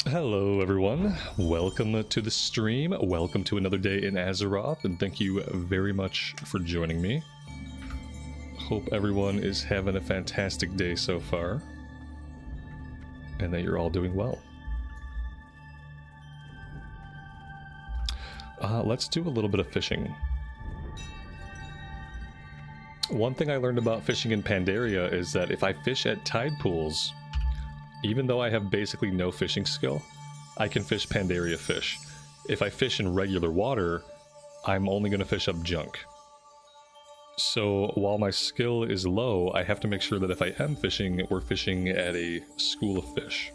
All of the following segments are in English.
Hello everyone, welcome to the stream, welcome to another day in Azeroth, and thank you very much for joining me. Hope everyone is having a fantastic day so far, and that you're all doing well. Let's do a little bit of fishing. One thing I learned about fishing in Pandaria is that if I fish at tide pools, even though I have basically no fishing skill, I can fish Pandaria fish. If I fish in regular water, I'm only going to fish up junk. So while my skill is low, I have to make sure that if I am fishing, we're fishing at a school of fish.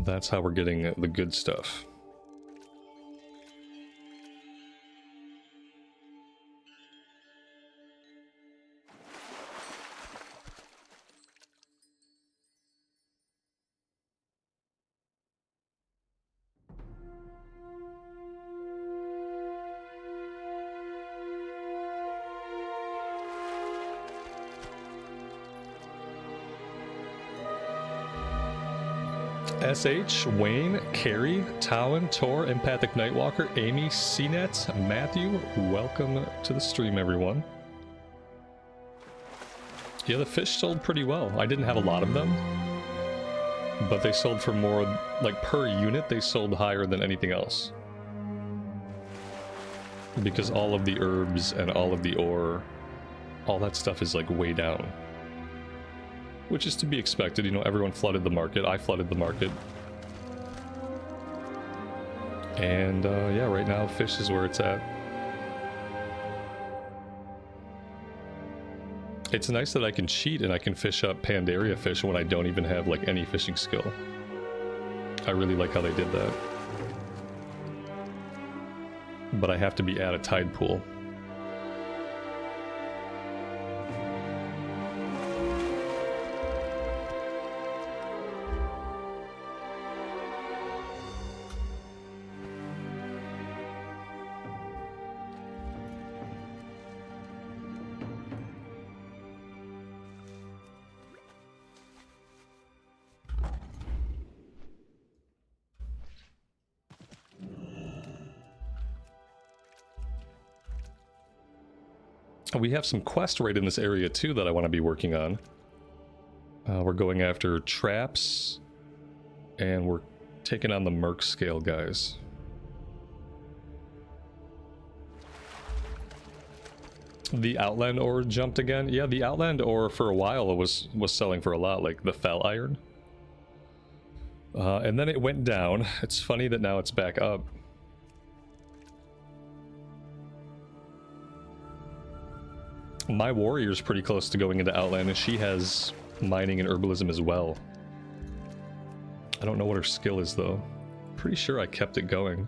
That's how we're getting the good stuff. SH, Wayne, Carrie, Towin, Tor, Empathic Nightwalker, Amy, CNET, Matthew, welcome to the stream, everyone. Yeah, the fish sold pretty well. I didn't have a lot of them, but they sold for more, like per unit, they sold higher than anything else. Because all of the herbs and all of the ore, all that stuff is like way down. Which is to be expected, you know, everyone flooded the market, I flooded the market. And yeah, right now fish is where it's at. It's nice that I can cheat and I can fish up Pandaria fish when I don't even have like any fishing skill. I really like how they did that. But I have to be at a tide pool. We have some quests right in this area too that I want to be working on. We're going after traps, and we're taking on the Merc scale guys. The Outland ore jumped again. Yeah, the Outland ore for a while was selling for a lot, like the Fel Iron. And then it went down. It's funny that now it's back up. My warrior's pretty close to going into Outland, and she has mining and herbalism as well. I don't know what her skill is, though. Pretty sure I kept it going.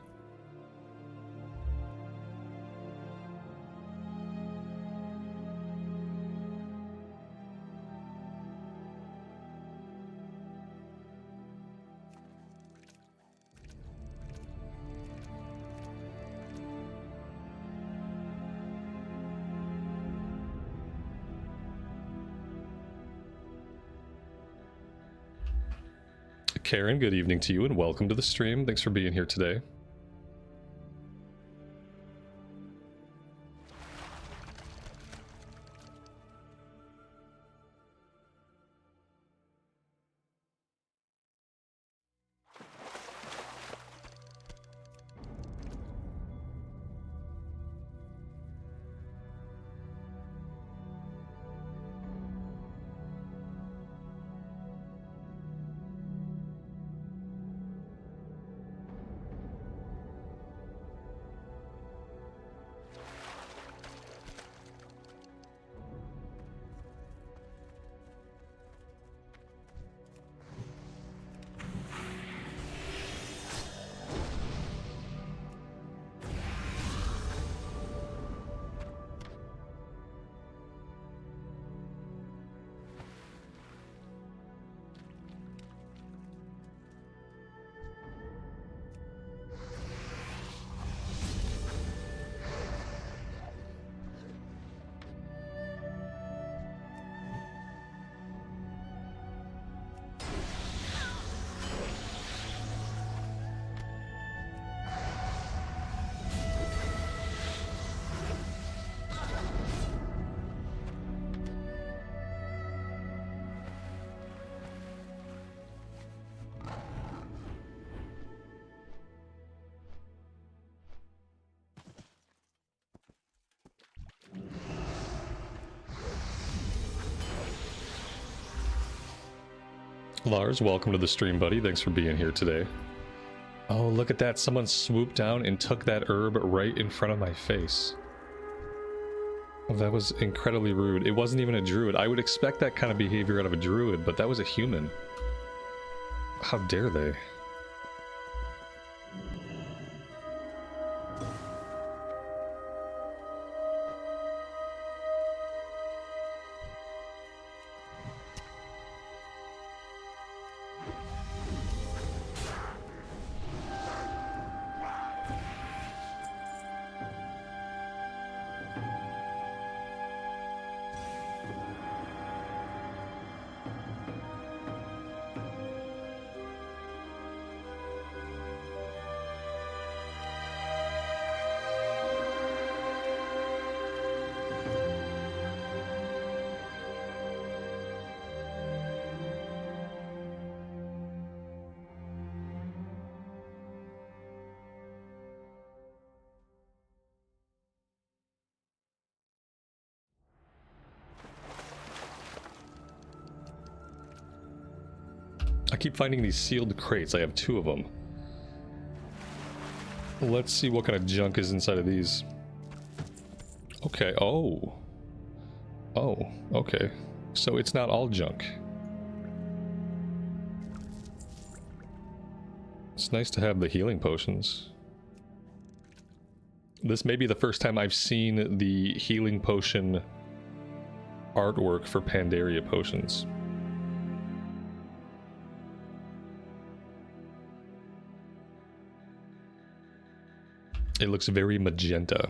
Karen, good evening to you and welcome to the stream. Thanks for being here today. Lars, welcome to the stream, buddy. Thanks for being here today. Oh, look at that. Someone swooped down and took that herb right in front of my face. Oh, that was incredibly rude. It wasn't even a druid. I would expect that kind of behavior out of a druid, but that was a human. How dare they? I keep finding these sealed crates. I have 2 of them. Let's see what kind of junk is inside of these. Okay, oh. Oh, okay. So it's not all junk. It's nice to have the healing potions. This may be the first time I've seen the healing potion artwork for Pandaria potions. It looks very magenta.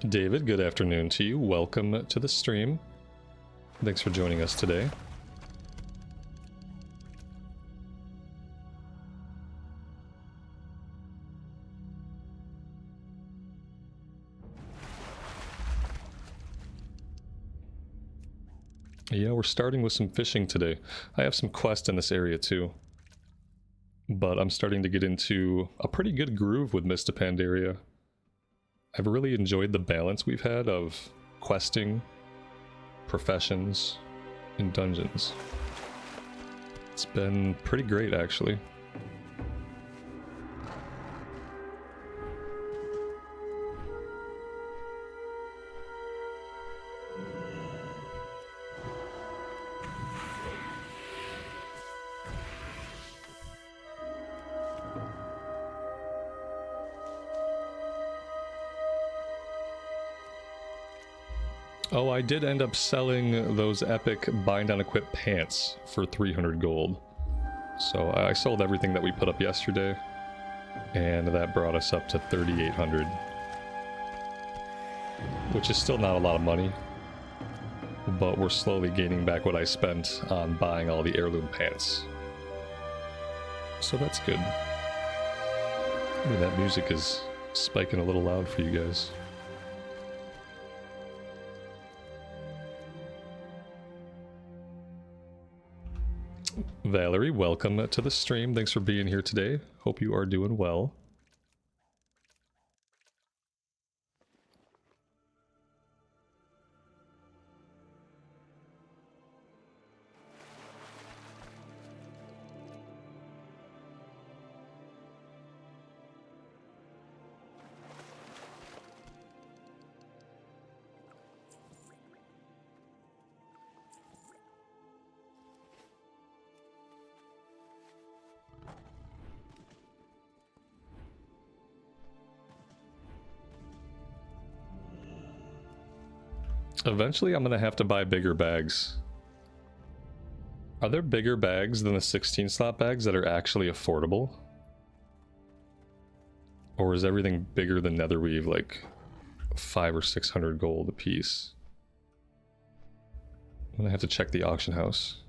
David, good afternoon to you. Welcome to the stream. Thanks for joining us today. Yeah, we're starting with some fishing today. I have some quests in this area too. But I'm starting to get into a pretty good groove with Mista Pandaria. I've really enjoyed the balance we've had of questing, professions, and dungeons. It's been pretty great, actually. Oh, I did end up selling those epic bind on equip pants for 300 gold. So I sold everything that we put up yesterday, and that brought us up to 3,800. Which is still not a lot of money, but we're slowly gaining back what I spent on buying all the heirloom pants. So that's good. Ooh, that music is spiking a little loud for you guys. Valerie, welcome to the stream. Thanks for being here today. Hope you are doing well. Eventually I'm gonna have to buy bigger bags. Are there bigger bags than the 16 slot bags that are actually affordable? Or is everything bigger than Netherweave, like 500 or 600 gold a piece? I'm gonna have to check the auction house.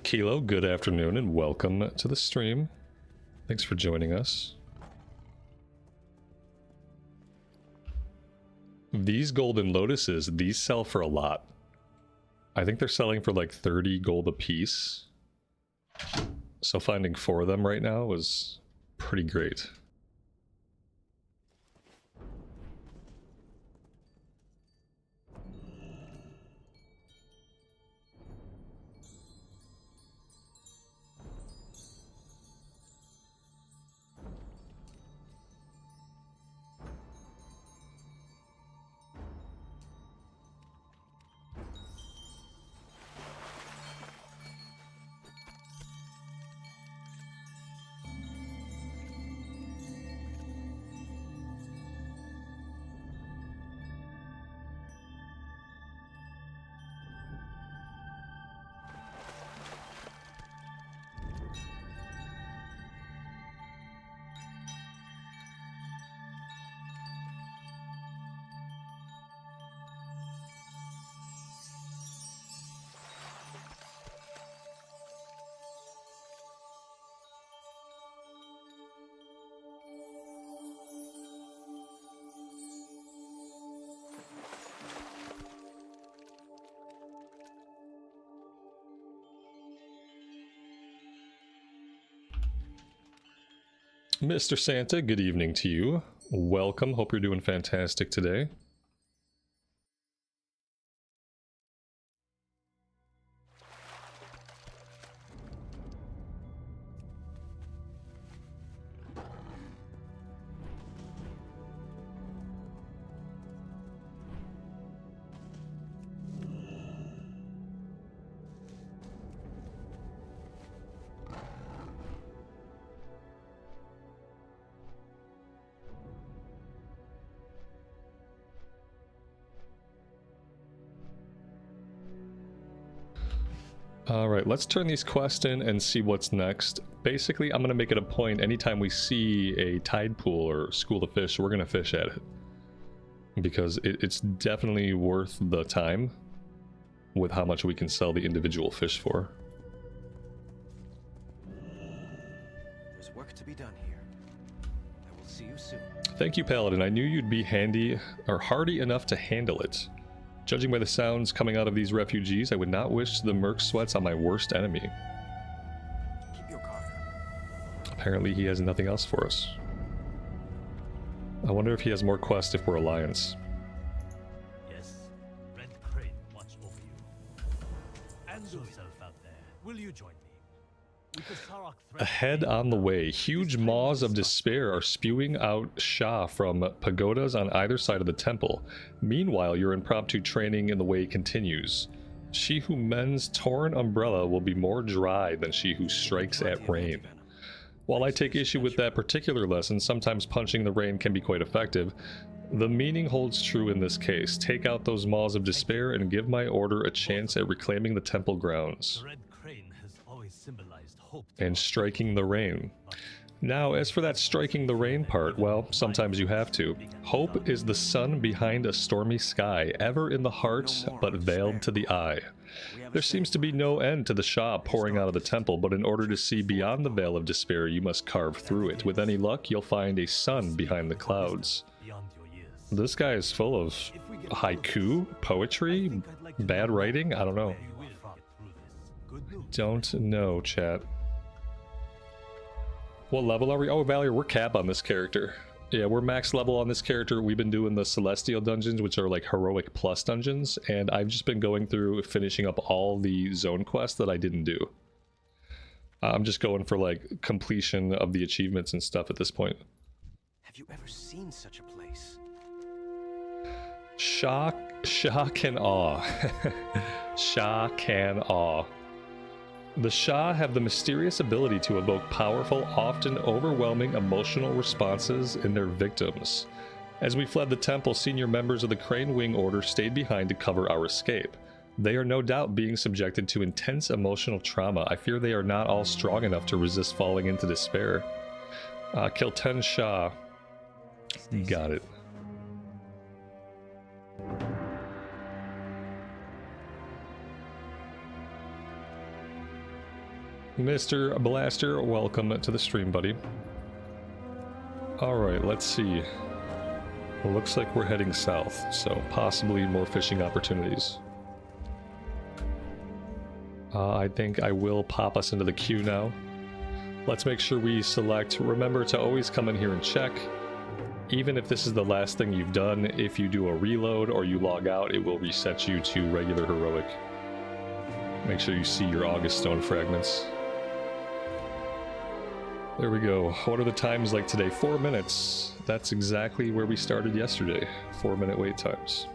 Kilo, good afternoon and welcome to the stream. Thanks for joining us. These golden lotuses, these sell for a lot. I think they're selling for like 30 gold a piece. So finding 4 of them right now was pretty great. Mr. Santa, good evening to you. Welcome. Hope you're doing fantastic today. Alright, let's turn these quests in and see what's next. Basically, I'm going to make it a point anytime we see a tide pool or school of fish, we're going to fish at it. Because it's definitely worth the time with how much we can sell the individual fish for. There's work to be done here. I will see you soon. Thank you, Paladin. I knew you'd be handy or hardy enough to handle it. Judging by the sounds coming out of these refugees, I would not wish the merc sweats on my worst enemy. Keep your guard up. Apparently he has nothing else for us. I wonder if he has more quests if we're Alliance. Yes, Red Crane watch over you. And yourself out there. Will you join me? Ahead on the way, huge maws of despair are spewing out Sha from pagodas on either side of the temple. Meanwhile, your impromptu training in the way continues. She who mends torn umbrella will be more dry than she who strikes at rain. While I take issue with that particular lesson, sometimes punching the rain can be quite effective. The meaning holds true in this case. Take out those maws of despair and give my order a chance at reclaiming the temple grounds. And striking the rain. Now, as for that striking the rain part, well, sometimes you have to. Hope is the sun behind a stormy sky, ever in the heart, but veiled to the eye. There seems to be no end to the Sha pouring out of the temple, but in order to see beyond the veil of despair, you must carve through it. With any luck, you'll find a sun behind the clouds. This guy is full of haiku, poetry, bad writing, I don't know. Don't know, chat. What level are we? Oh, Valier, we're cap on this character. Yeah, we're max level on this character. We've been doing the Celestial dungeons, which are like heroic plus dungeons, and I've just been going through finishing up all the zone quests that I didn't do. I'm just going for like completion of the achievements and stuff at this point. Have you ever seen such a place? Shock and awe. Shock and awe. The Sha have the mysterious ability to evoke powerful, often overwhelming emotional responses in their victims. As we fled the temple, senior members of the Crane Wing Order stayed behind to cover our escape. They are no doubt being subjected to intense emotional trauma. I fear they are not all strong enough to resist falling into despair. Kill 10 Sha. Got it. Mr. Blaster, welcome to the stream, buddy. Alright, let's see. It looks like we're heading south, so possibly more fishing opportunities. I think I will pop us into the queue now. Let's make sure we select. Remember to always come in here and check. Even if this is the last thing you've done, if you do a reload or you log out, it will reset you to regular heroic. Make sure you see your August Stone fragments. There we go. What are the times like today? 4 minutes. That's exactly where we started yesterday. 4-minute wait times.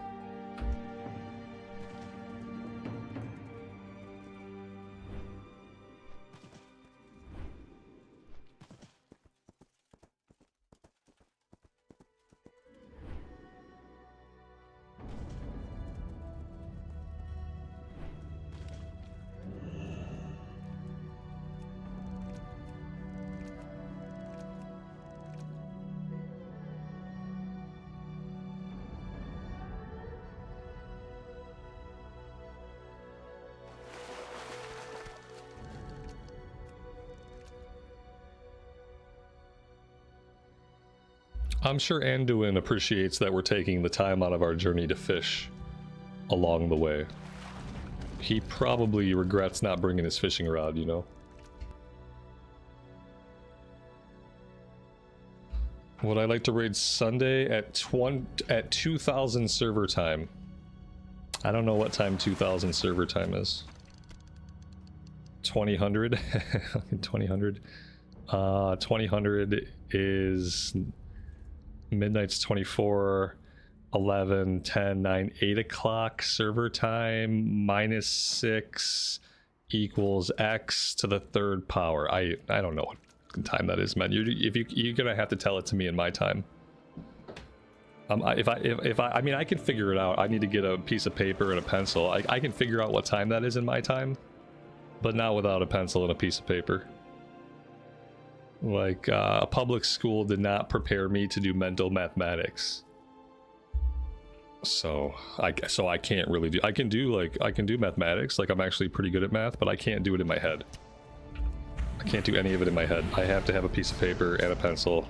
I'm sure Anduin appreciates that we're taking the time out of our journey to fish along the way. He probably regrets not bringing his fishing rod, you know? Would I like to raid Sunday at 2000 server time? I don't know what time 2000 server time is. 2000? 2000? 2000 is... Midnight's 24, 11, 10, 9, 8 o'clock server time, -6 equals X to the third power. I don't know what time that is, man. You're gonna have to tell it to me in my time. I mean, I can figure it out. I need to get a piece of paper and a pencil. I can figure out what time that is in my time, but not without a pencil and a piece of paper. Like, a public school did not prepare me to do mental mathematics. So I can't really do, I can do mathematics, like I'm actually pretty good at math, but I can't do it in my head. I can't do any of it in my head. I have to have a piece of paper and a pencil,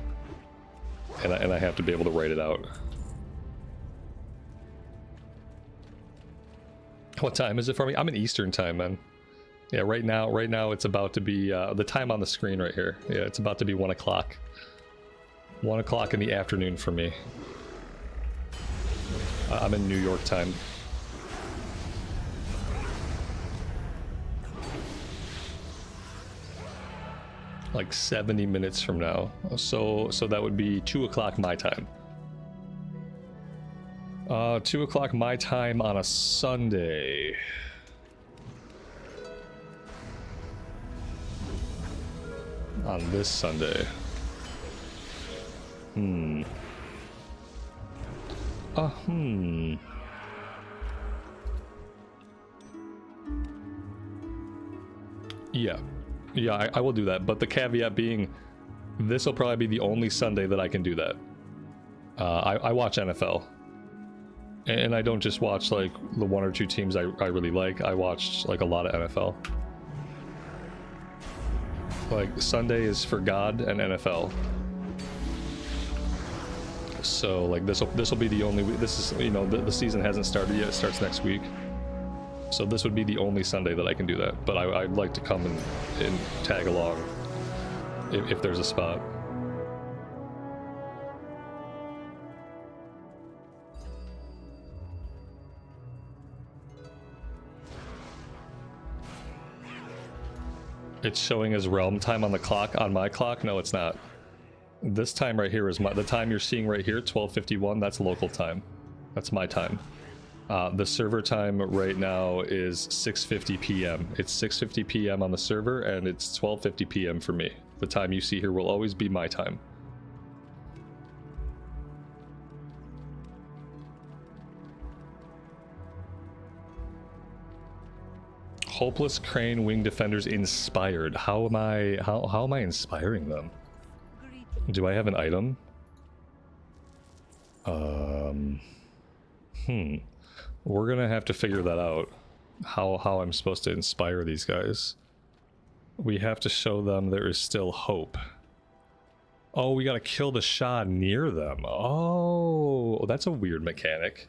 and I have to be able to write it out. What time is it for me? I'm in Eastern time, man. Yeah, right now it's about to be, the time on the screen right here. Yeah, it's about to be 1 o'clock. 1 o'clock in the afternoon for me. I'm in New York time. like 70 minutes from now. So that would be 2 o'clock my time. 2 o'clock my time on a Sunday. On this Sunday. Yeah, I will do that, but the caveat being, this will probably be the only Sunday that I can do that. I watch NFL, and I don't just watch like the 1 or 2 teams I really like. I watch like a lot of NFL. Like Sunday is for God and NFL. So like this will be the only. This is, you know, the season hasn't started yet. It starts next week. So this would be the only Sunday that I can do that. But I'd like to come and tag along if there's a spot. It's showing as realm time on the clock, on my clock. No, it's not. This time right here is the time you're seeing right here, 12:51. That's local time. That's my time. The server time right now is 6:50 p.m. It's 6:50 p.m. on the server, and it's 12:50 p.m. for me. The time you see here will always be my time. Hopeless Crane Wing Defenders inspired. How am I inspiring them? Do I have an item? We're gonna have to figure that out. How I'm supposed to inspire these guys. We have to show them there is still hope. Oh, we gotta kill the Shah near them. Oh, that's a weird mechanic.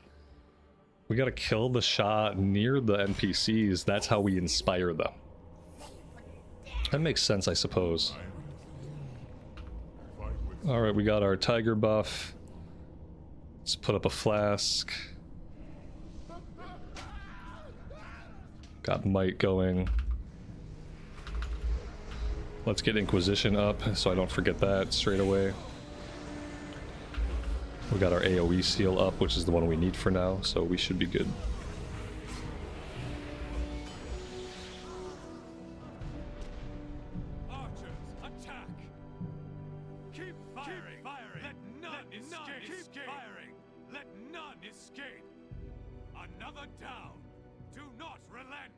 We gotta kill the Shah near the NPCs. That's how we inspire them. That makes sense, I suppose. Alright, we got our tiger buff. Let's put up a flask. Got might going. Let's get Inquisition up so I don't forget that straight away. We got our AoE seal up, which is the one we need for now, so we should be good. Archers, attack! Keep firing! Let none escape! Keep firing! Let none escape! Another down! Do not relent!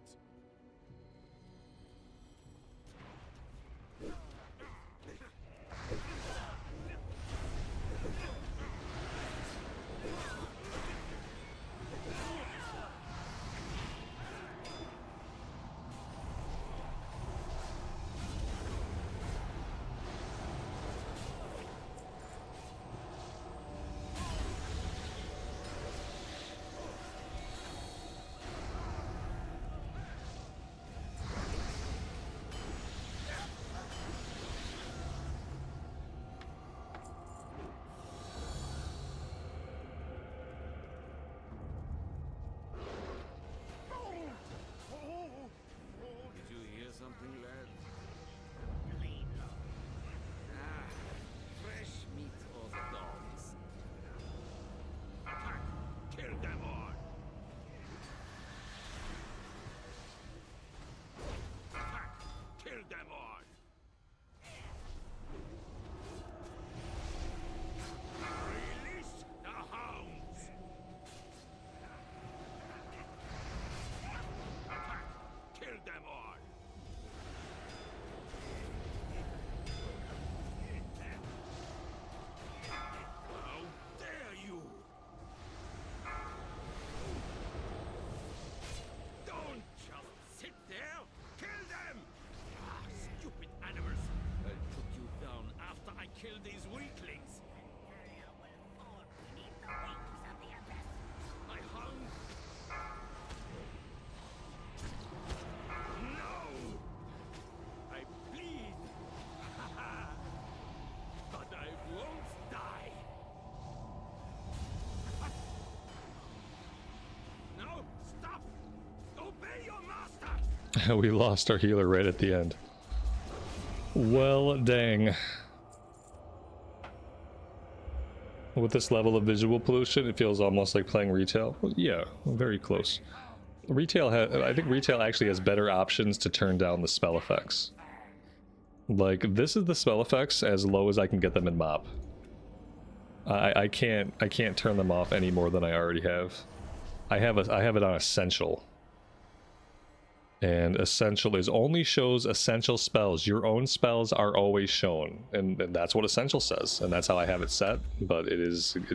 Something, lad? Ah, fresh meat of dogs. Attack! Kill them all! Attack! Kill them all! Release the hounds! Attack! Kill them all! Kill these weaklings! Pandaria will fall beneath the wings of the abyss. I hung. No! I bleed! But I won't die! No! Stop! Obey your master! We lost our healer right at the end. Well, dang. With this level of visual pollution, it feels almost like playing retail. Well, yeah, very close. I think retail actually has better options to turn down the spell effects. Like, this is the spell effects as low as I can get them in MOP. I can't turn them off any more than I already have. I have it on essential. And essential is only shows essential spells. Your own spells are always shown, and that's what essential says, and that's how I have it set. But it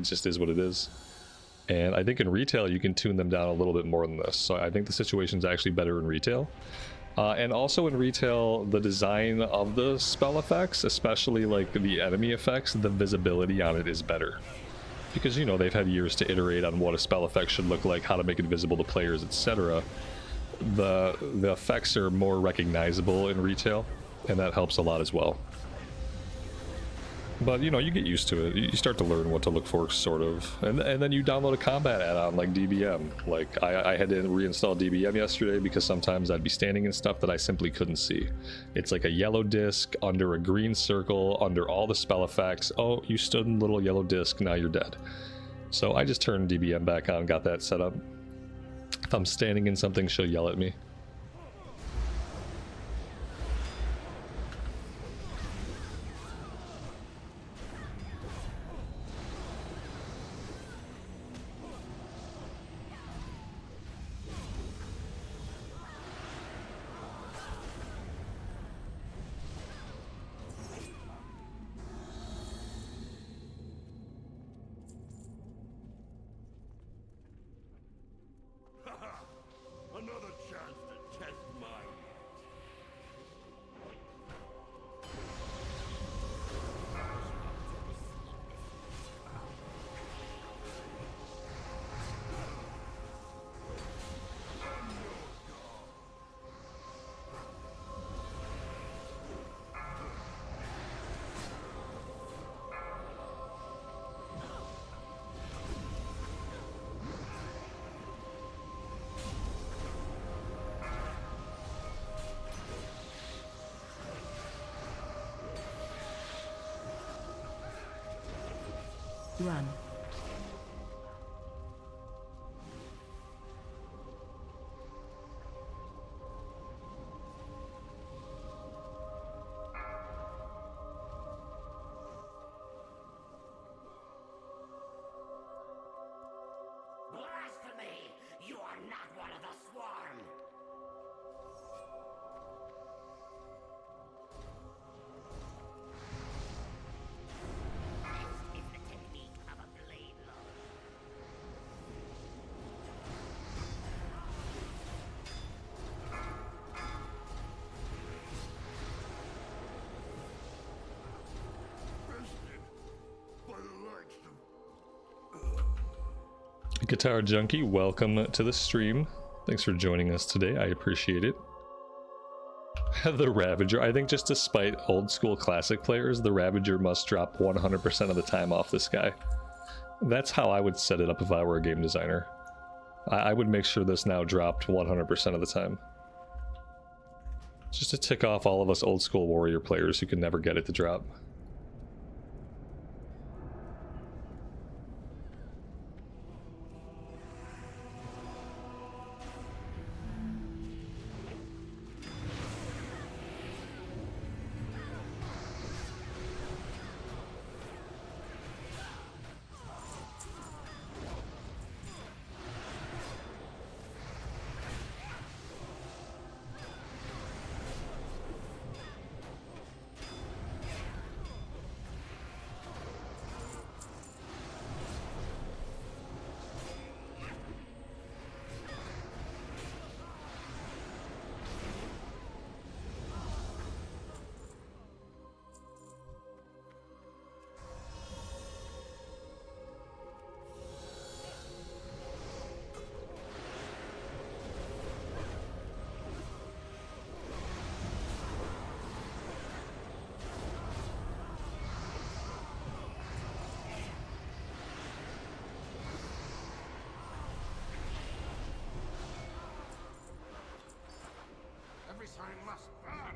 just is what it is. And I think in retail you can tune them down a little bit more than this. So I think the situation's actually better in retail. And also in retail, the design of the spell effects, especially like the enemy effects, the visibility on it is better. Because, you know, they've had years to iterate on what a spell effect should look like, how to make it visible to players, etc. The effects are more recognizable in retail, and that helps a lot as well. But, you know, you get used to it. You start to learn what to look for, sort of. And then you download a combat add-on like DBM. Like, I had to reinstall DBM yesterday because sometimes I'd be standing in stuff that I simply couldn't see. It's like a yellow disc under a green circle, under all the spell effects. Oh, you stood in a little yellow disc, now you're dead. So I just turned DBM back on, got that set up. If I'm standing in something, she'll yell at me. Another chance to test my Run. Blasphemy! You are not one of the swarm! This is the technique of a blade lord. by the likes of Guitar Junkie, welcome to the stream. Thanks for joining us today. I appreciate it. The Ravager. I think just to spite old school classic players, the Ravager must drop 100% of the time off this guy. That's how I would set it up if I were a game designer. I would make sure this now dropped 100% of the time. Just to tick off all of us old school warrior players who can never get it to drop. everything must burn.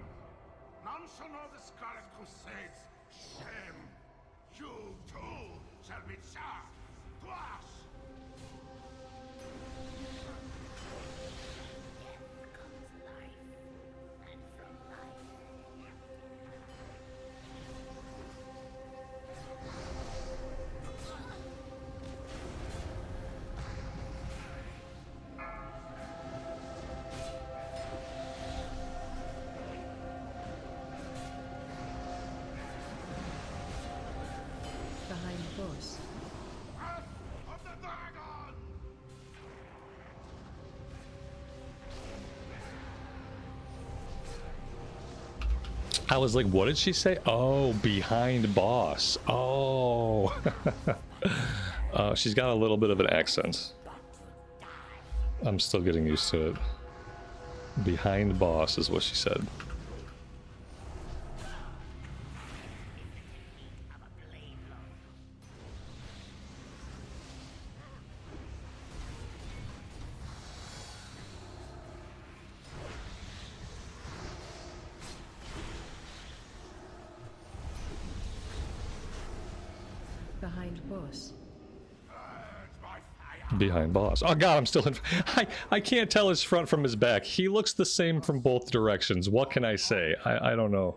None None shall know the Scarlet Crusades. Shame. You too shall be charged. To us. Death comes life, and from life, Behind boss. Wrath of the Dragon! I was like, what did she say? Oh, behind boss. Oh. She's got a little bit of an accent. I'm still getting used to it. Behind boss is what she said. Behind boss. Behind boss. Oh god, I'm still in. I can't tell his front from his back. He looks the same from both directions. What can I say? I don't know.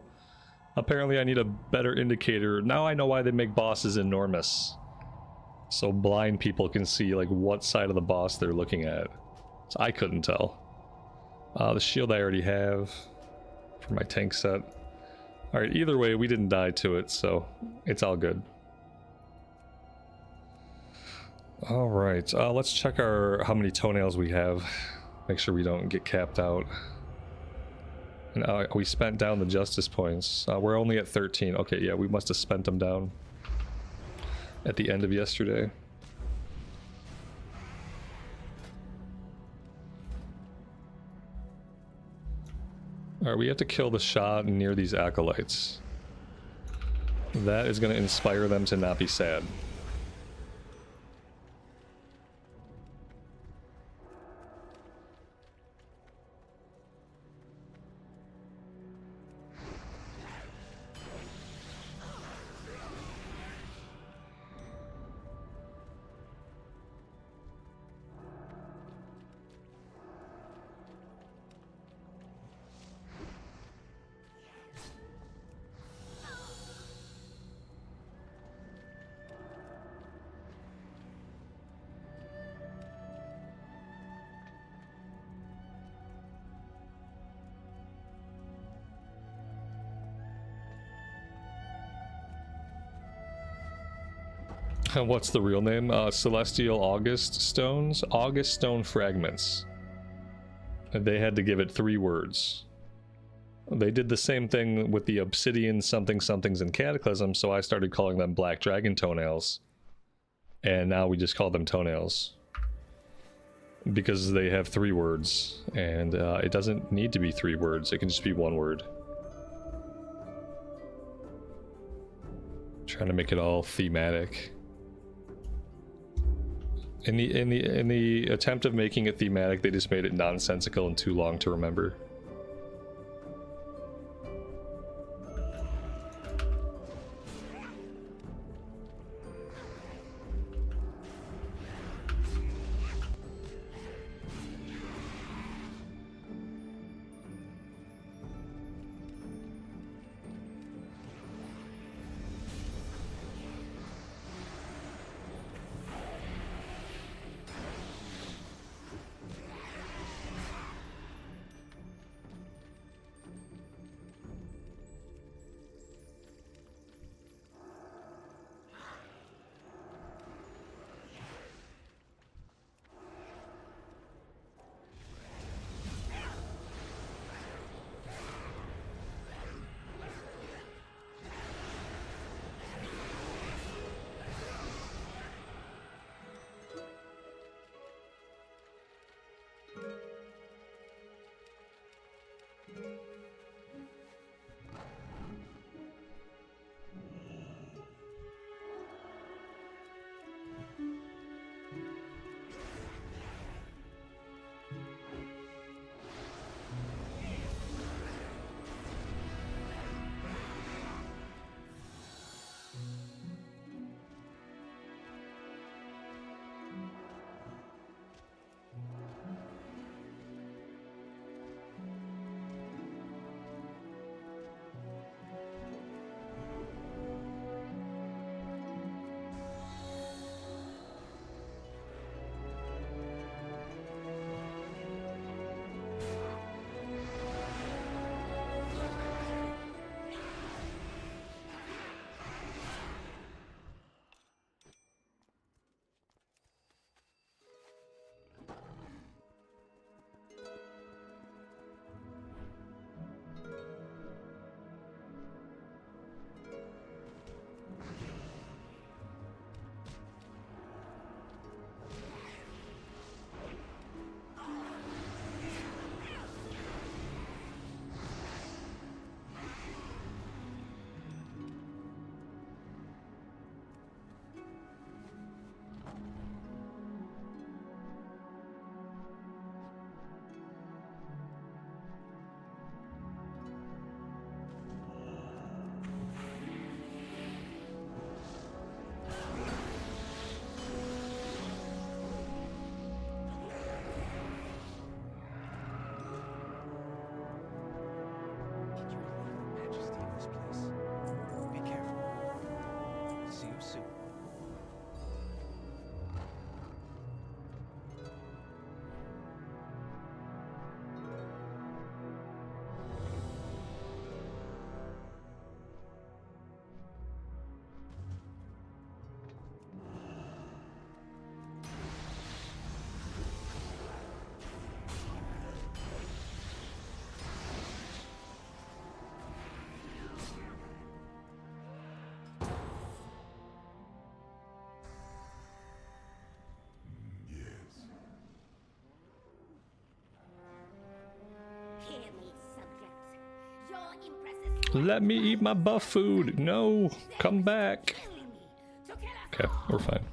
Apparently I need a better indicator. Now I know why they make bosses enormous. So blind people can see like what side of the boss they're looking at. So I couldn't tell. The shield I already have for my tank set. Alright, either way, we didn't die to it, so it's all good. Alright, let's check how many toenails we have. Make sure we don't get capped out. And we spent down the justice points. We're only at 13. Okay, yeah, we must have spent them down at the end of yesterday. Alright, we have to kill the shot near these acolytes. That is going to inspire them to not be sad. What's the real name? Celestial August Stones? August Stone Fragments. And they had to give it 3 words. They did the same thing with the obsidian something somethings in Cataclysm, so I started calling them Black Dragon Toenails. And now we just call them toenails. Because they have 3 words, and it doesn't need to be 3 words, it can just be 1 word. Trying to make it all thematic. In the attempt of making it thematic, they just made it nonsensical and too long to remember. Let me eat my buff food. No, come back. Okay, we're fine.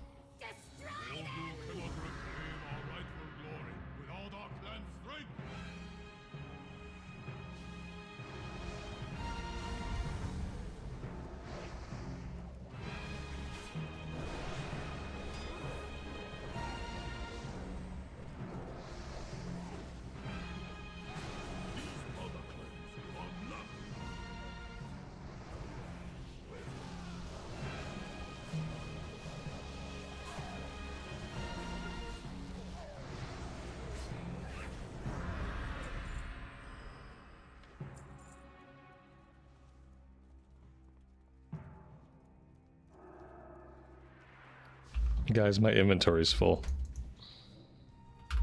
Guys, my inventory's full.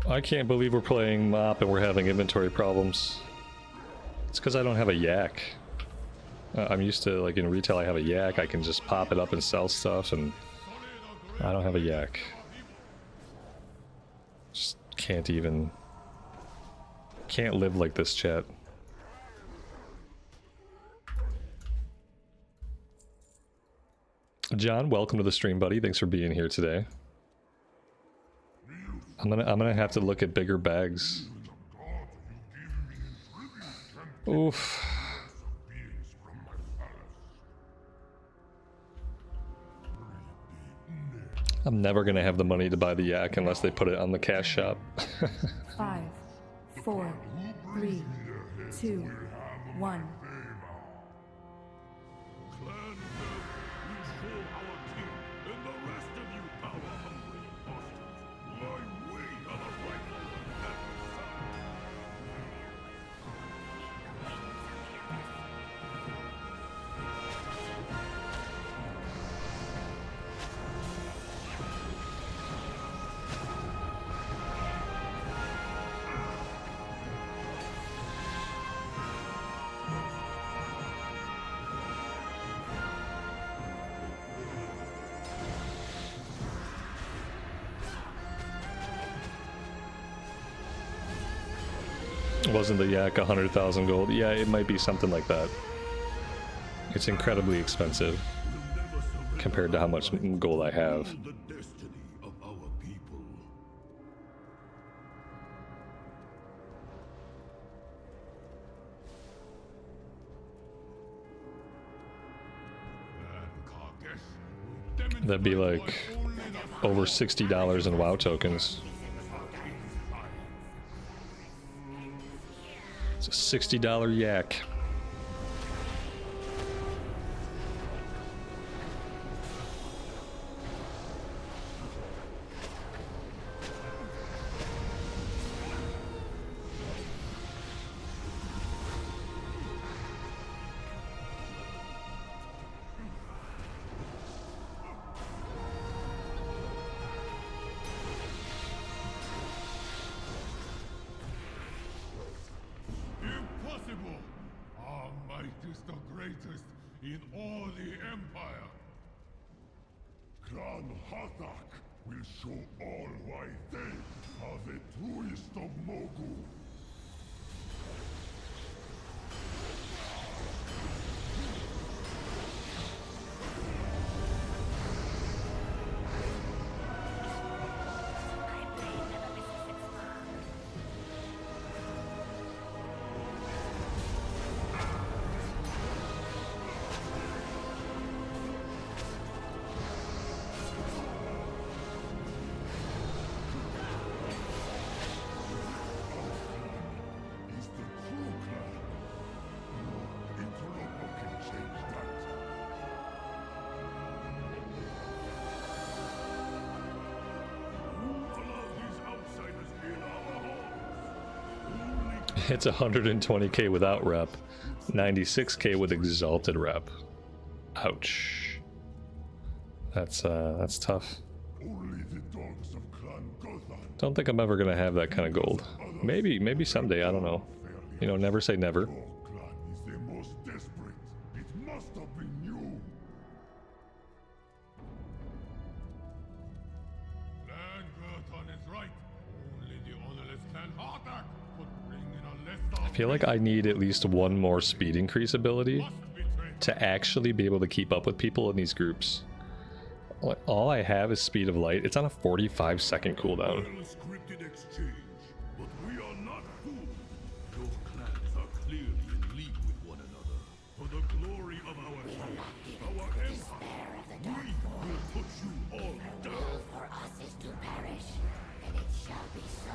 I can't believe we're playing MOP and we're having inventory problems. It's because I don't have a yak. I'm used to, like, in retail I have a yak. I can just pop it up and sell stuff, and I don't have a yak. Just can't live like this, chat. John, welcome to the stream, buddy. Thanks for being here today. I'm gonna have to look at bigger bags. Oof. I'm never gonna have the money to buy the yak unless they put it on the cash shop. 5, 4, 3, 2, 1. Wasn't the yak 100,000 gold? Yeah, it might be something like that. It's incredibly expensive compared to how much gold I have. The destiny of our people. That'd be like over $60 in WoW tokens. It's a $60 yak. It's 120k without rep, 96k with exalted rep. Ouch. That's tough. Don't think I'm ever gonna have that kind of gold. Maybe someday, I don't know. You know, never say never. I feel like I need at least one more speed increase ability to actually be able to keep up with people in these groups. All I have is speed of light. It's on a 45-second cooldown. Well-scripted exchange, but we are not fools. Your clans are clearly in league with one another. For the glory of our king, our empire, we will put you all down. For us is to perish, and it shall be so.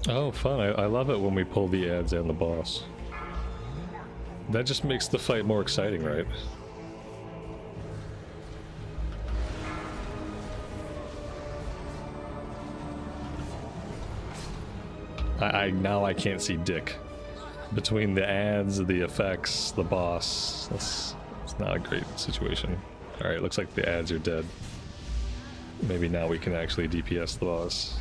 Oh, fun. I love it when we pull the ads and the boss. That just makes the fight more exciting, right? Now I can't see dick. Between the ads, the effects, the boss, it's not a great situation. Alright, looks like the ads are dead. Maybe now we can actually DPS the boss.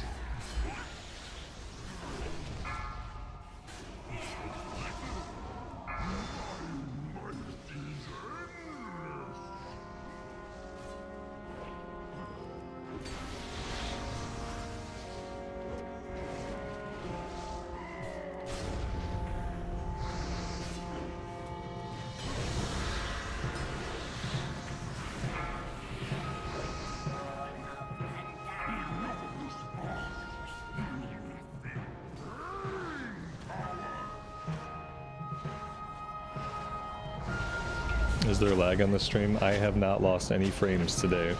Is there lag on the stream? I have not lost any frames today.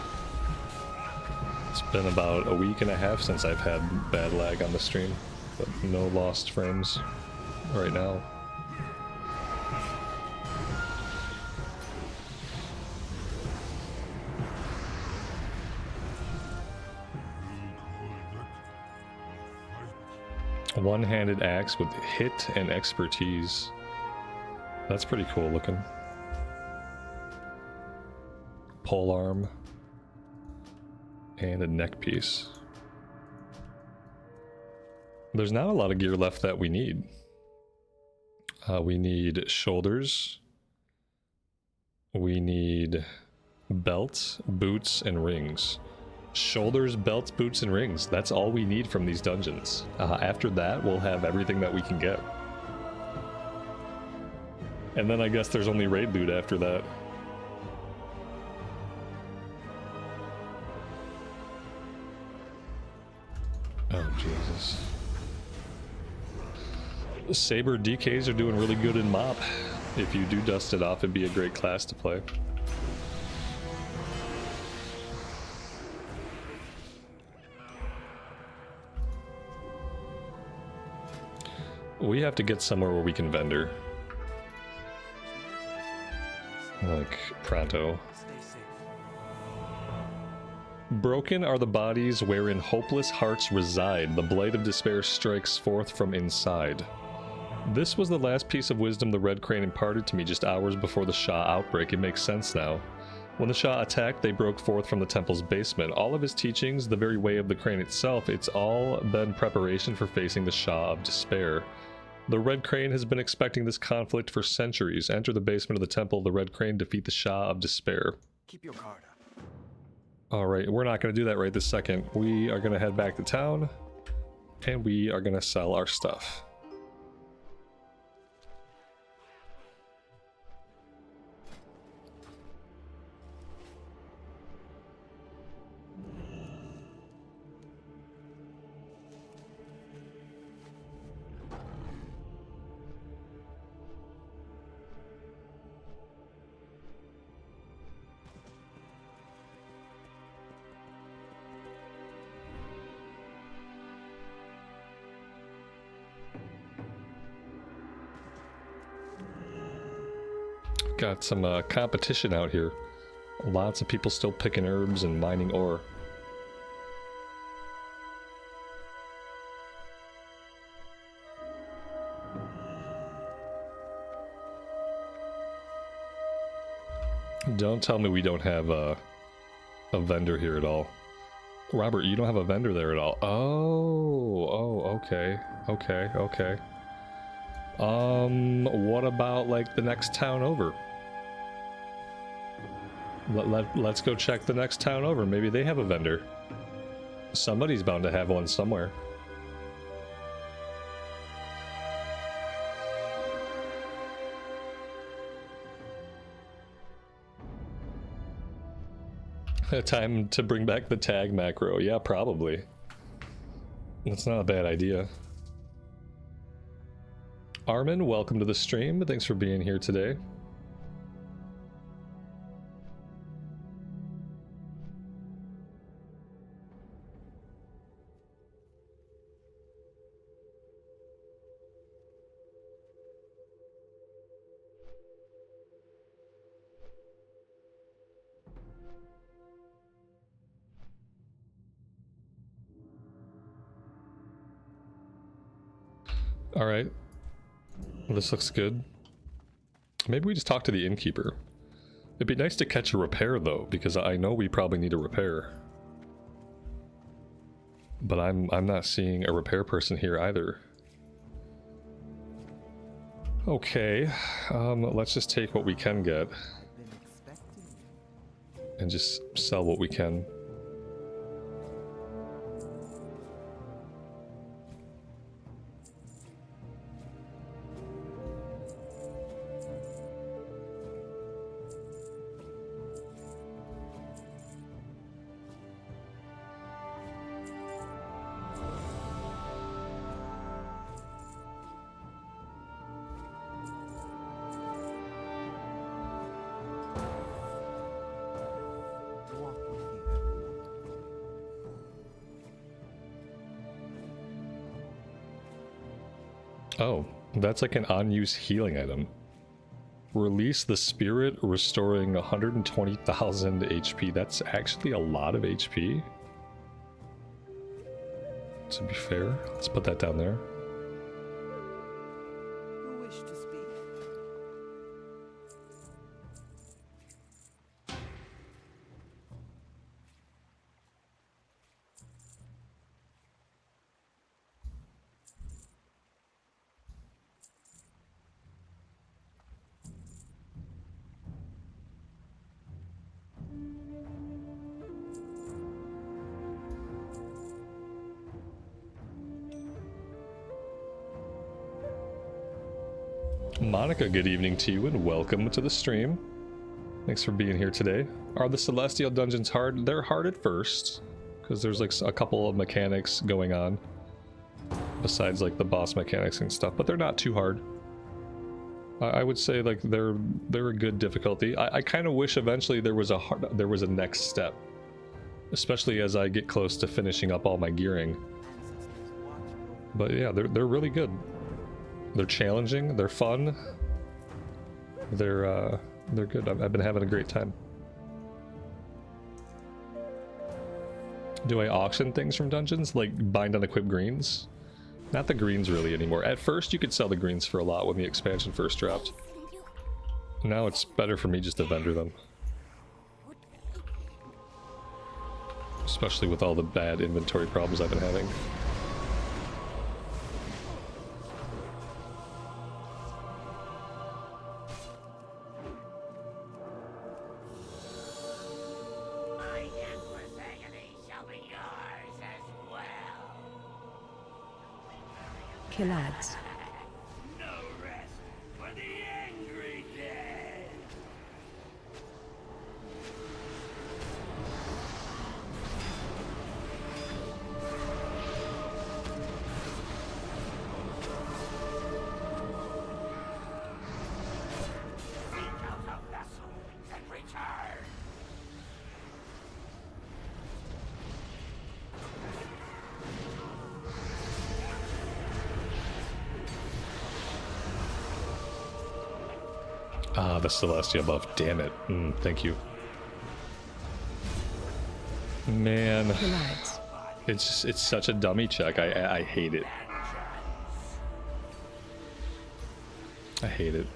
It's been about a week and a half since I've had bad lag on the stream, but no lost frames right now. One-handed axe with hit and expertise. That's pretty cool looking. Pole arm and a neck piece. There's not a lot of gear left that we need. We need shoulders. We need belts, boots, and rings. Shoulders, belts, boots, and rings. That's all we need from these dungeons. After that, we'll have everything that we can get. And then I guess there's only raid loot after that. Oh, Jesus. Saber DKs are doing really good in MoP. If you do dust it off, it'd be a great class to play. We have to get somewhere where we can vendor. Like, pronto. Broken are the bodies wherein hopeless hearts reside. The blade of despair strikes forth from inside. This was the last piece of wisdom the Red Crane imparted to me just hours before the Shah outbreak. It makes sense now. When the Shah attacked, they broke forth from the temple's basement. All of his teachings, the very way of the Crane itself, it's all been preparation for facing the Shah of despair. The Red Crane has been expecting this conflict for centuries. Enter the basement of the temple, the Red Crane defeat the Shah of despair. Keep your guard up. Alright, we're not going to do that right this second. We are going to head back to town, and we are going to sell our stuff. Got some competition out here. Lots of people still picking herbs and mining ore. Don't tell me we don't have a vendor here at all. Robert, you don't have a vendor there at all. Oh, okay. What about like the next town over? Let's go check the next town over. Maybe they have a vendor. Somebody's bound to have one somewhere. Time to bring back the tag macro. Yeah, probably. That's not a bad idea. Armin, welcome to the stream. Thanks for being here today. Alright. This looks good. Maybe we just talk to the innkeeper. It'd be nice to catch a repair though, because I know we probably need a repair. But I'm not seeing a repair person here either. Okay, let's just take what we can get. And just sell what we can. Oh, that's like an unused healing item. Release the spirit, restoring 120,000 HP. That's actually a lot of HP. To be fair, let's put that down there. Who wished to speak? Monica, good evening to you and welcome to the stream. Thanks for being here today. Are the Celestial Dungeons hard? They're hard at first, because there's like a couple of mechanics going on, besides like the boss mechanics and stuff, but they're not too hard. I would say like they're a good difficulty. I kind of wish eventually there was a next step, especially as I get close to finishing up all my gearing. But yeah, they're really good. They're challenging, they're fun, they're good. I've been having a great time. Do I auction things from dungeons, like bind on equip greens? Not the greens really anymore. At first you could sell the greens for a lot when the expansion first dropped. Now it's better for me just to vendor them. Especially with all the bad inventory problems I've been having. Lads. No rest for the angry dead. Seek out a vessel and return. Ah, the Celestia buff, damn it. Thank you. Man, it's such a dummy check. I hate it. I hate it.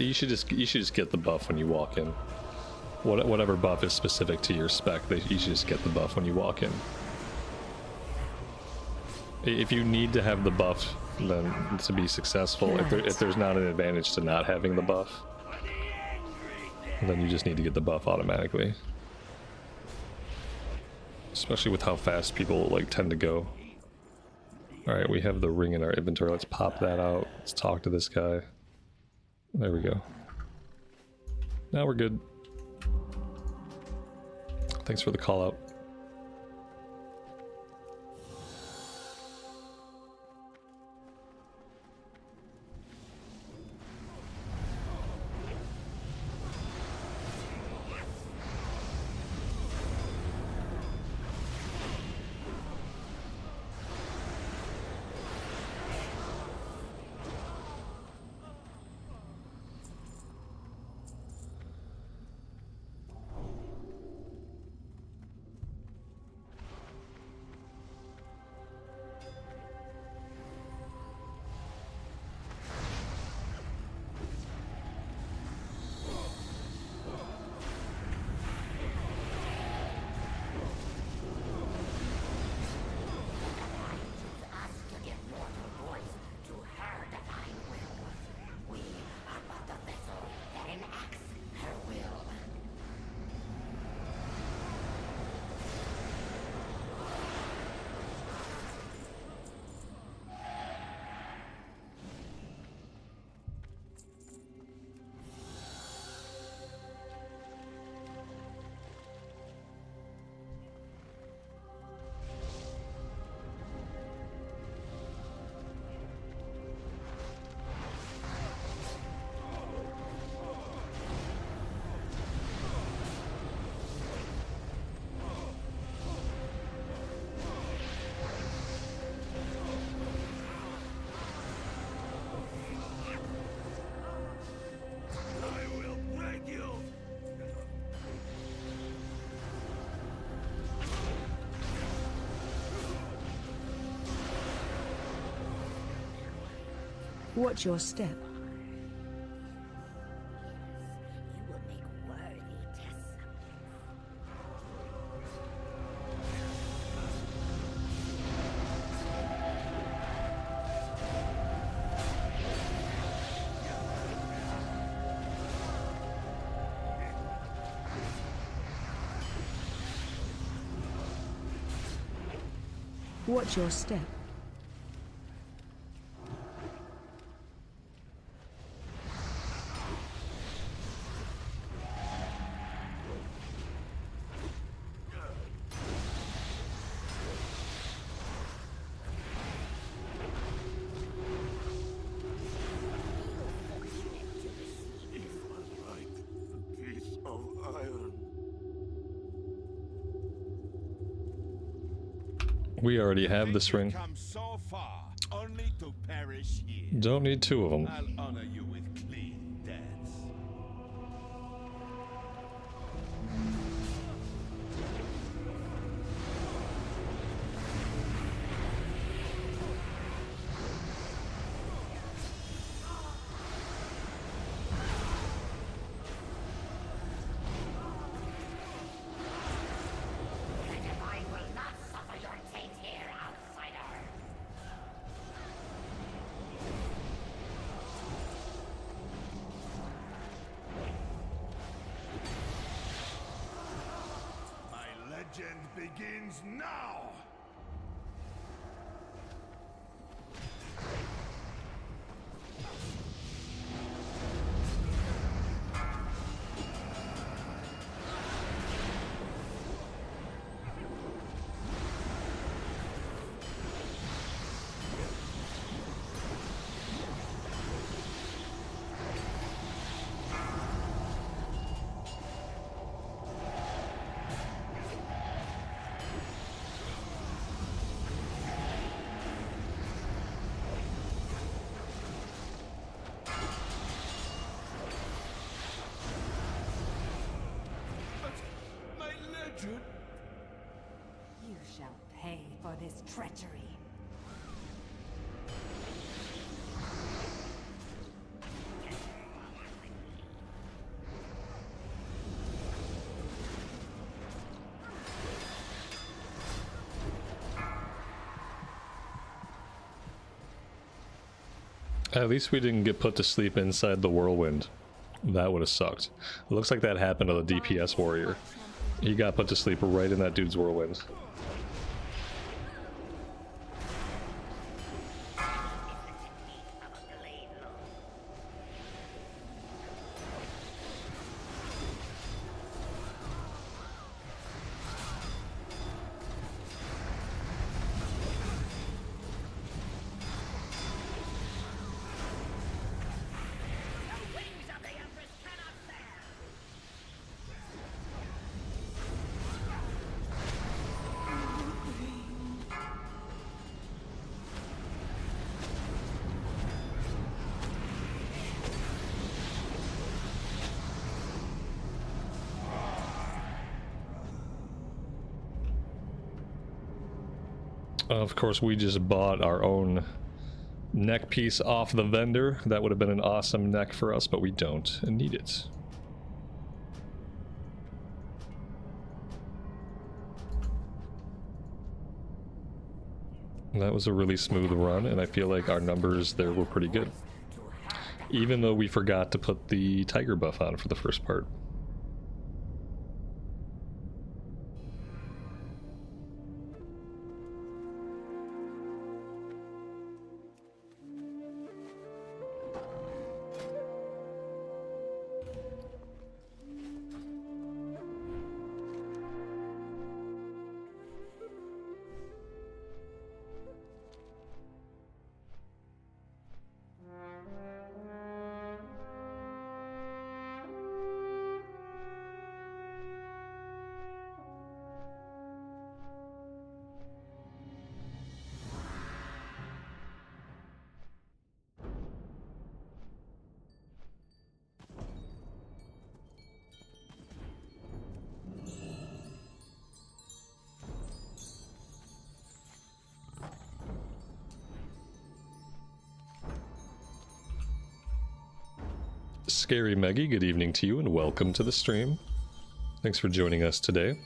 You should just get the buff when you walk in. Whatever buff is specific to your spec, you should just get the buff when you walk in. If you need to have the buff then to be successful, if there's not an advantage to not having the buff, then you just need to get the buff automatically. Especially with how fast people like tend to go. Alright, we have the ring in our inventory. Let's pop that out. Let's talk to this guy. There we go. Now we're good. Thanks for the call out. Watch your step. You will make worthy tests. Watch your step. We already have this ring. Come so far, only to perish here. Don't need two of them. I'll honor you with clean deaths. The Divine will not suffer your taint here, outsider. My legend begins now! My legend? You shall pay for this treachery. At least we didn't get put to sleep inside the whirlwind. That would have sucked. It looks like that happened to the DPS warrior. He got put to sleep right in that dude's whirlwind. Wings of the Empress cannot bear. Of course, we just bought our own neck piece off the vendor. That would have been an awesome neck for us, but we don't need it. That was a really smooth run, and I feel like our numbers there were pretty good. Even though we forgot to put the tiger buff on for the first part. Scary Meggie, good evening to you and welcome to the stream. Thanks for joining us today.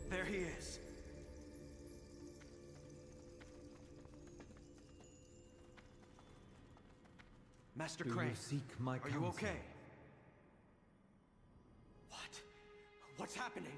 There he is. Master Crane, seek my are you okay? What? What's happening?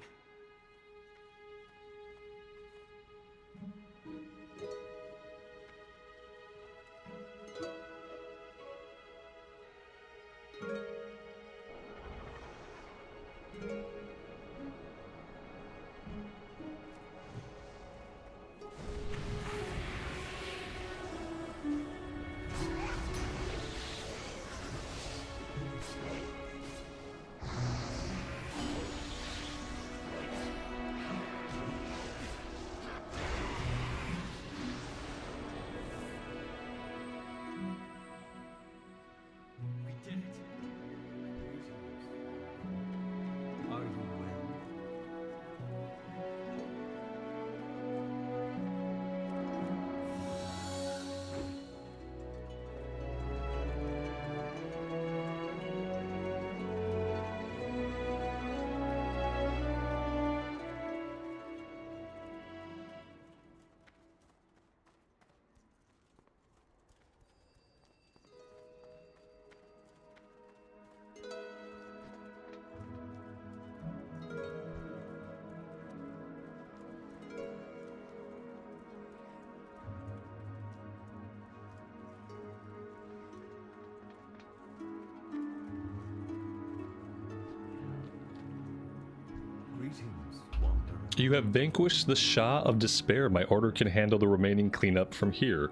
You have vanquished the Shah of Despair. My order can handle the remaining cleanup from here.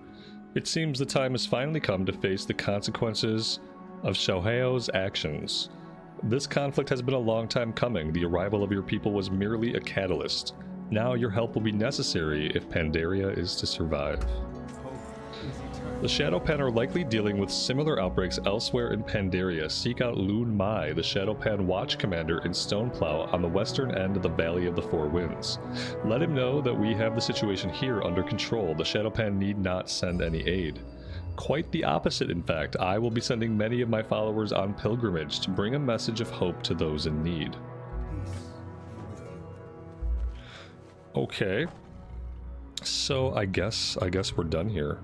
It seems the time has finally come to face the consequences of Xiaoheo's actions. This conflict has been a long time coming. The arrival of your people was merely a catalyst. Now your help will be necessary if Pandaria is to survive. The Shadowpan are likely dealing with similar outbreaks elsewhere in Pandaria. Seek out Lun Mai, the Shadowpan Watch Commander in Stoneplow on the western end of the Valley of the Four Winds. Let him know that we have the situation here under control. The Shadowpan need not send any aid. Quite the opposite, in fact. I will be sending many of my followers on pilgrimage to bring a message of hope to those in need. Okay. So I guess we're done here.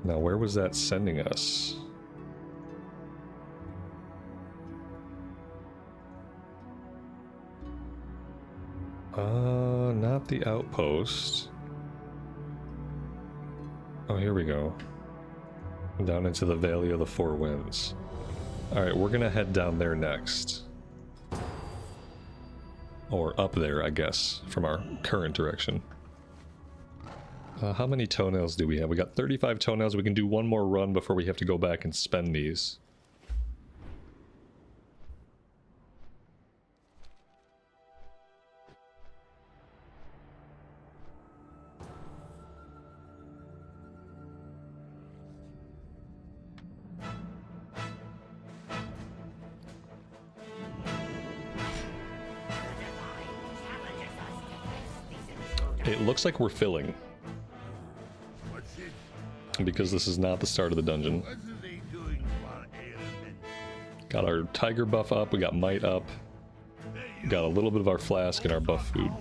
Now, where was that sending us? Not the outpost. Oh, here we go. Down into the Valley of the Four Winds. Alright, we're gonna head down there next. Or up there, I guess, from our current direction. How many toenails do we have? We got 35 toenails. We can do one more run before we have to go back and spend these. It looks like we're filling. Because this is not the start of the dungeon. Got our tiger buff up, we got might up. Got a little bit of our flask and our buff food.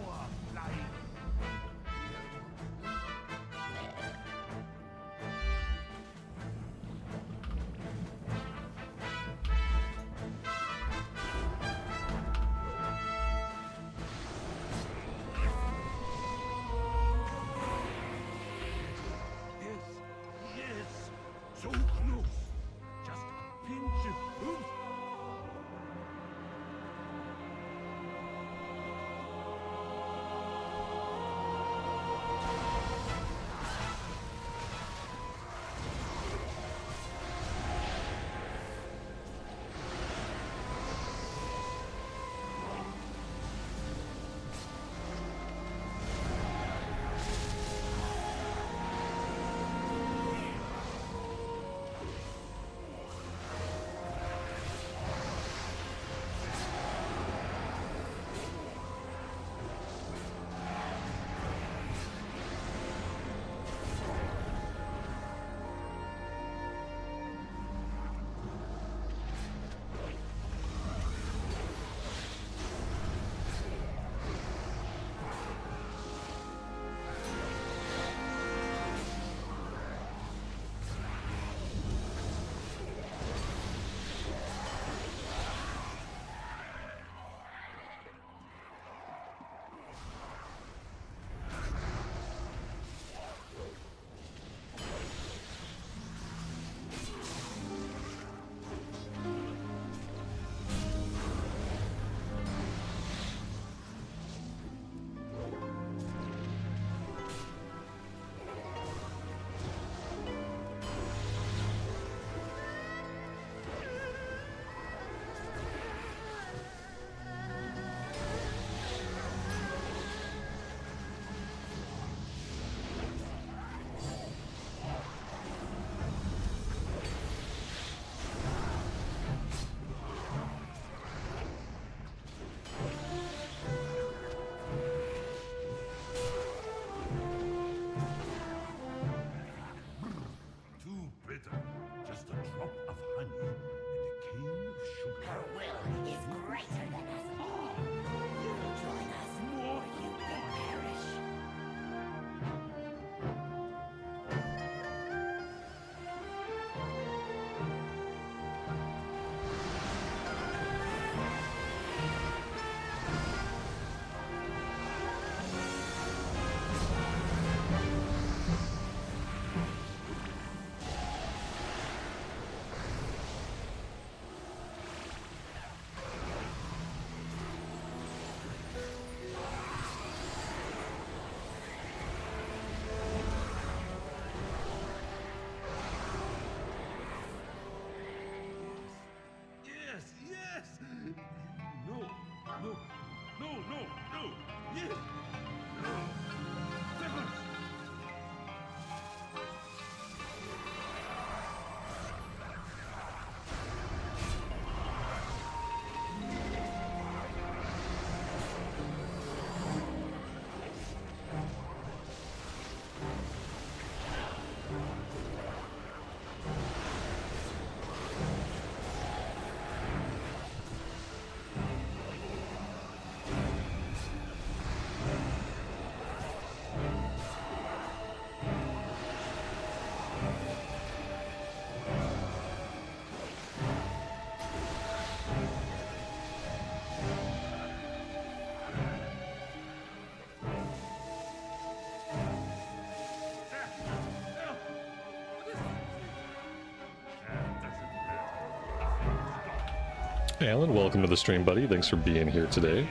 Alan, welcome to the stream, buddy. Thanks for being here today.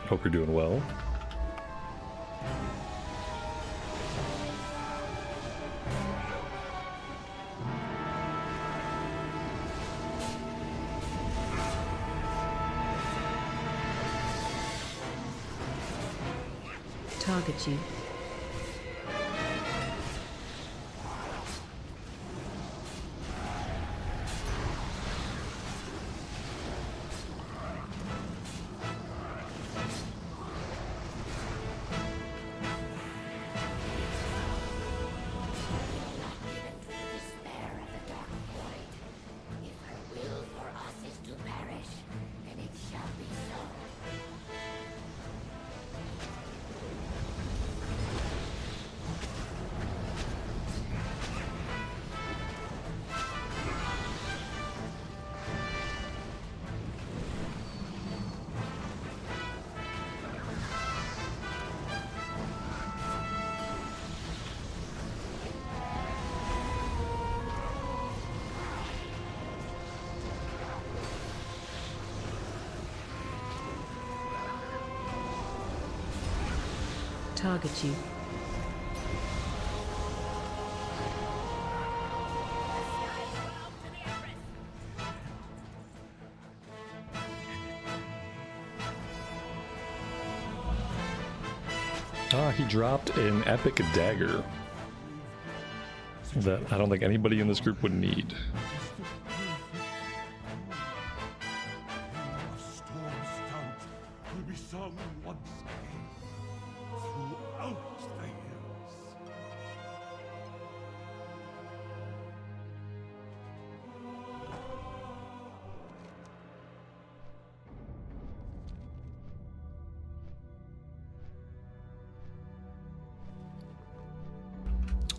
Hope you're doing well. Target you. Target you. Ah, he dropped an epic dagger that I don't think anybody in this group would need. Storm's sound will be sung once again throughout the hills.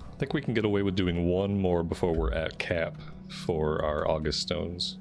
I think we can get away with doing one more before we're at cap for our August stones.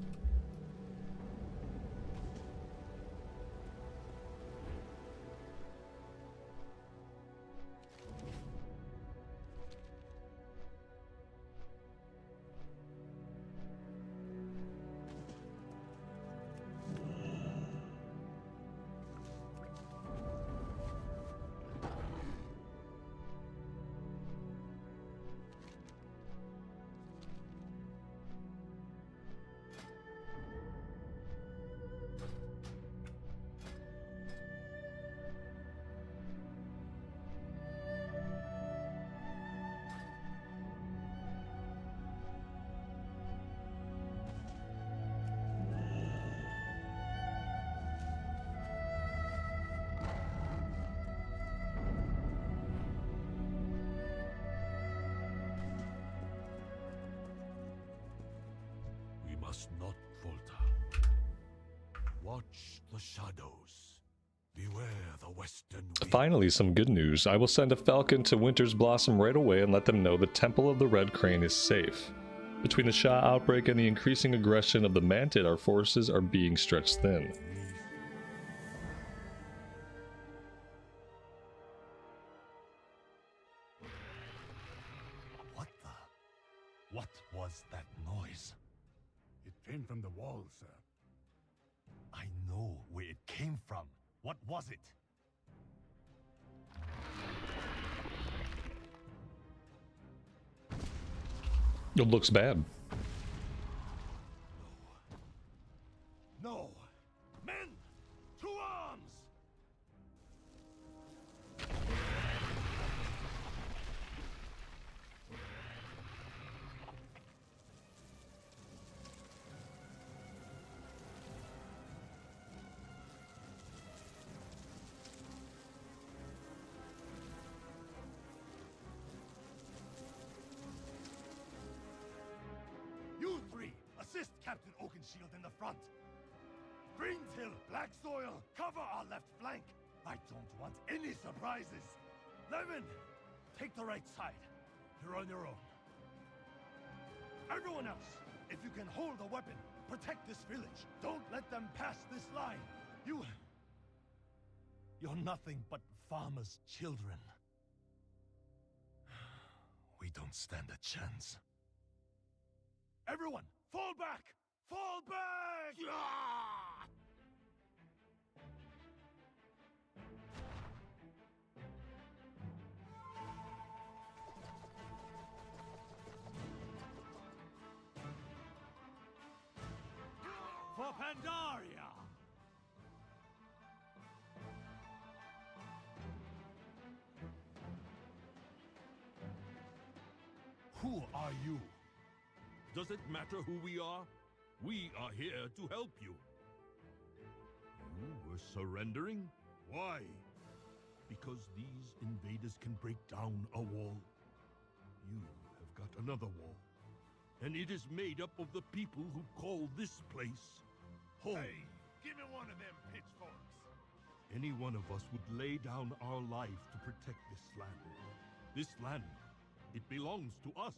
Must not falter. Watch the shadows. Beware the western wind. Finally, some good news. I will send a falcon to Winter's Blossom right away and let them know the Temple of the Red Crane is safe. Between the Shah outbreak and the increasing aggression of the Manted, our forces are being stretched thin. What was that noise? It came from the wall, sir. I know where it came from. What was it? It looks bad. No! Men! To arms! You three, assist Captain Oakenshield in the front. Greenshill, Black Soil, cover our left flank. I don't want any surprises. Levin, take the right side. You're on your own. Everyone else, if you can hold a weapon, protect this village. Don't let them pass this line. You're nothing but farmers' children. We don't stand a chance. Everyone, fall back! Fall back! Yeah! Pandaria! Who are you? Does it matter who we are? We are here to help you. You were surrendering? Why? Because these invaders can break down a wall. You have got another wall. And it is made up of the people who call this place home. Hey, give me one of them pitchforks. Any one of us would lay down our life to protect this land. This land, it belongs to us.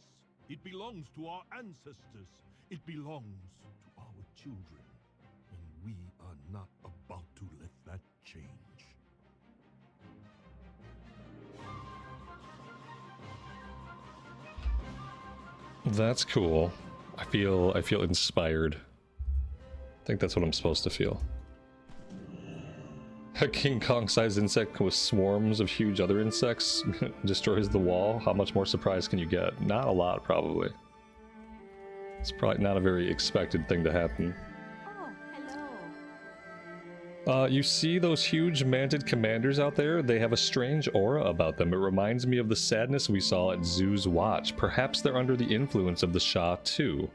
It belongs to our ancestors. It belongs to our children. And we are not about to let that change. That's cool. I feel inspired. I think that's what I'm supposed to feel. A King Kong-sized insect with swarms of huge other insects destroys the wall. How much more surprised can you get? Not a lot, probably. It's probably not a very expected thing to happen. Oh, hello. You see those huge manted commanders out there? They have a strange aura about them. It reminds me of the sadness we saw at Zoo's Watch. Perhaps they're under the influence of the Shah too.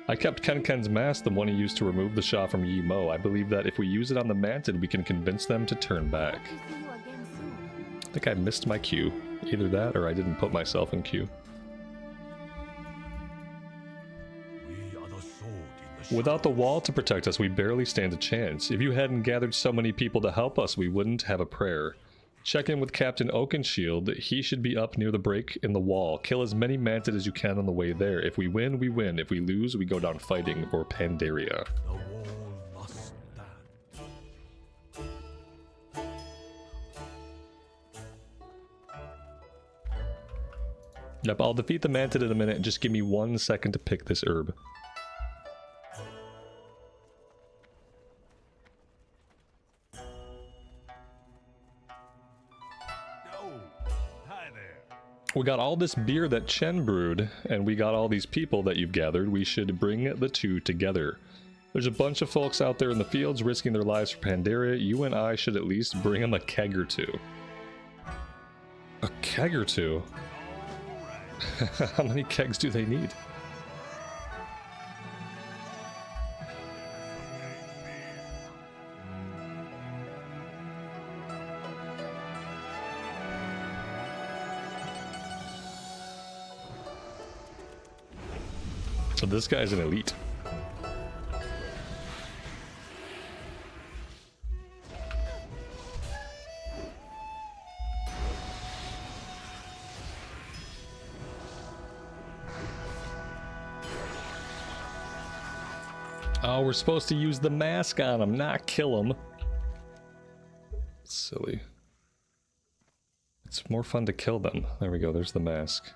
I kept Kenken's mask, the one he used to remove the Shah from Yi Mo. I believe that if we use it on the Manted, we can convince them to turn back. Hope to see you again soon. I think I missed my cue. Either that or I didn't put myself in queue. We are the sword in the Without the wall to protect us, we barely stand a chance. If you hadn't gathered so many people to help us, we wouldn't have a prayer. Check in with Captain Oakenshield. He should be up near the break in the wall. Kill as many Manted as you can on the way there. If we win, we win. If we lose, we go down fighting for Pandaria. The wall must stand. Yep, I'll defeat the Manted in a minute. Just give me 1 second to pick this herb. We got all this beer that Chen brewed, and we got all these people that you've gathered. We should bring the two together. There's a bunch of folks out there in the fields risking their lives for Pandaria. You and I should at least bring them a keg or two. A keg or two? How many kegs do they need? So this guy's an elite. Oh, we're supposed to use the mask on him, not kill him. Silly. It's more fun to kill them. There we go, there's the mask.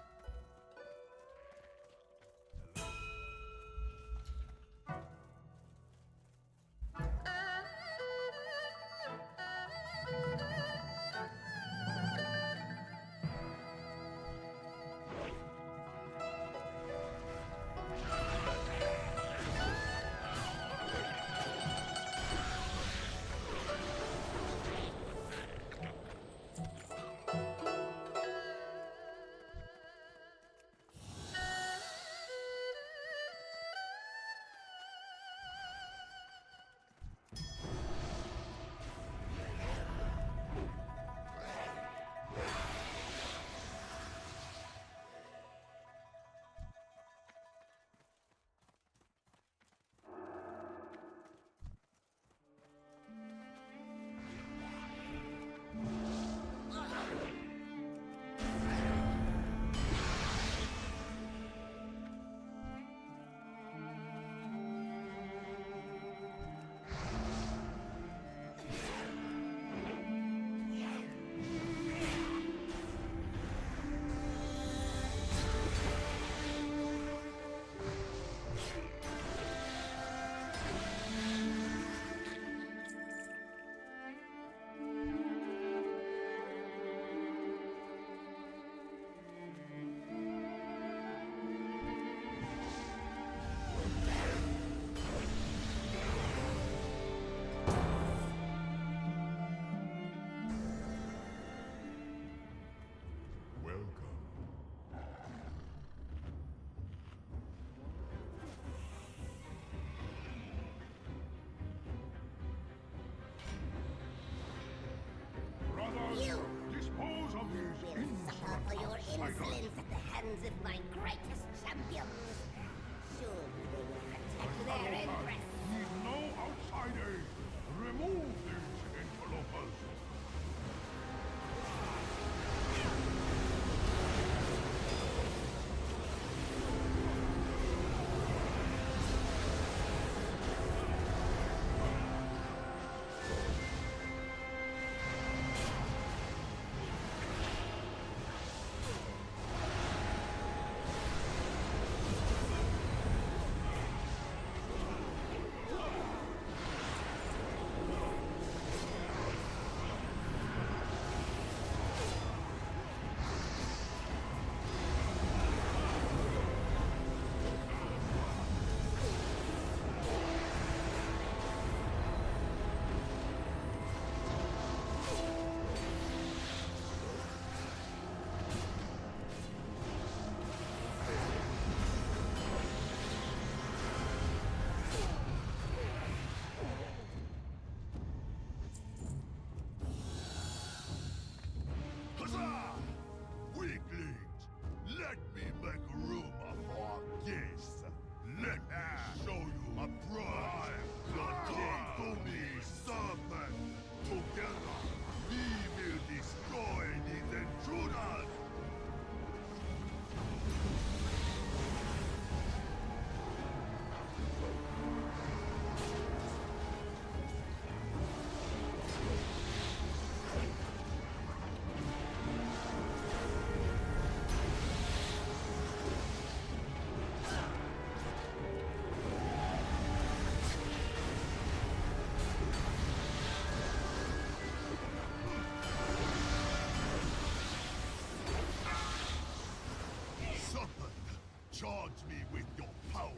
Charge me with your power.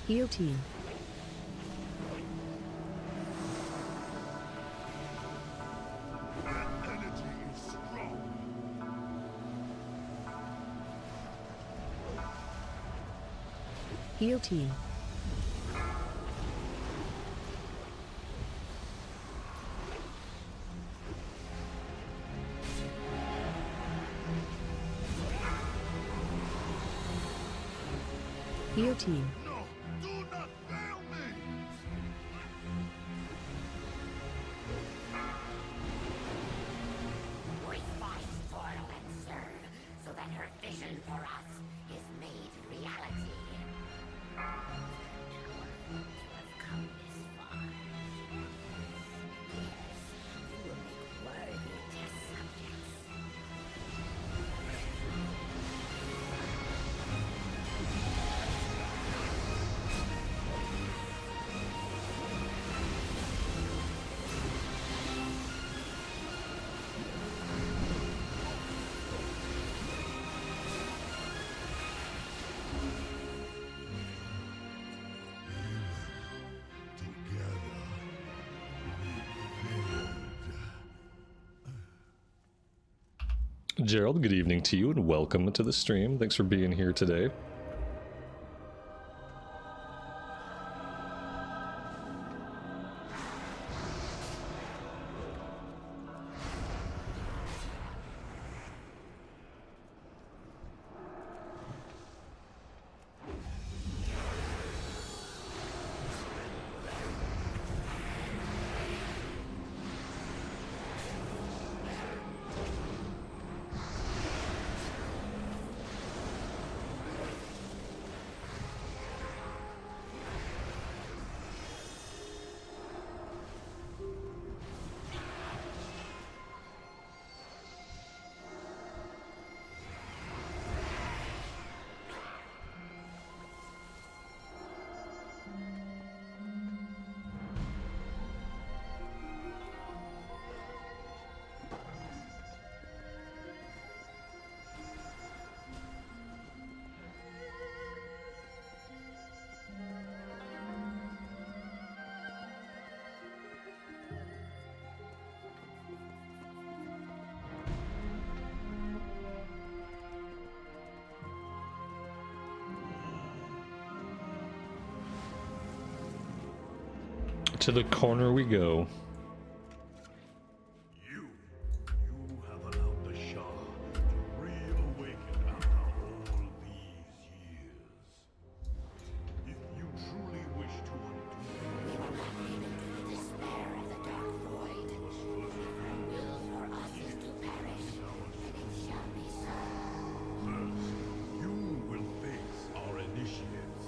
Heal team. That energy is strong. Heal team. Heal team. No, do not fail me. We fight, toil, and serve, so that her vision for us is made reality. Our folks have come this far. Yes, you will make worthy test subjects. Gerald, good evening to you and welcome to the stream. Thanks for being here today. To the corner we go. You have allowed the Shah to reawaken after all these years. If you truly wish to undo Despair of the dark void. Her will for us is to perish, and it shall be so. first, you will face our initiates.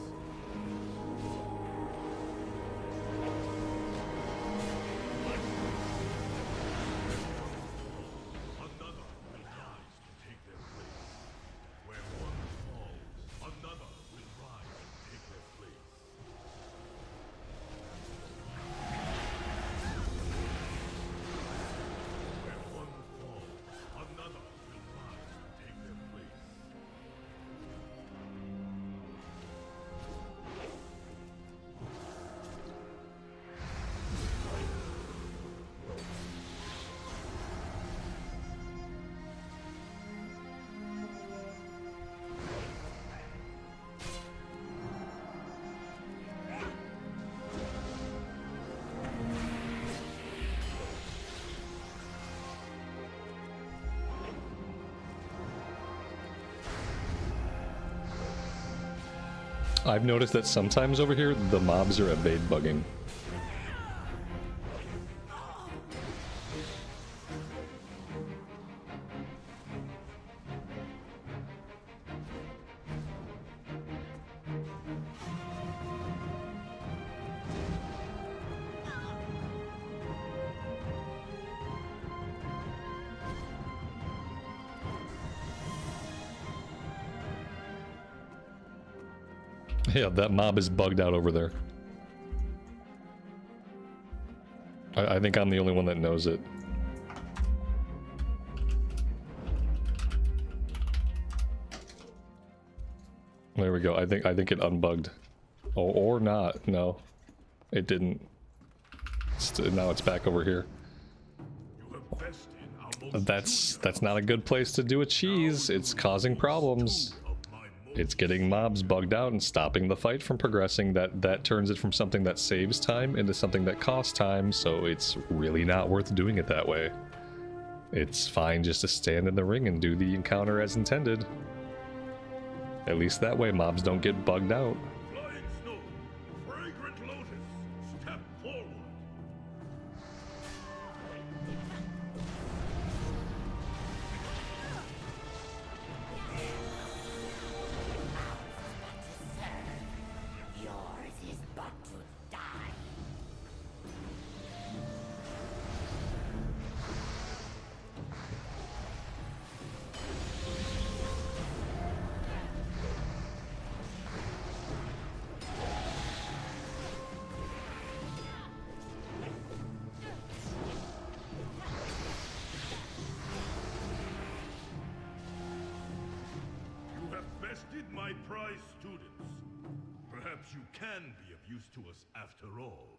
Another will rise to take their place. Where one falls, another will rise to take their place. Where one falls, another will rise to take their place. I've noticed that sometimes over here, the mobs are evade bugging. Yeah, that mob is bugged out over there. I think I'm the only one that knows it. There we go. I think it unbugged. Oh, or not. No, it didn't. Now it's back over here. That's not a good place to do a cheese. It's causing problems. It's getting mobs bugged out and stopping the fight from progressing. That turns it from something that saves time into something that costs time, so it's really not worth doing it that way. It's fine just to stand in the ring and do the encounter as intended. At least that way mobs don't get bugged out. Flying snow, fragrant lotus, step forward. Yours is but to die. You have bested my prize students. Perhaps you can be of use to us after all.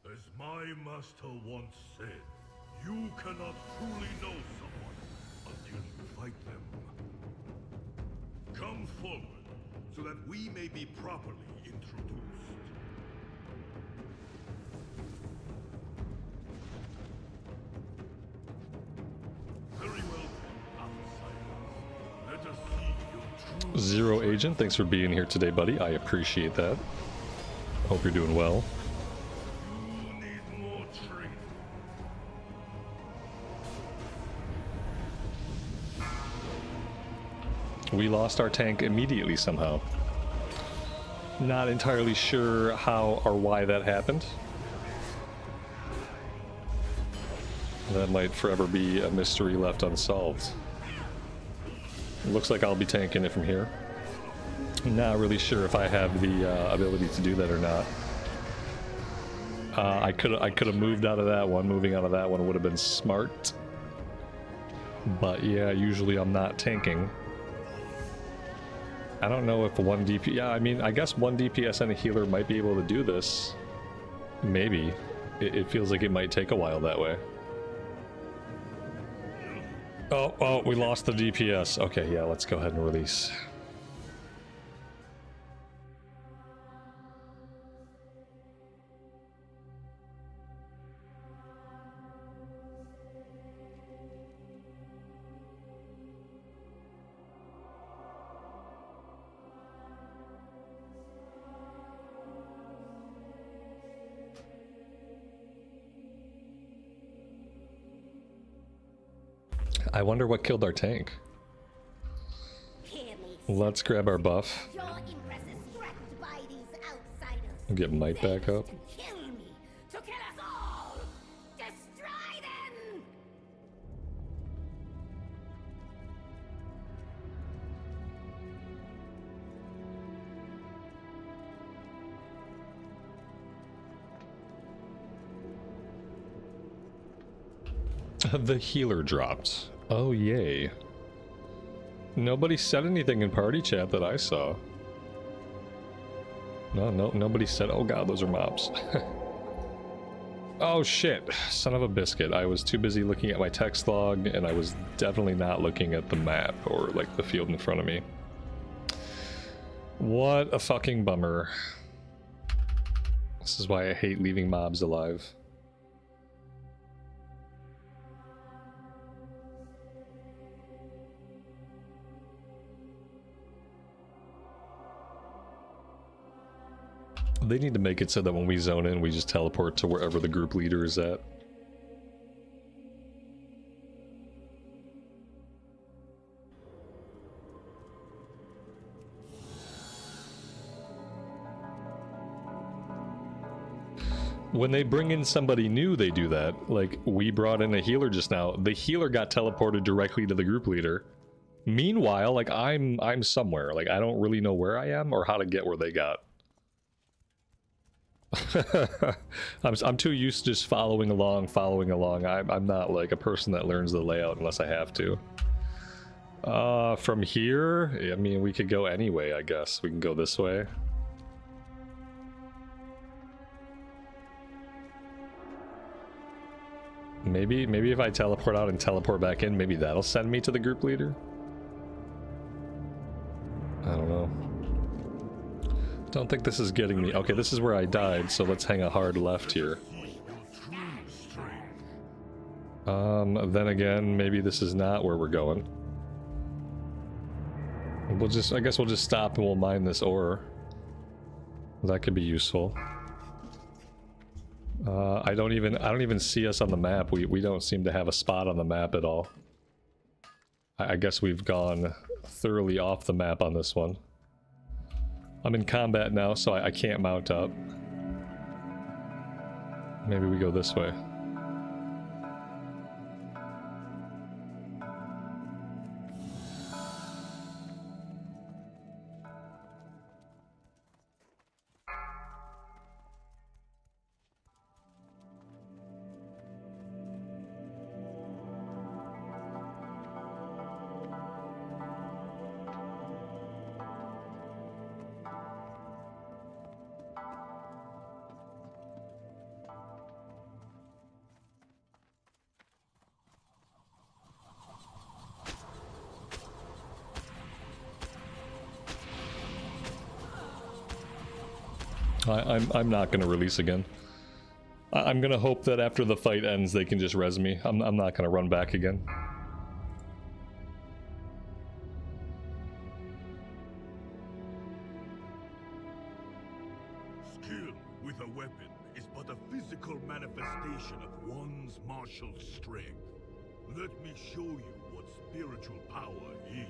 As my master once said, you cannot truly know someone until you fight them. Come forward, so that we may be properly introduced. Very well then, outsiders. Let us see your true Zero Agent, thanks for being here today, buddy. I appreciate that. Hope you're doing well. You need more training. We lost our tank immediately somehow. Not entirely sure how or why that happened. That might forever be a mystery left unsolved. Looks like I'll be tanking it from here. Not really sure if I have the ability to do that or not. I could have moved out of that one. Moving out of that one would have been smart. But yeah, usually I'm not tanking. I don't know if one DP... Yeah, I mean, I guess one DPS and a healer might be able to do this. Maybe. It feels like it might take a while that way. Oh, we lost the DPS. Okay, yeah, let's go ahead and release. I wonder what killed our tank. Let's grab our buff. Your Empress is threatened by these outsiders. Get Might back up. To kill me, to kill us all. Destroy them. The healer dropped. Oh, yay. Nobody said anything in party chat that I saw. No, nobody said, oh god, those are mobs. Oh shit, son of a biscuit. I was too busy looking at my text log, and I was definitely not looking at the map, or like the field in front of me. What a fucking bummer. This is why I hate leaving mobs alive. They need to make it so that when we zone in, we just teleport to wherever the group leader is at. When they bring in somebody new, they do that. Like, we brought in a healer just now. The healer got teleported directly to the group leader. Meanwhile, like I'm somewhere. Like I don't really know where I am or how to get where they got. I'm too used to just following along. I'm not like a person that learns the layout unless I have to. From here, I mean, we could go any way, I guess. We can go this way. Maybe if I teleport out and teleport back in, maybe that'll send me to the group leader. I don't know. Don't think this is getting me. Okay, this is where I died, so let's hang a hard left here. Then again, maybe this is not where we're going. I guess we'll just stop and we'll mine this ore. That could be useful. I don't even see us on the map. We don't seem to have a spot on the map at all. I guess we've gone thoroughly off the map on this one. I'm in combat now, so I can't mount up. Maybe we go this way. I'm not gonna release again. I'm gonna hope that after the fight ends they can just res me. I'm not gonna run back again. Skill with a weapon is but a physical manifestation of one's martial strength. Let me show you what spiritual power is.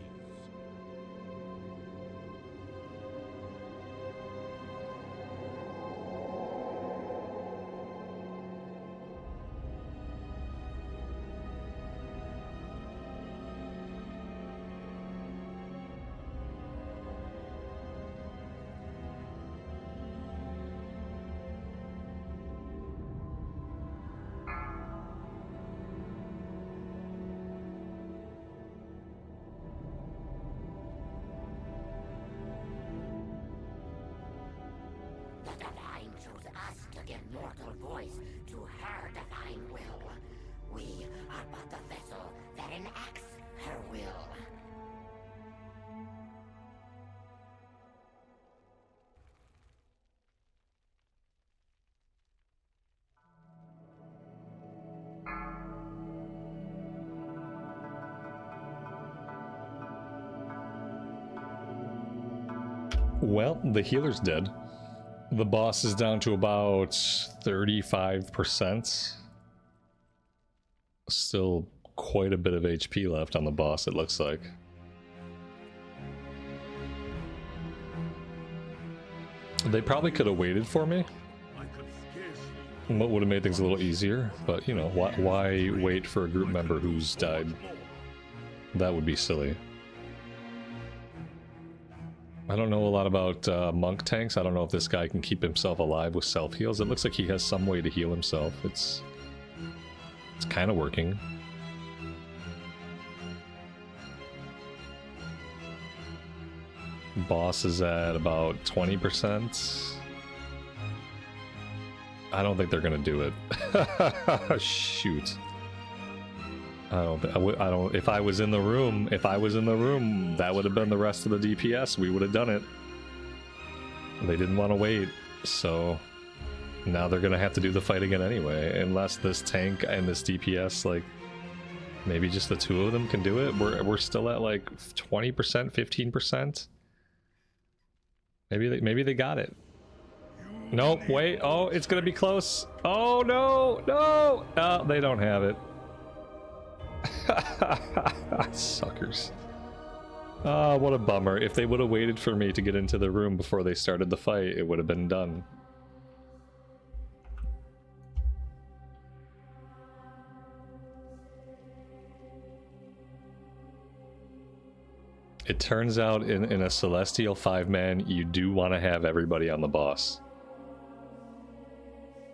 Well, the healer's dead. The boss is down to about 35%. Still quite a bit of HP left on the boss, it looks like. They probably could have waited for me. What would have made things a little easier, but you know, why wait for a group member who's died? That would be silly. I don't know a lot about monk tanks. I don't know if this guy can keep himself alive with self-heals. It looks like he has some way to heal himself. It's kind of working. Boss is at about 20%. I don't think they're gonna do it. Shoot. If I was in the room, that would have been the rest of the DPS. We would have done it. They didn't want to wait, so now they're gonna have to do the fight again anyway. Unless this tank and this DPS, like, maybe just the two of them can do it. We're still at like 20%, 15%. Maybe they got it. Nope. Wait. Oh, it's gonna be close. Oh no, no. Oh, they don't have it. Suckers. Ah, what a bummer. If they would have waited for me to get into the room before they started the fight, it would have been done. It turns out in a Celestial 5-man, you do want to have everybody on the boss.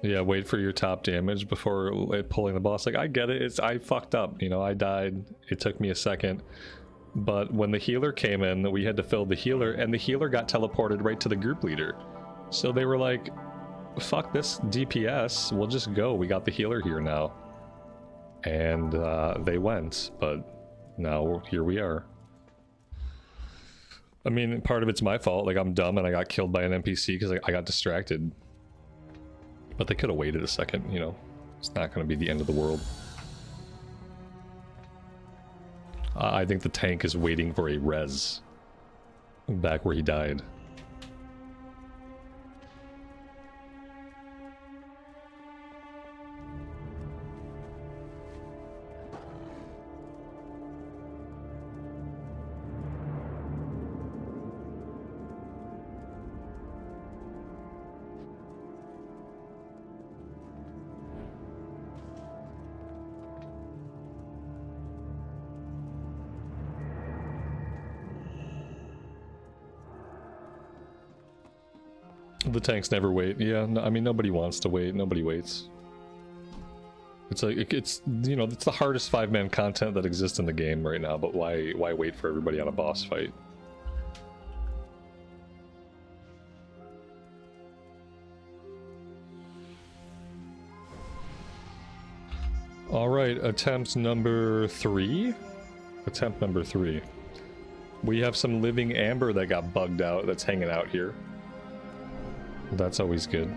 Yeah, wait for your top damage before pulling the boss. Like, I get it. I fucked up. You know, I died. It took me a second. But when the healer came in, we had to fill the healer, and the healer got teleported right to the group leader. So they were like, fuck this DPS. We'll just go. We got the healer here now. And they went. But now here we are. I mean, part of it's my fault. Like, I'm dumb and I got killed by an NPC because I got distracted. But they could have waited a second, you know. It's not going to be the end of the world. I think the tank is waiting for a res. Back where he died. The tanks never wait. Yeah, no, I mean, nobody wants to wait. Nobody waits. It's like, it's, you know, it's the hardest 5-man content that exists in the game right now, but why wait for everybody on a boss fight? Alright, attempt number 3? Attempt number 3. We have some living amber that got bugged out that's hanging out here. That's always good.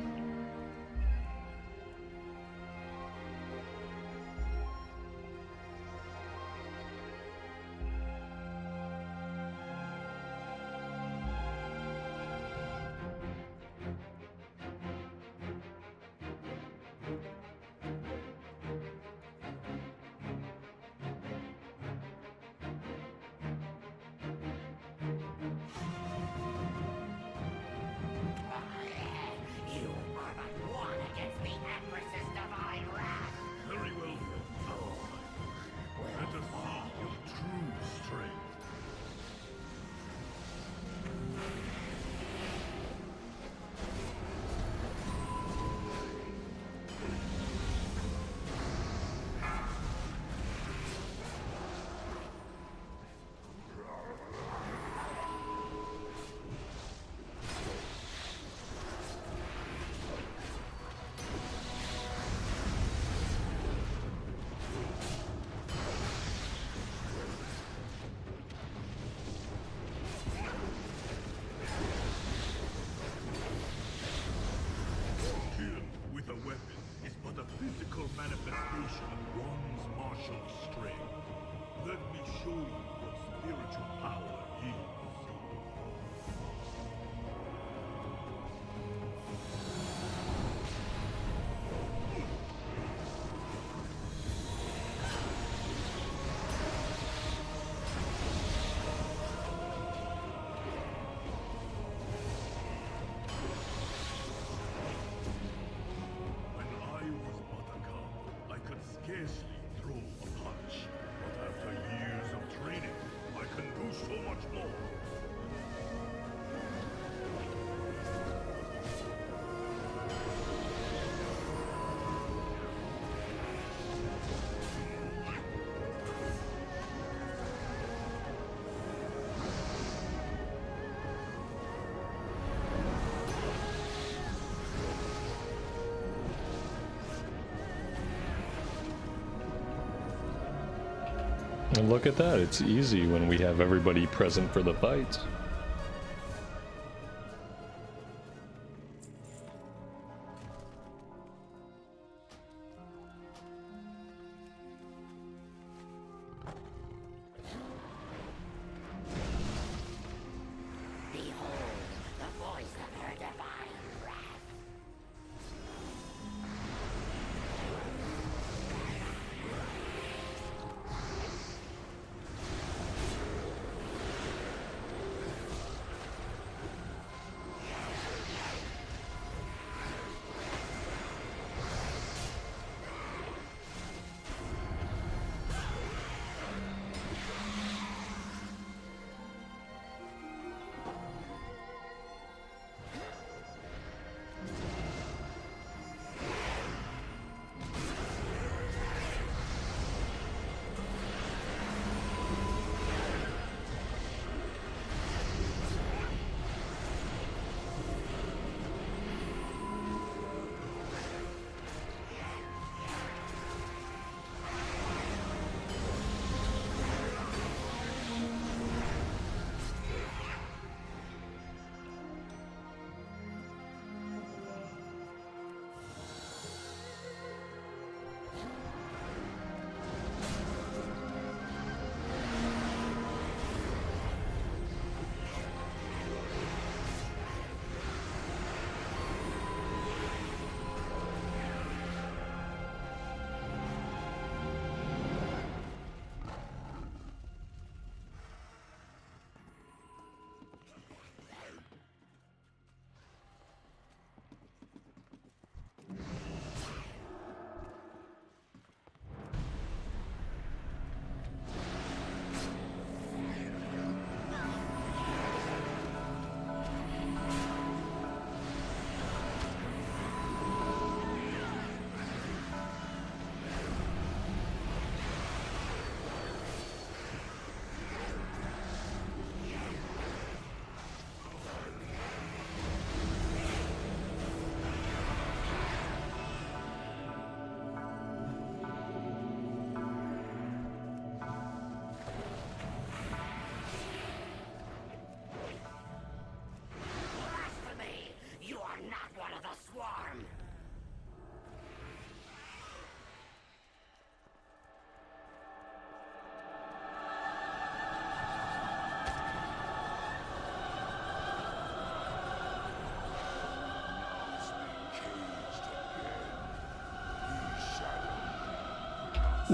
And look at that, it's easy when we have everybody present for the fight.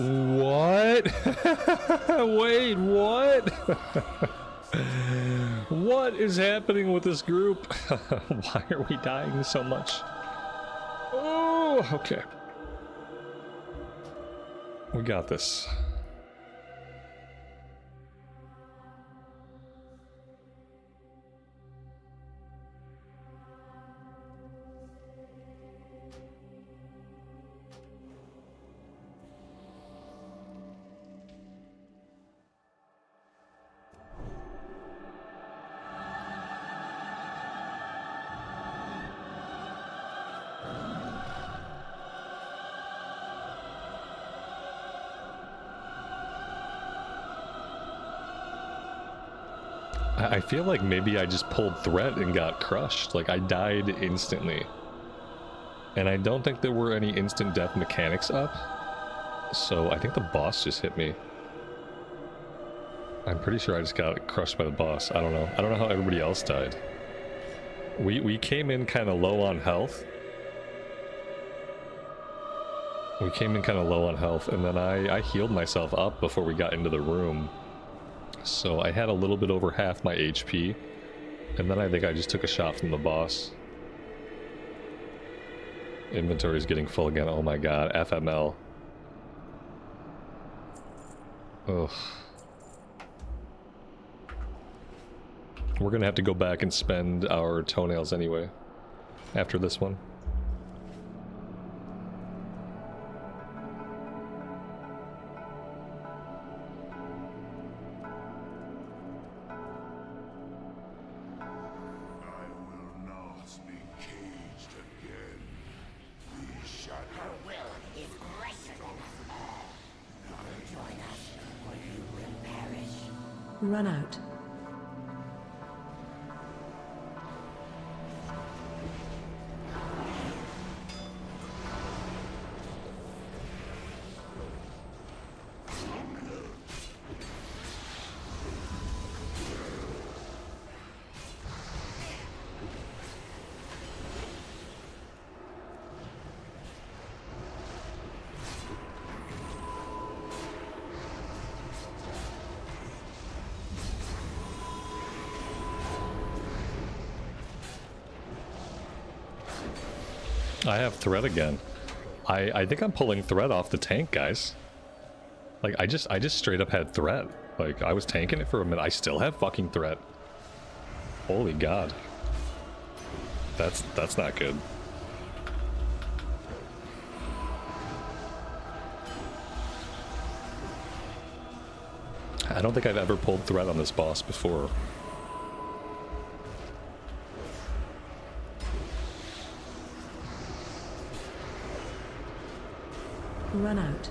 What? Wait, what? What is happening with this group? Why are we dying so much? Oh, okay. We got this. I feel like maybe I just pulled threat and got crushed. Like, I died instantly. And I don't think there were any instant death mechanics up. So I think the boss just hit me. I'm pretty sure I just got crushed by the boss. I don't know. I don't know how everybody else died. We came in kind of low on health. We came in kind of low on health, and then I healed myself up before we got into the room. So I had a little bit over half my HP, and then I think I just took a shot from the boss. Inventory is getting full again. Oh my god, FML. Ugh. We're gonna have to go back and spend our toenails anyway, after this one. Run out. I have threat again. I think I'm pulling threat off the tank, guys. Like, I just straight up had threat. Like, I was tanking it for a minute. I still have fucking threat. Holy god. That's not good. I don't think I've ever pulled threat on this boss before. Run out.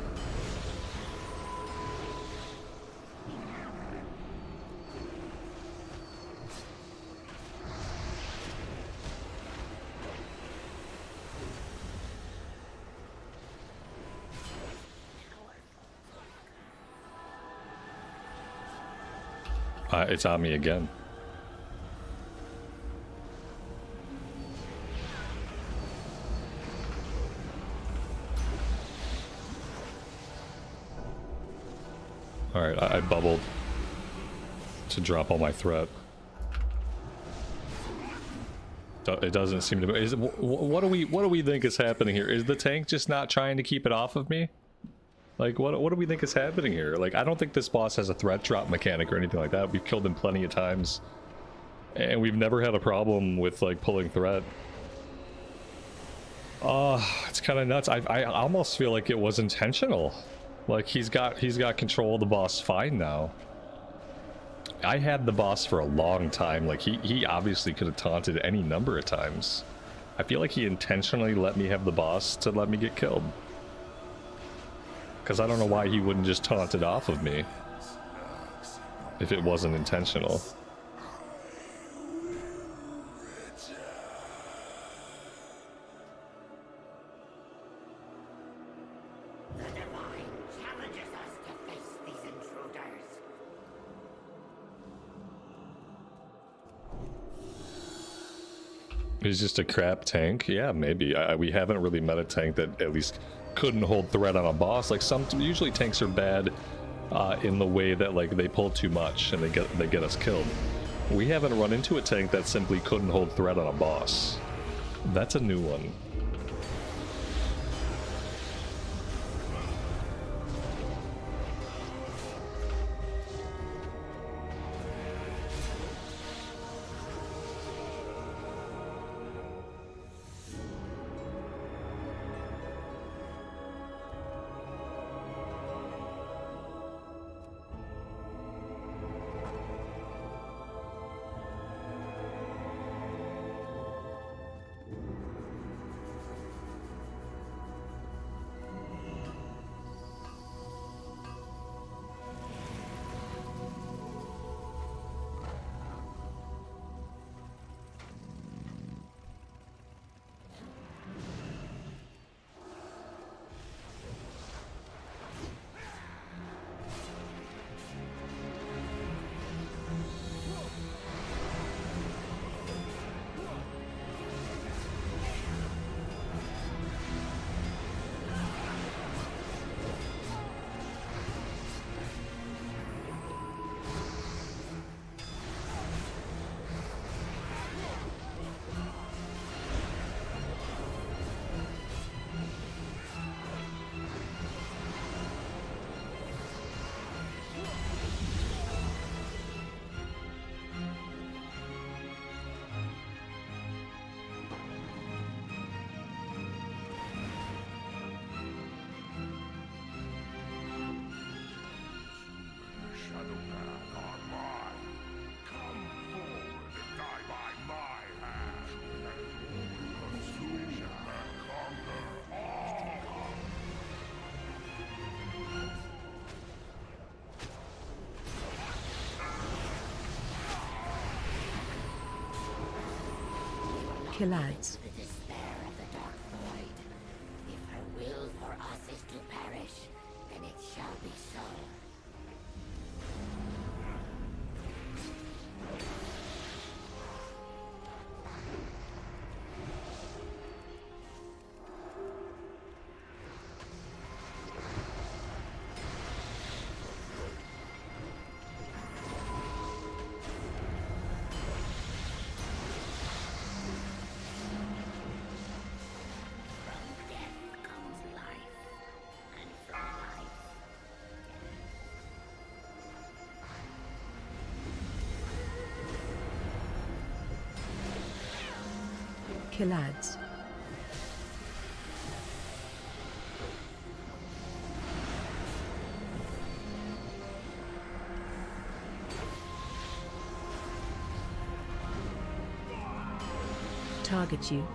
It's on me again. Alright, I bubbled to drop all my threat. It doesn't seem to be. What do we think is happening here? Is the tank just not trying to keep it off of me? Like, what do we think is happening here? Like, I don't think this boss has a threat drop mechanic or anything like that. We've killed him plenty of times, and we've never had a problem with, like, pulling threat. It's kind of nuts. I almost feel like it was intentional. Like, he's got control of the boss fine now. I had the boss for a long time. Like, he obviously could have taunted any number of times. I feel like he intentionally let me have the boss to let me get killed. Because I don't know why he wouldn't just taunt it off of me if it wasn't intentional. The Divine challenges us to face these intruders. He's just a crap tank? Yeah, maybe. We haven't really met a tank that at least couldn't hold threat on a boss. Like usually tanks are bad in the way that like they pull too much and they get us killed. We haven't run into a tank that simply couldn't hold threat on a boss. That's a new one. Killads. The despair of the dark void. If her will for us is to perish, then it shall be so. Killads. Target you.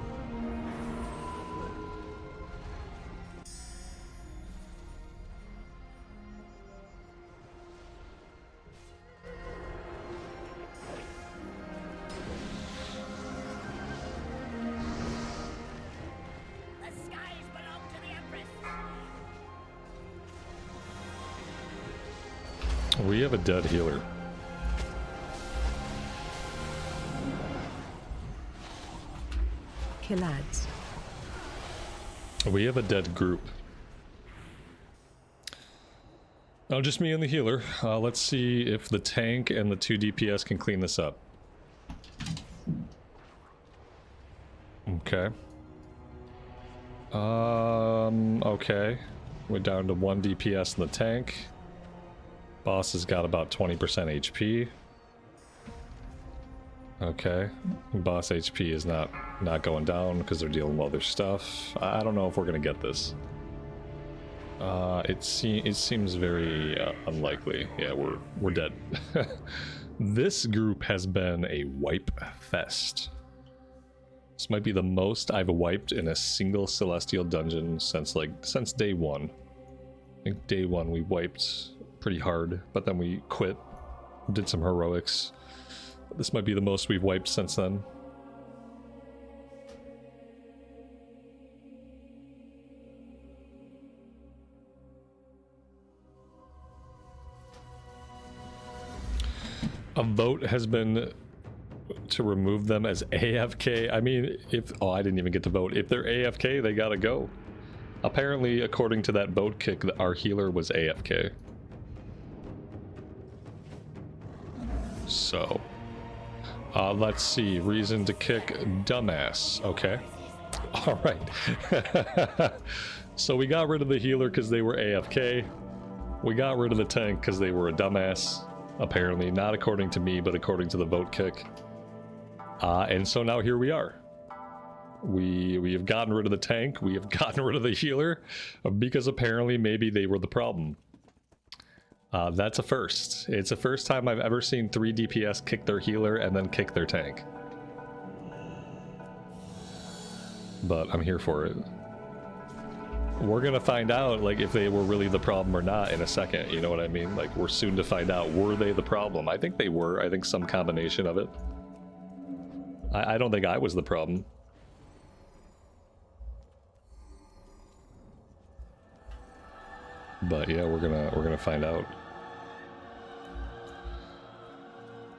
We have a dead healer. Killads. We have a dead group. Oh, just me and the healer. Let's see if the tank and the 2 DPS can clean this up. Okay. Okay. We're down to 1 DPS in the tank. Boss has got about 20% HP. Okay. Boss HP is not going down because they're dealing with other stuff. I don't know if we're gonna get this. It seems very unlikely. Yeah, we're dead. This group has been a wipe fest. This might be the most I've wiped in a single Celestial dungeon since day one. I think day one we wiped pretty hard, but then we quit, did some heroics. This might be the most we've wiped since then. A vote has been to remove them as AFK. I mean, I didn't even get to vote. If they're AFK, they gotta go. Apparently, according to that boat kick, our healer was AFK. So, let's see. Reason to kick dumbass. Okay. All right. So we got rid of the healer because they were AFK. We got rid of the tank because they were a dumbass. Apparently, not according to me, but according to the vote kick. And so now here we are. We have gotten rid of the tank. We have gotten rid of the healer because apparently maybe they were the problem. That's a first. It's the first time I've ever seen 3 DPS kick their healer and then kick their tank. But I'm here for it. We're gonna find out, like, if they were really the problem or not in a second, you know what I mean? Like, we're soon to find out, were they the problem? I think they were. I think some combination of it. I don't think I was the problem. But yeah, we're gonna find out.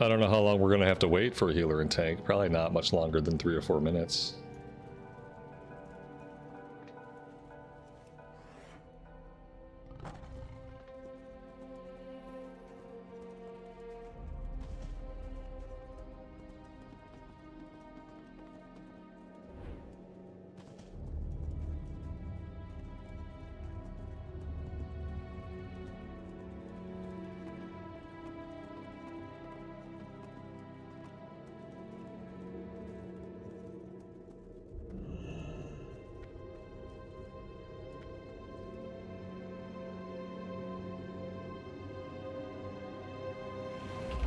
I don't know how long we're gonna have to wait for a healer and tank. Probably not much longer than 3 or 4 minutes.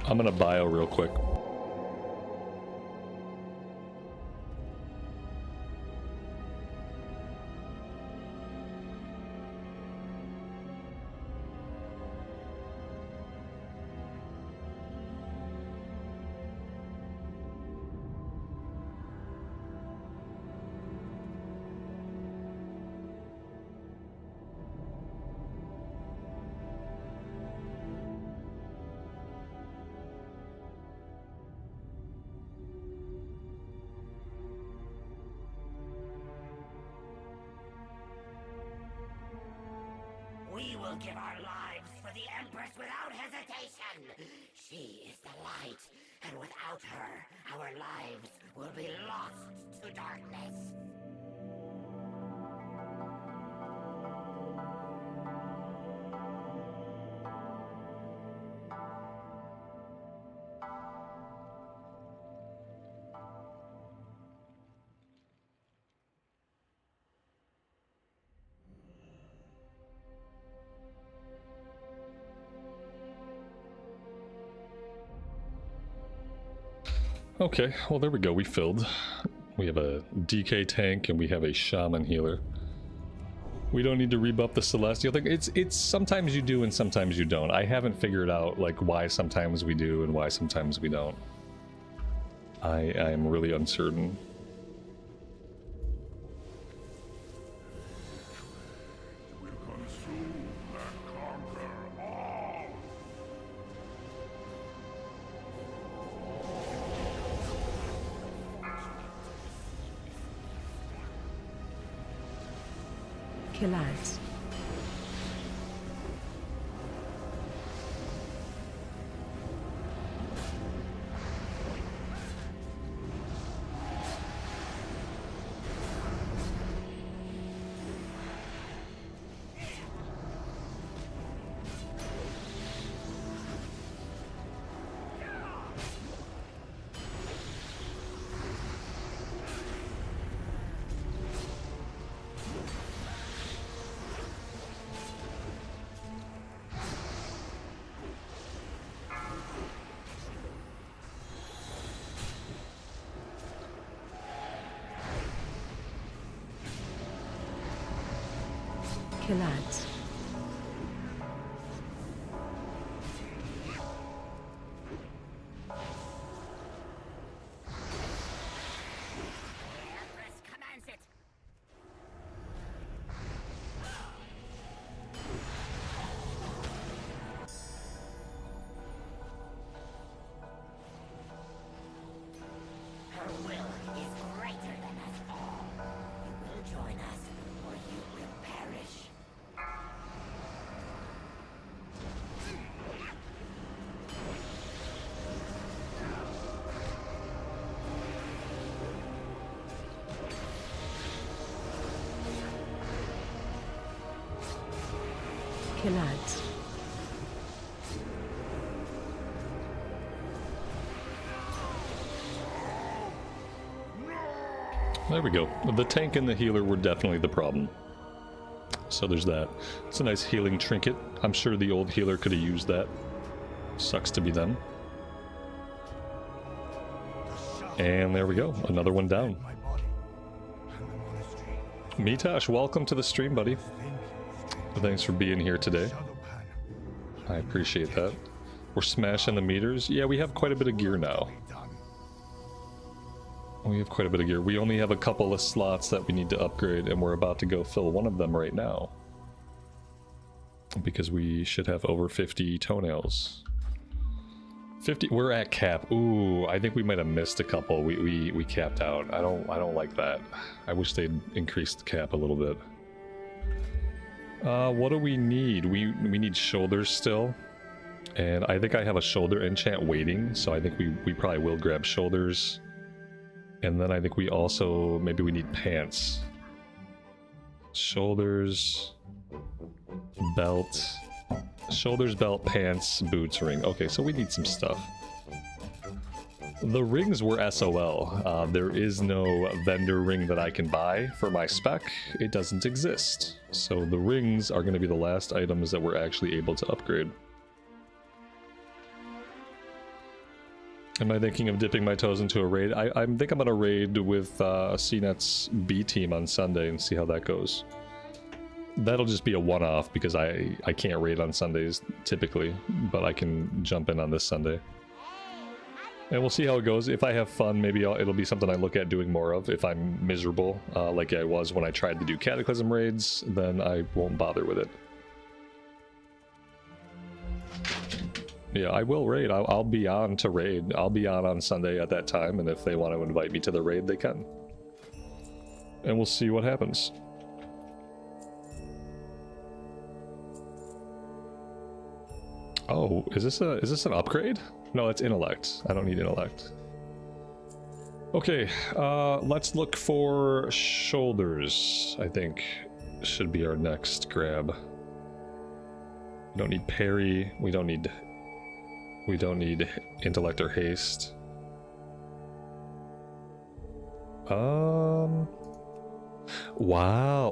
I'm gonna bio real quick. We will give our lives for the Empress without hesitation. She is the light, and without her, our lives will be lost to darkness. Okay, well there we go, we filled. We have a DK tank and we have a shaman healer. We don't need to rebuff the celestial thing. It's sometimes you do and sometimes you don't. I haven't figured out like why sometimes we do and why sometimes we don't. I am really uncertain. Will consume and conquer all. Kill ads. Kill ads. Empress commands it. Her will is greater than us all. You will join us, or you will perish. Kill ads. There we go. The tank and the healer were definitely the problem. So there's that. It's a nice healing trinket. I'm sure the old healer could have used that. Sucks to be them. And there we go. Another one down. Mitash, welcome to the stream, buddy. Thanks for being here today. I appreciate that. We're smashing the meters. Yeah, we have quite a bit of gear now. We have quite a bit of gear. We only have a couple of slots that we need to upgrade, and we're about to go fill one of them right now. Because we should have over 50 toenails. 50, we're at cap. Ooh, I think we might have missed a couple. We capped out. I don't like that. I wish they'd increase the cap a little bit. What do we need? We need shoulders still. And I think I have a shoulder enchant waiting, so I think we probably will grab shoulders. And then I think we also, maybe we need pants. Shoulders, belt, shoulders, belt, pants, boots, ring. Okay, so we need some stuff. The rings were SOL. There is no vendor ring that I can buy for my spec. It doesn't exist. So the rings are going to be the last items that we're actually able to upgrade. Am I thinking of dipping my toes into a raid? I think I'm going to raid with CNET's B team on Sunday and see how that goes. That'll just be a one-off because I can't raid on Sundays typically, but I can jump in on this Sunday. And we'll see how it goes. If I have fun, maybe it'll be something I look at doing more of. If I'm miserable, like I was when I tried to do Cataclysm raids, then I won't bother with it. Yeah, I will raid. I'll be on to raid. I'll be on Sunday at that time, and if they want to invite me to the raid, they can. And we'll see what happens. Oh, is this an upgrade? No, it's intellect. I don't need intellect. Okay, let's look for shoulders. I think should be our next grab. We don't need parry. We don't need intellect or haste. Wow.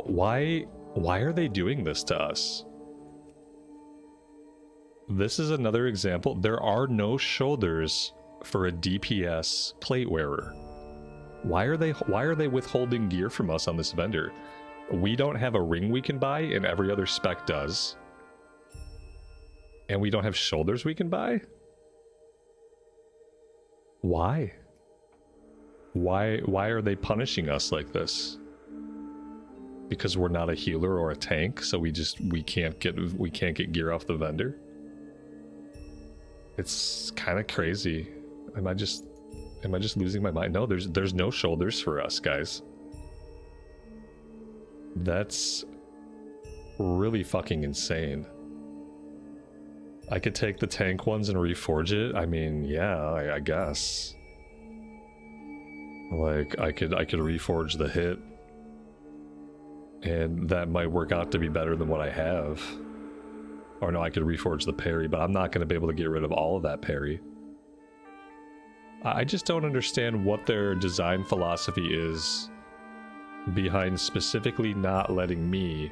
Why are they doing this to us? This is another example. There are no shoulders for a DPS plate wearer. Why are they withholding gear from us on this vendor? We don't have a ring we can buy, and every other spec does. And we don't have shoulders we can buy? Why? Why are they punishing us like this? Because we're not a healer or a tank, so we can't get gear off the vendor? It's kind of crazy. Am I just losing my mind? No, there's no shoulders for us, guys. That's really fucking insane. I could take the tank ones and reforge it. I mean, yeah, I guess. Like, I could reforge the hit. And that might work out to be better than what I have. Or no, I could reforge the parry, but I'm not going to be able to get rid of all of that parry. I just don't understand what their design philosophy is behind specifically not letting me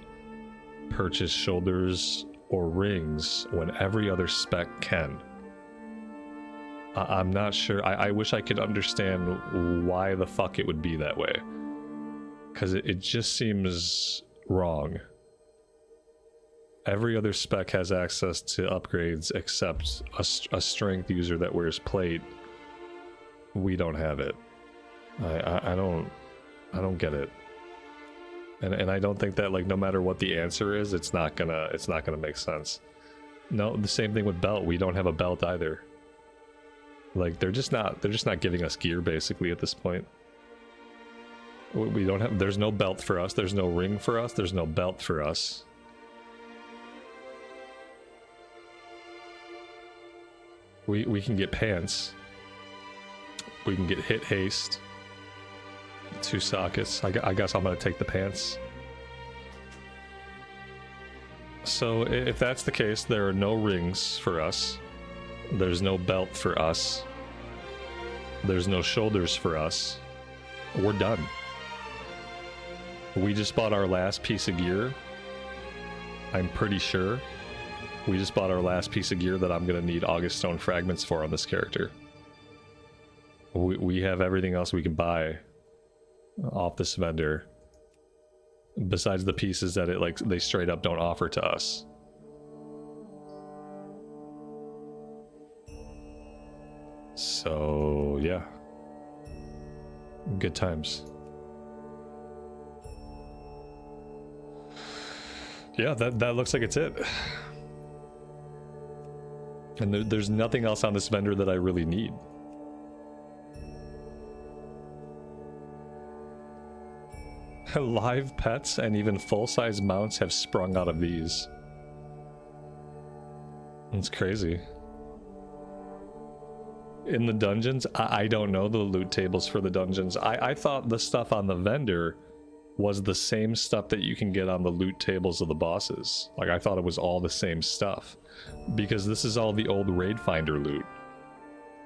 purchase shoulders or rings when every other spec can. I'm not sure. I wish I could understand why the fuck it would be that way. Because it just seems wrong. Every other spec has access to upgrades except a strength user that wears plate. We don't have it. I don't get it. And I don't think that, like, no matter what the answer is, it's not gonna make sense. No, the same thing with belt. We don't have a belt either. Like, they're just not giving us gear basically at this point. We don't have, there's no belt for us, there's no ring for us, there's no belt for us. We can get pants. We can get hit haste. 2 sockets. I guess I'm gonna take the pants. So if that's the case, there are no rings for us. There's no belt for us. There's no shoulders for us. We're done. We just bought our last piece of gear. I'm pretty sure. We just bought our last piece of gear that I'm going to need August Stone fragments for on this character. We have everything else we can buy off this vendor. Besides the pieces that they straight up don't offer to us. So, yeah. Good times. Yeah, that looks like it's it. And there's nothing else on this vendor that I really need. Live pets and even full-size mounts have sprung out of these. It's crazy. In the dungeons, I don't know the loot tables for the dungeons. I thought the stuff on the vendor was the same stuff that you can get on the loot tables of the bosses. Like, I thought it was all the same stuff. Because this is all the old Raid Finder loot.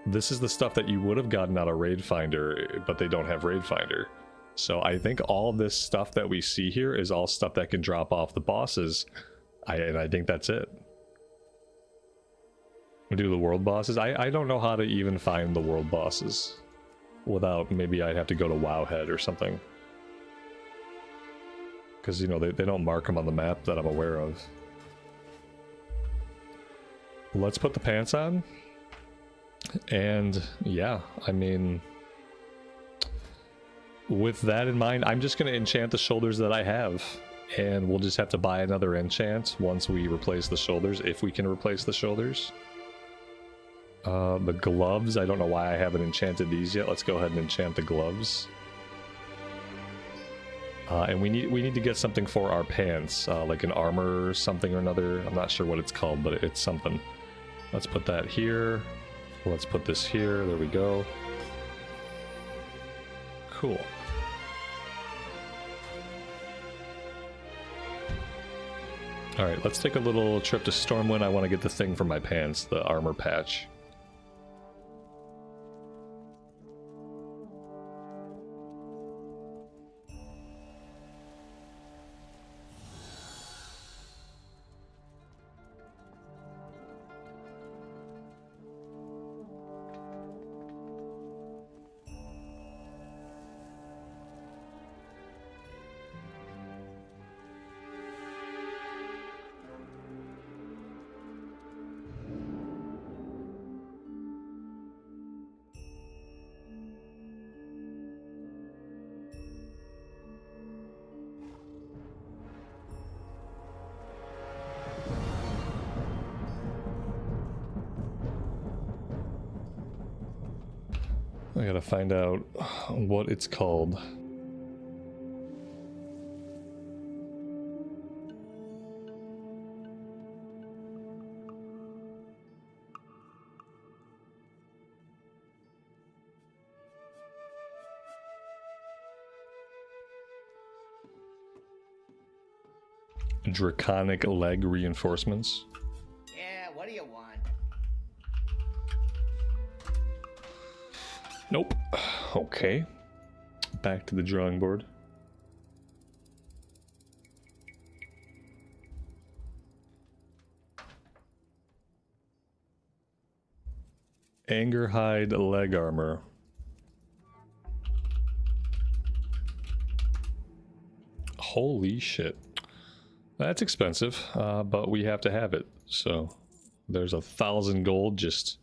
This is the stuff that you would have gotten out of Raid Finder, but they don't have Raid Finder. So I think all this stuff that we see here is all stuff that can drop off the bosses. And I think that's it. We do the world bosses. I don't know how to even find the world bosses. Without, maybe I'd have to go to Wowhead or something. Because, you know, they don't mark them on the map that I'm aware of. Let's put the pants on. And, yeah, I mean... With that in mind, I'm just going to enchant the shoulders that I have. And we'll just have to buy another enchant once we replace the shoulders, if we can replace the shoulders. The gloves, I don't know why I haven't enchanted these yet. Let's go ahead and enchant the gloves. And we need to get something for our pants, like an armor or something or another. I'm not sure what it's called, but it's something. Let's put that here. Let's put this here. There we go. Cool. Alright, let's take a little trip to Stormwind. I want to get the thing for my pants, the armor patch. I gotta find out what it's called. Draconic leg reinforcements. Yeah, what do you want? Nope. Okay. Back to the drawing board. Angerhide leg armor. Holy shit. That's expensive, but we have to have it. So there's 1,000 gold just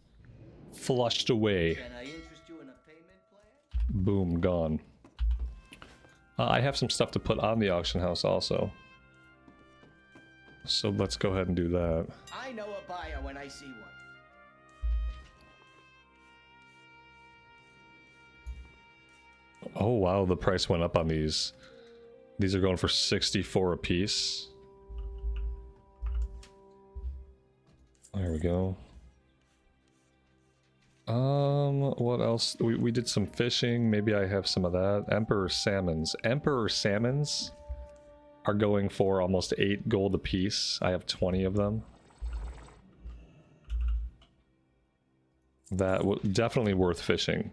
flushed away. Can I interest you in a payment plan? Boom, gone. I have some stuff to put on the auction house also. So let's go ahead and do that. I know a buyer when I see one. Oh wow, the price went up on these. These are going for 64 a piece. There we go. What else? We did some fishing. Maybe I have some of that. Emperor salmons. Emperor salmons are going for almost 8 gold apiece. I have 20 of them. That definitely worth fishing.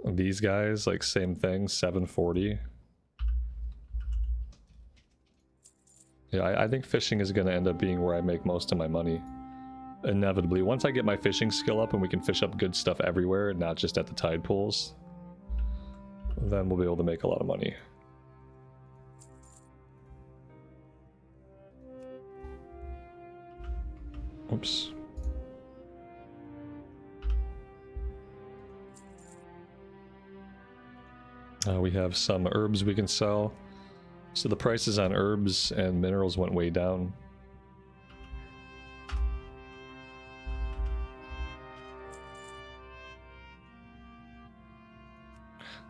These guys, like, same thing, 740. Yeah, I think fishing is going to end up being where I make most of my money. Inevitably. Once I get my fishing skill up and we can fish up good stuff everywhere, not just at the tide pools, then we'll be able to make a lot of money. Oops. We have some herbs we can sell. So the prices on herbs and minerals went way down.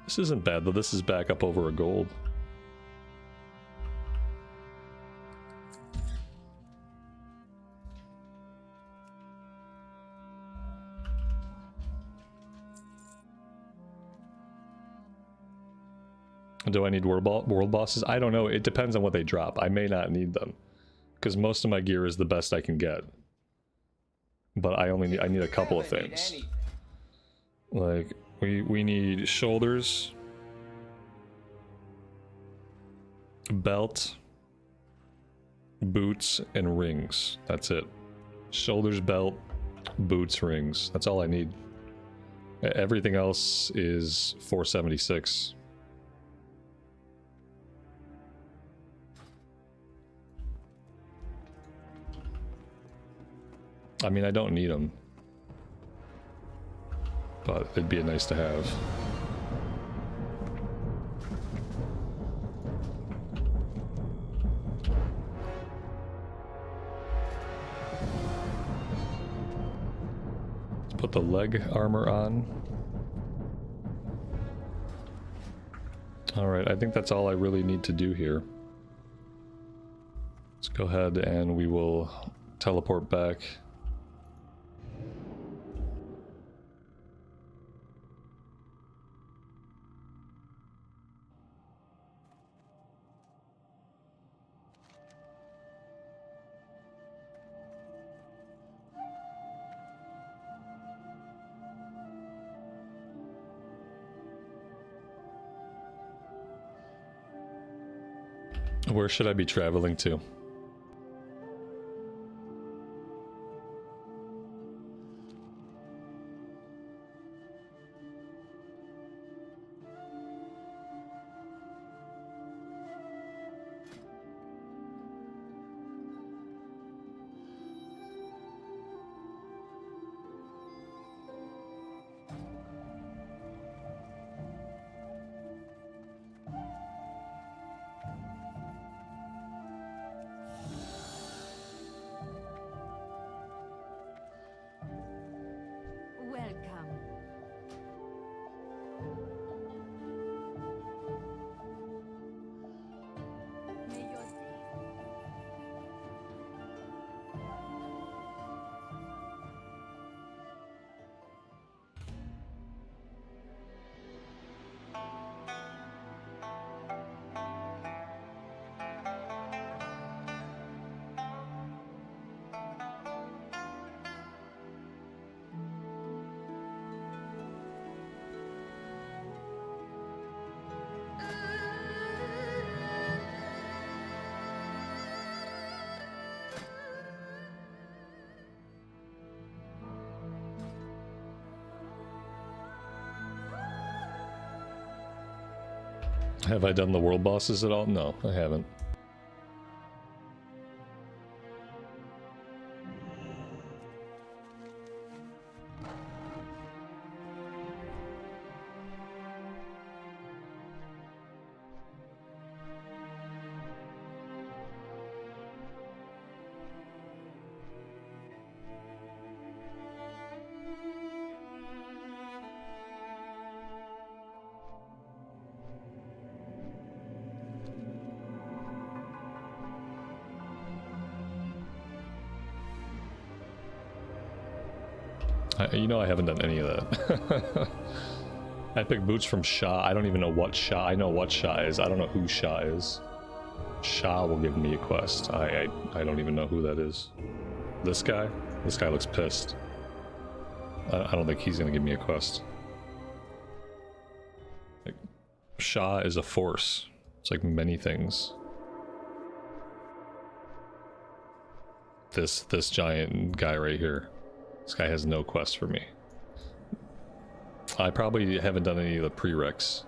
This isn't bad though, this is back up over a gold. Do I need world bosses? I don't know. It depends on what they drop. I may not need them, because most of my gear is the best I can get. But I need a couple of things. Like we need shoulders, belt, boots, and rings. That's it. Shoulders, belt, boots, rings. That's all I need. Everything else is 476. I mean, I don't need them, but it'd be nice to have. Let's put the leg armor on. Alright, I think that's all I really need to do here. Let's go ahead and we will teleport back. Where should I be traveling to? Have I done the world bosses at all? No, I haven't. You know I haven't done any of that. I picked boots from Shah. I don't even know what Shah. I know what Shah is. I don't know who Shah is. Shah will give me a quest. I don't even know who that is. This guy? This guy looks pissed. I don't think he's gonna give me a quest. Like, Shah is a force. It's like many things. This giant guy right here. This guy has no quest for me. I probably haven't done any of the prereqs.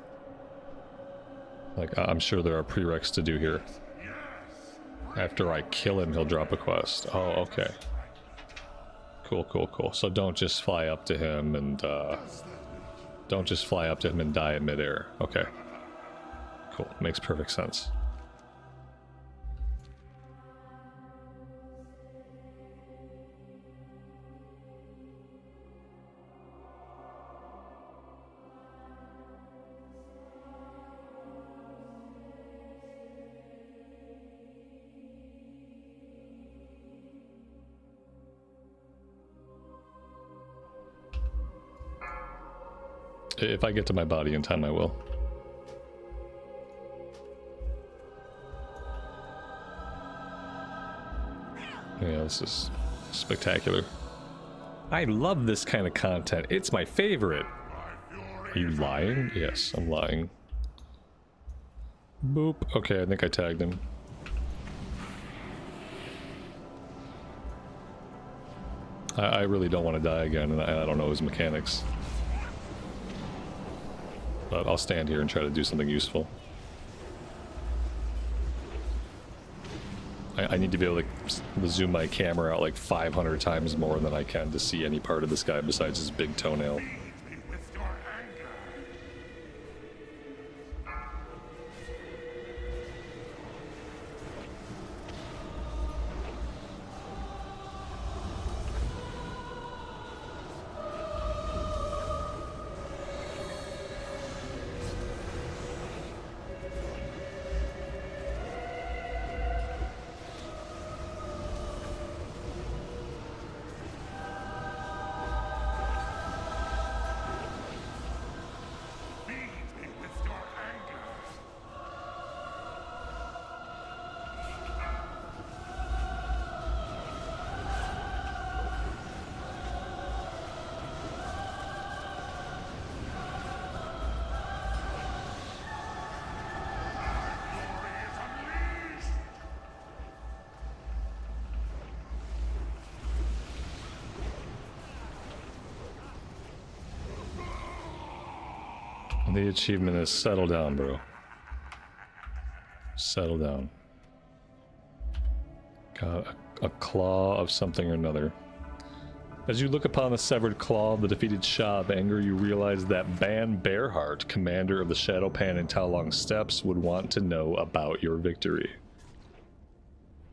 Like, I'm sure there are prereqs to do here. After I kill him, he'll drop a quest. Oh, okay. Cool, cool, cool. So don't just fly up to him and, don't just fly up to him and die in midair. Okay. Cool. Makes perfect sense. If I get to my body in time, I will. Yeah, this is spectacular. I love this kind of content. It's my favorite. Are you lying? Yes, I'm lying. Boop. Okay, I think I tagged him. I really don't want to die again, and I don't know his mechanics. But I'll stand here and try to do something useful. I need to be able to zoom my camera out like 500 times more than I can to see any part of this guy besides his big toenail. The achievement is settle down, bro. Settle down. Got a claw of something or another. As you look upon the severed claw of the defeated Shah of Anger, you realize that Ban Bearheart, commander of the Shadowpan and Taolong Steppes, would want to know about your victory.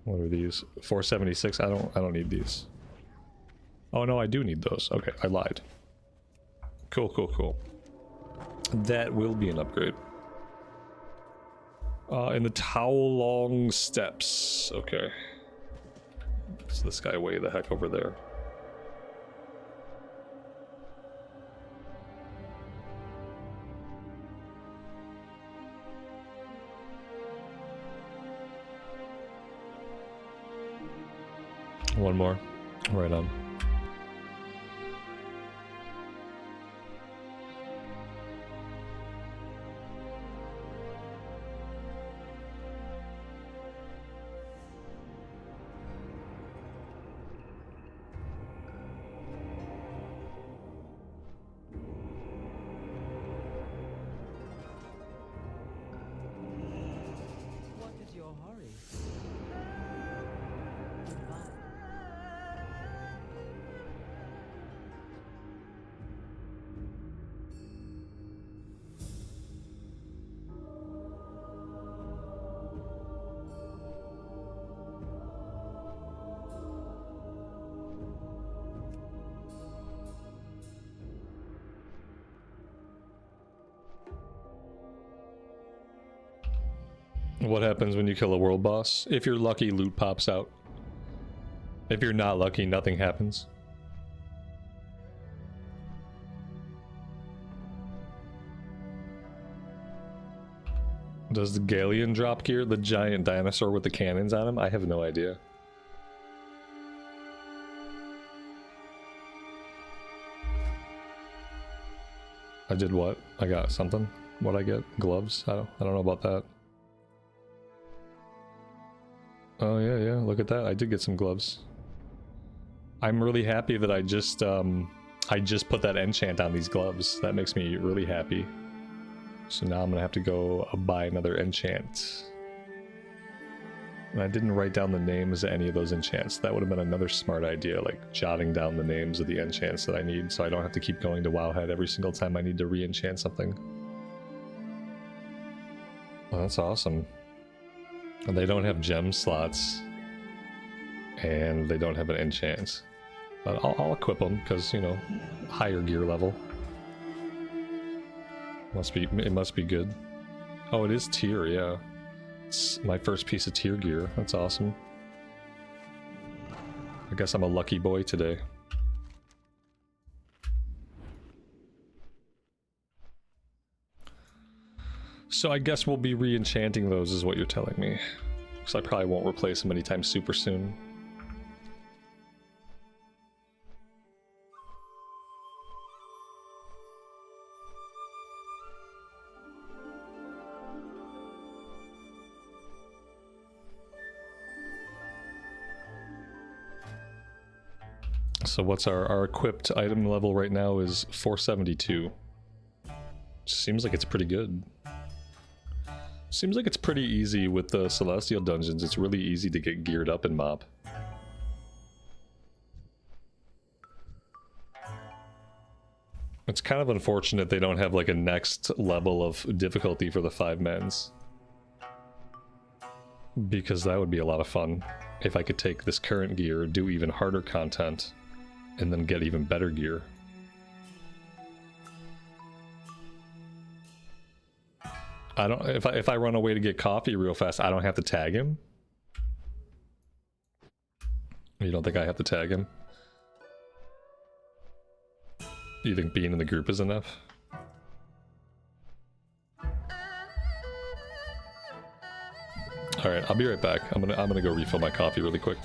What are these? 476? I don't need these. Oh no, I do need those. Okay, I lied. Cool, cool, cool. That will be an upgrade. In the Taolong Steppes. Okay. So this guy way the heck over there. One more. Right on. What happens when you kill a world boss? If you're lucky, loot pops out. If you're not lucky, nothing happens. Does the Galleon drop gear the giant dinosaur with the cannons on him? I have no idea. I did what? I got something. What'd I get? Gloves? I don't know about that. Oh yeah, look at that. I did get some gloves. I'm really happy that I just put that enchant on these gloves. That makes me really happy. So now I'm gonna have to go buy another enchant. And I didn't write down the names of any of those enchants. That would have been another smart idea, like jotting down the names of the enchants that I need so I don't have to keep going to Wowhead every single time I need to re-enchant something. Well, that's awesome. And they don't have gem slots. And they don't have an enchant. But I'll equip them, because, you know, higher gear level. It must be good. Oh, it is tier, yeah. It's my first piece of tier gear. That's awesome. I guess I'm a lucky boy today. So I guess we'll be re-enchanting those is what you're telling me. Because I probably won't replace them anytime super soon. So what's our equipped item level right now is 472. Seems like it's pretty good. Seems like it's pretty easy with the Celestial Dungeons. It's really easy to get geared up in MoP. It's kind of unfortunate they don't have like a next level of difficulty for the 5-mans. Because that would be a lot of fun. If I could take this current gear, do even harder content, and then get even better gear. I don't. If I run away to get coffee real fast, I don't have to tag him. You don't think I have to tag him? You think being in the group is enough? All right, I'll be right back. I'm gonna go refill my coffee really quick.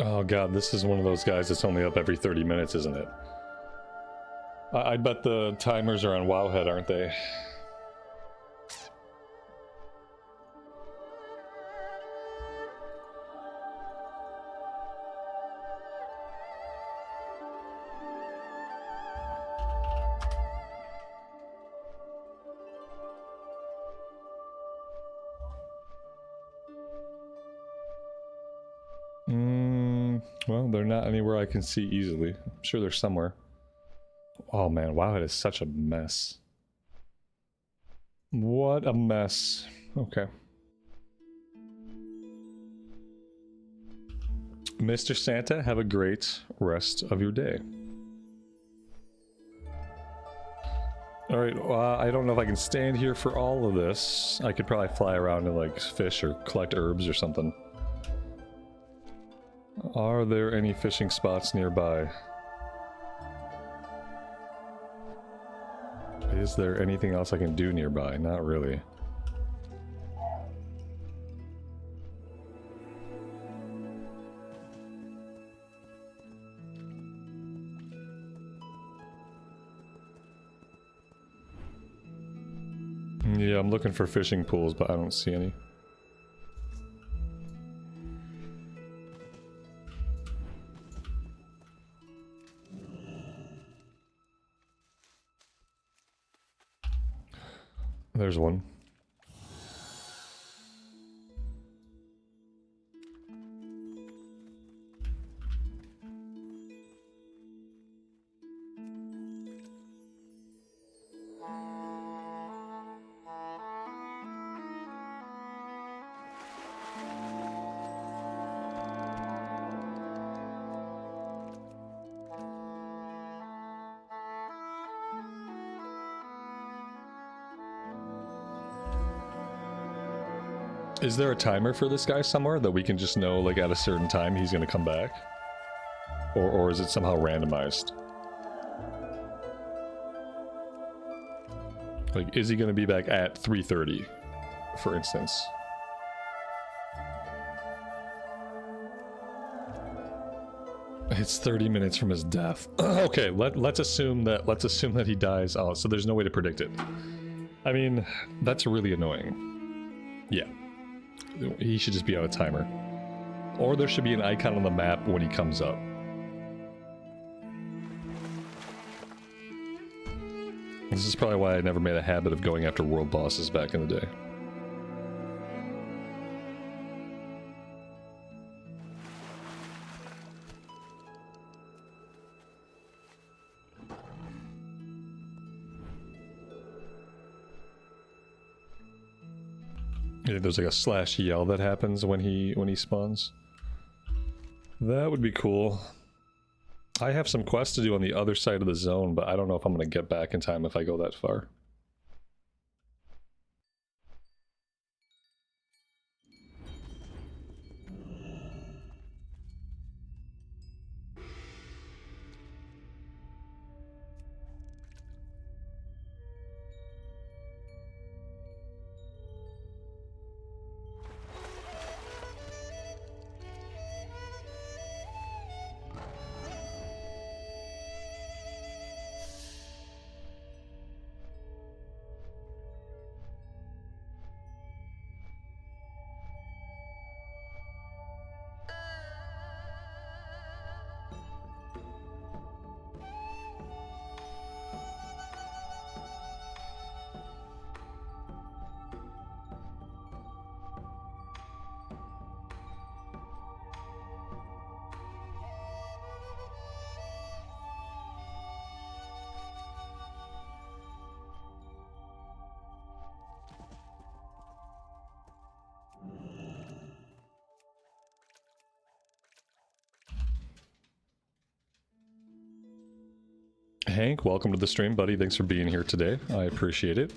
Oh god, this is one of those guys that's only up every 30 minutes, isn't it? I bet the timers are on Wowhead, aren't they? Well, they're not anywhere I can see easily. I'm sure they're somewhere. Oh man, Wowhead is such a mess. What a mess. Okay. Mr. Santa, have a great rest of your day. Alright, I don't know if I can stand here for all of this. I could probably fly around and like fish or collect herbs or something. Are there any fishing spots nearby? Is there anything else I can do nearby? Not really. Yeah, I'm looking for fishing pools, but I don't see any. There's one. Is there a timer for this guy somewhere that we can just know, like, at a certain time he's gonna come back? Or is it somehow randomized? Like, is he gonna be back at 3:30, for instance? It's 30 minutes from his death. Okay, let's assume that he dies. Oh, so there's no way to predict it. I mean, that's really annoying. Yeah. He should just be on a timer. Or there should be an icon on the map when he comes up. This is probably why I never made a habit of going after world bosses back in the day. Yeah, there's like a slash yell that happens when he spawns. That would be cool. I have some quests to do on the other side of the zone, but I don't know if I'm gonna get back in time if I go that far. Hank, welcome to the stream, buddy. Thanks for being here today. I appreciate it.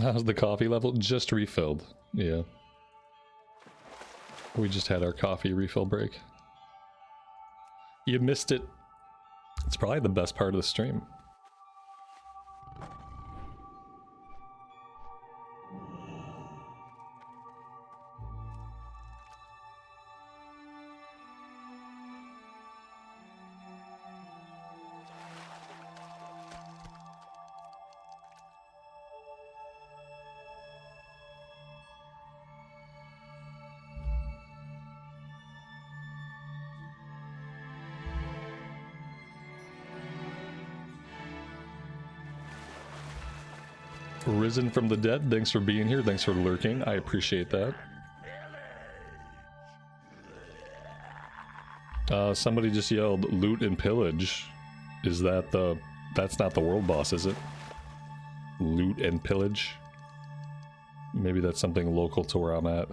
How's the coffee level? Just refilled. Yeah. We just had our coffee refill break. You missed it. It's probably the best part of the stream. Risen from the dead, thanks for being here, thanks for lurking, I appreciate that. Somebody just yelled loot and pillage. Is that the... that's not the world boss, is it? Loot and pillage? Maybe that's something local to where I'm at.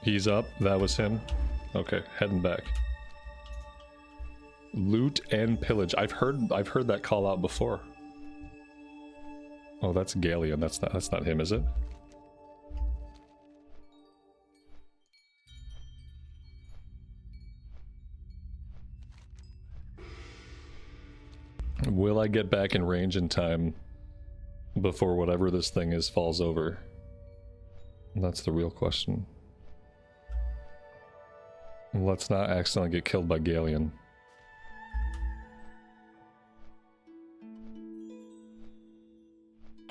He's up, that was him. Okay, heading back. Loot and pillage. I've heard that call out before. Oh, that's Galleon. That's not him, is it? Will I get back in range in time before whatever this thing is falls over? That's the real question. Let's not accidentally get killed by Galleon.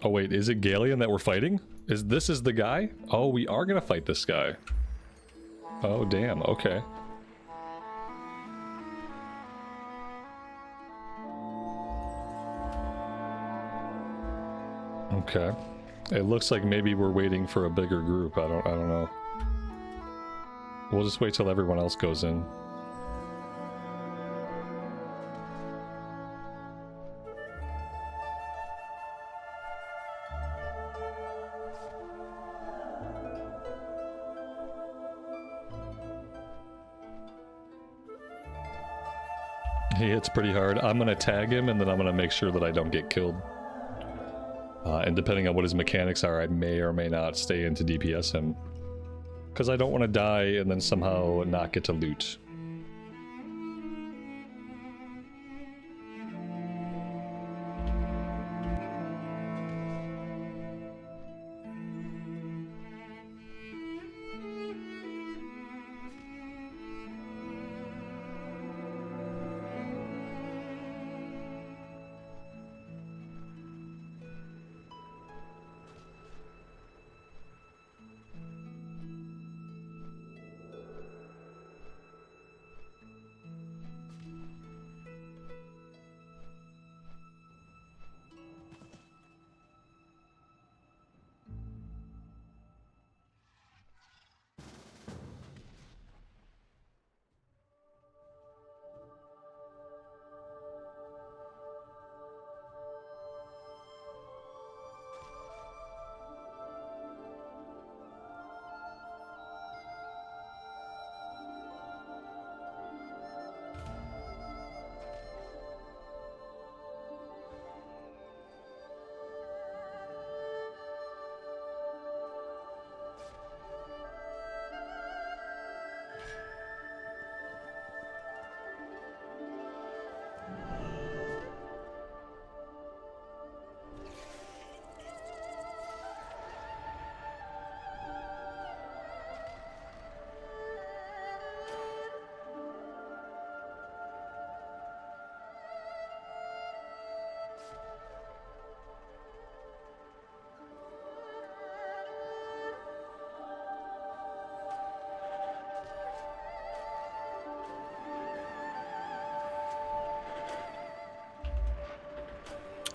Oh wait, is it Galleon that we're fighting? This is the guy? Oh, we are gonna fight this guy. Oh damn, okay. Okay. It looks like maybe we're waiting for a bigger group. I don't know. We'll just wait till everyone else goes in. He hits pretty hard. I'm gonna tag him and then I'm gonna make sure that I don't get killed. And depending on what his mechanics are, I may or may not stay in to DPS him. Because I don't want to die and then somehow not get to loot.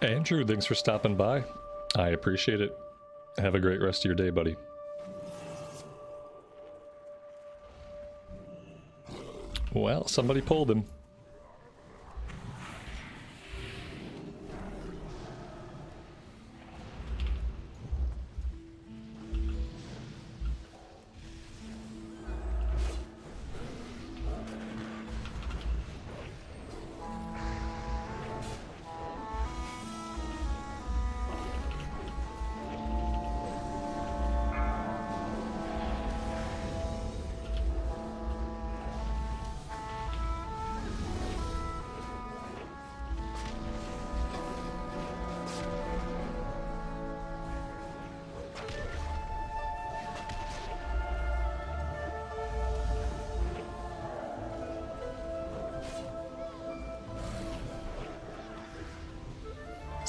Andrew, thanks for stopping by. I appreciate it. Have a great rest of your day, buddy. Well, somebody pulled him.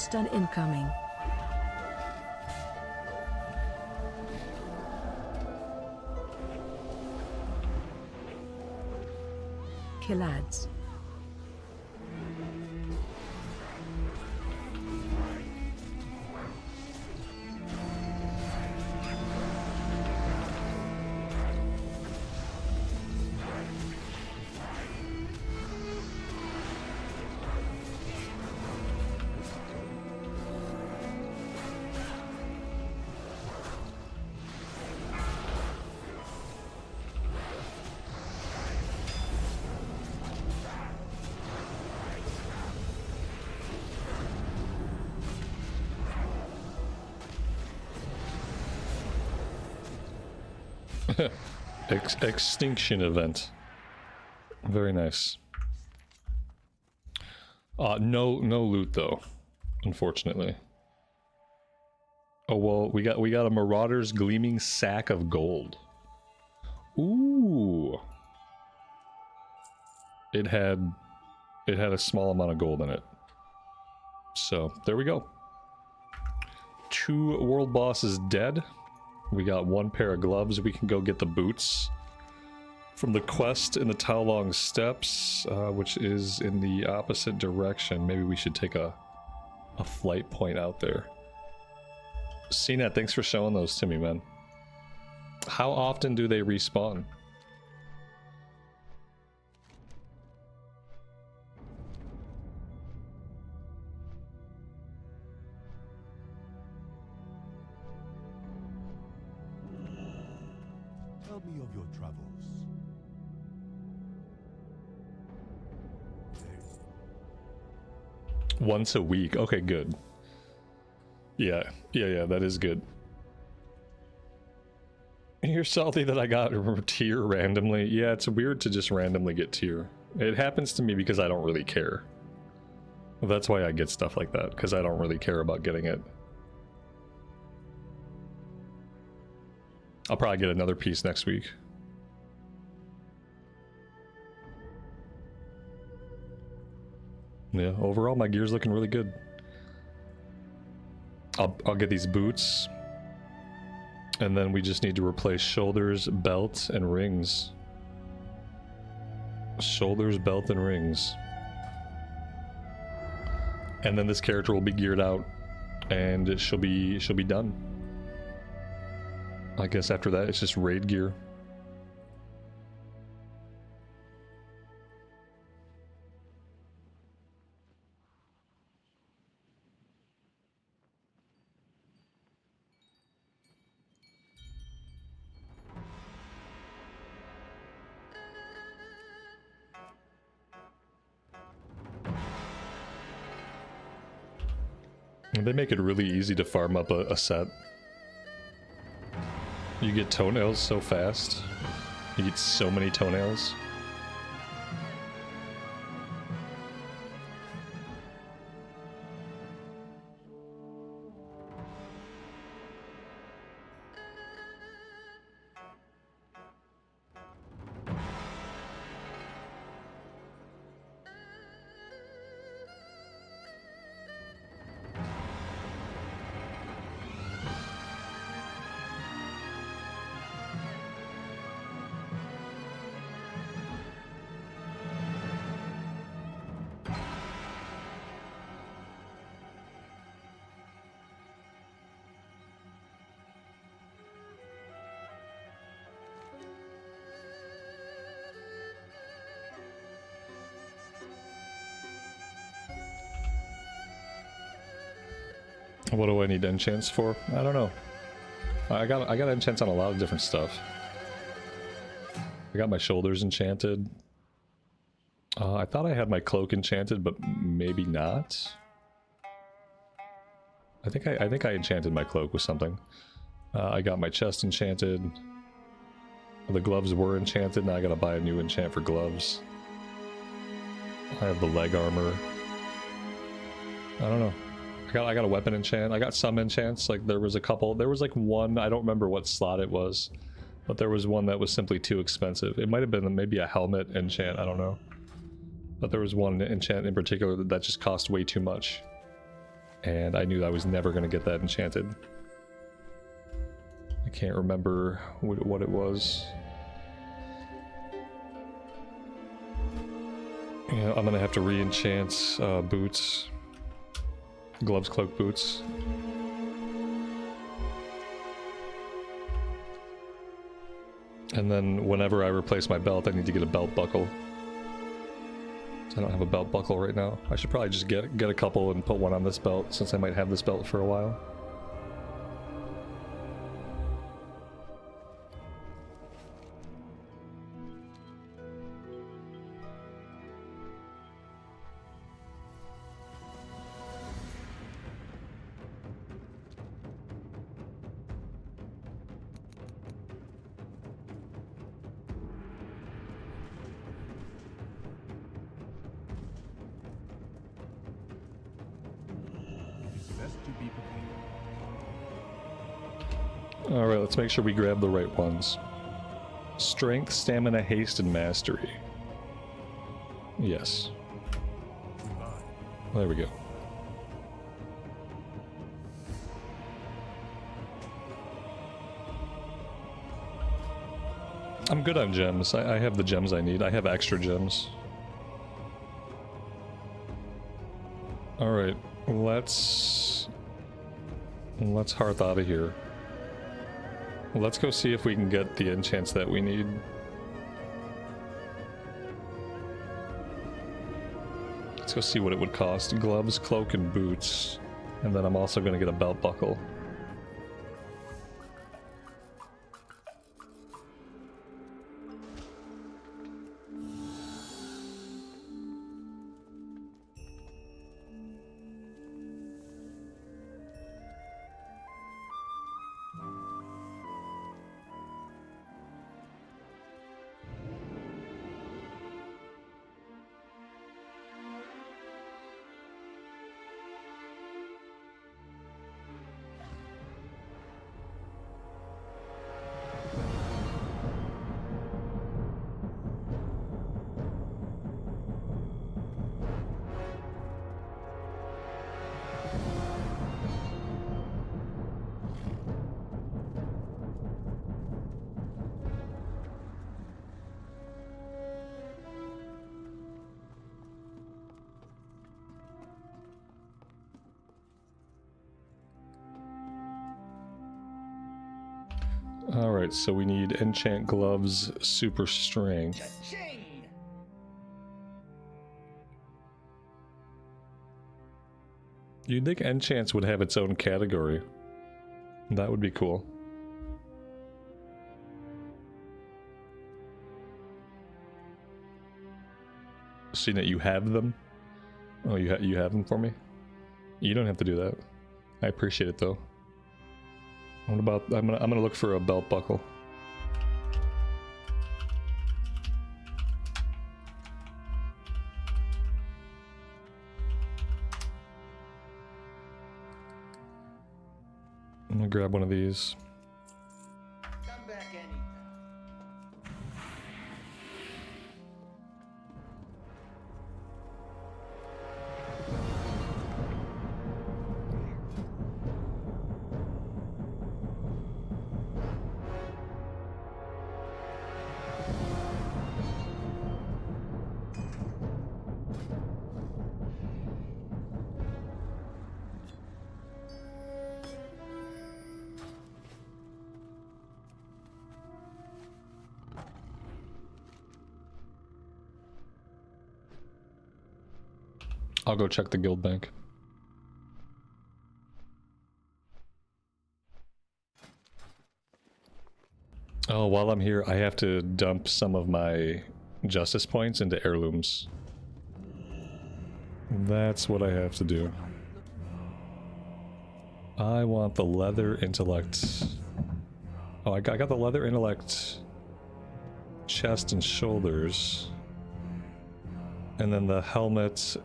Stun incoming. Kill ads. Extinction event. Very nice. No loot though, unfortunately. Oh well, we got a Marauder's Gleaming Sack of Gold. Ooh. It had a small amount of gold in it. So there we go. 2 world bosses dead. We got 1 pair of gloves. We can go get the boots from the quest in the Taolong Steps, which is in the opposite direction. Maybe we should take a flight point out there. CNET, thanks for showing those to me, man. How often do they respawn? Tell me of your travels. Once a week. Okay, good. Yeah, that is good. You're salty that I got tier randomly. Yeah, it's weird to just randomly get tier. It happens to me because I don't really care. That's why I get stuff like that, because I don't really care about getting it. I'll probably get another piece next week. Yeah, overall my gear's looking really good. I'll get these boots. And then we just need to replace shoulders, belt, and rings. Shoulders, belt, and rings. And then this character will be geared out and she'll be done. I guess after that it's just raid gear. They make it really easy to farm up a set. You get toenails so fast. You get so many toenails. What do I need enchants for? I don't know. I got enchants on a lot of different stuff. I got my shoulders enchanted. I thought I had my cloak enchanted, but maybe not. I think I enchanted my cloak with something. I got my chest enchanted. The gloves were enchanted. Now I gotta buy a new enchant for gloves. I have the leg armor. I don't know. I got a weapon enchant. I got some enchants. Like there was a couple. There was like one. I don't remember what slot it was, but there was one that was simply too expensive. It might have been maybe a helmet enchant. I don't know. But there was one enchant in particular that just cost way too much. and I knew I was never going to get that enchanted. I can't remember what it was. Yeah, I'm going to have to re-enchant boots. Gloves, cloak, boots. And then whenever I replace my belt, I need to get a belt buckle. I don't have a belt buckle right now. I should probably just get a couple and put one on this belt, since I might have this belt for a while. Alright, let's make sure we grab the right ones. Strength, stamina, haste, and mastery. Yes. There we go. I'm good on gems. I have the gems I need. I have extra gems. Alright, let's hearth out of here. Let's go see if we can get the enchants that we need. Let's go see what it would cost. Gloves, cloak, and boots. And then I'm also going to get a belt buckle. Alright, so we need enchant gloves, super strength. You'd think enchants would have its own category. That would be cool. Seeing that you have them? Oh, you have them for me? You don't have to do that. I appreciate it though. What about, I'm gonna look for a belt buckle. I'm gonna grab one of these. Come back anytime. I'll go check the guild bank. Oh, while I'm here, I have to dump some of my justice points into heirlooms. That's what I have to do. I want the leather intellect. Oh, I got the leather intellect chest and shoulders. And then the helmet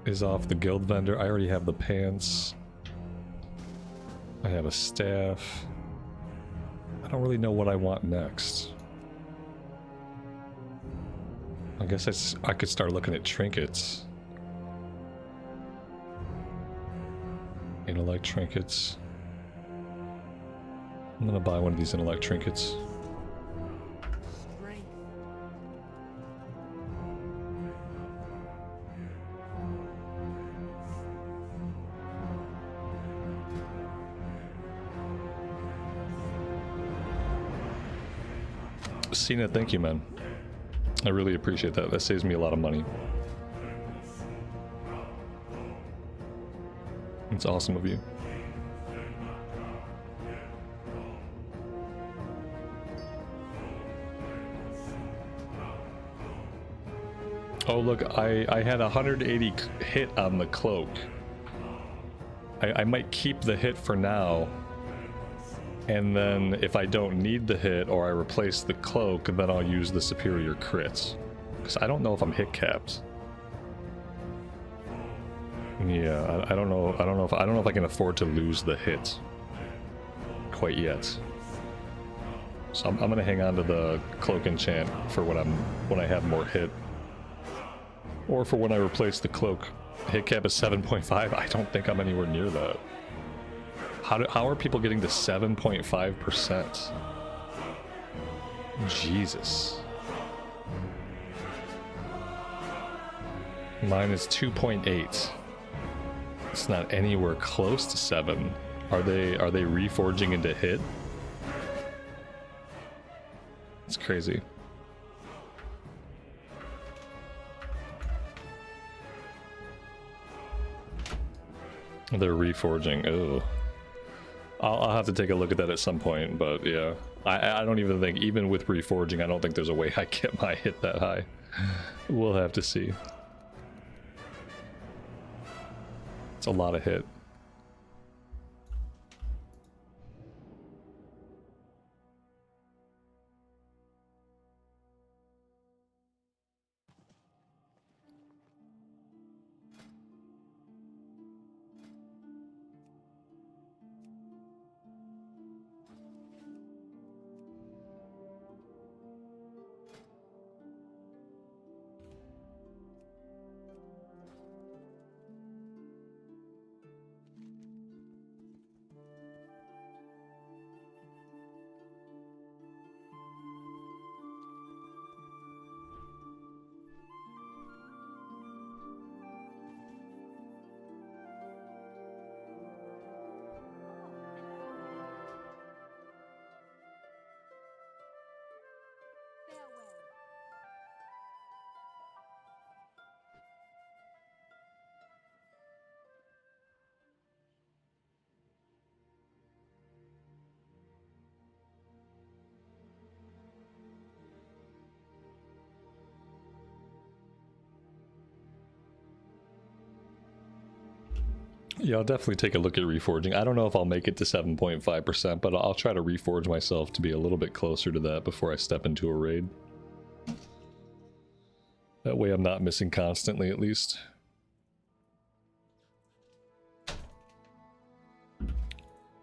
is off the guild vendor. I already have the pants. I have a staff. I don't really know what I want next. I guess I could start looking at trinkets. Intellect trinkets. I'm gonna buy one of these intellect trinkets. Cena, thank you, man. I really appreciate that. That saves me a lot of money. It's awesome of you. Oh look, I had 180 hit on the cloak. I might keep the hit for now. And then if I don't need the hit or I replace the cloak, then I'll use the superior crits. Because I don't know if I'm hit capped. Yeah, I don't know. I don't know if I can afford to lose the hit quite yet. So I'm gonna hang on to the cloak enchant for when I have more hit, or for when I replace the cloak. Hit cap is 7.5. I don't think I'm anywhere near that. How are people getting to 7.5%? Jesus. Mine is 2.8. It's not anywhere close to 7. Are they reforging into hit? It's crazy. They're reforging. Oh. I'll have to take a look at that at some point, but yeah. I don't even think, even with reforging, I don't think there's a way I get my hit that high. We'll have to see. It's a lot of hit. Yeah, I'll definitely take a look at reforging. I don't know if I'll make it to 7.5%, but I'll try to reforge myself to be a little bit closer to that before I step into a raid. That way I'm not missing constantly, at least.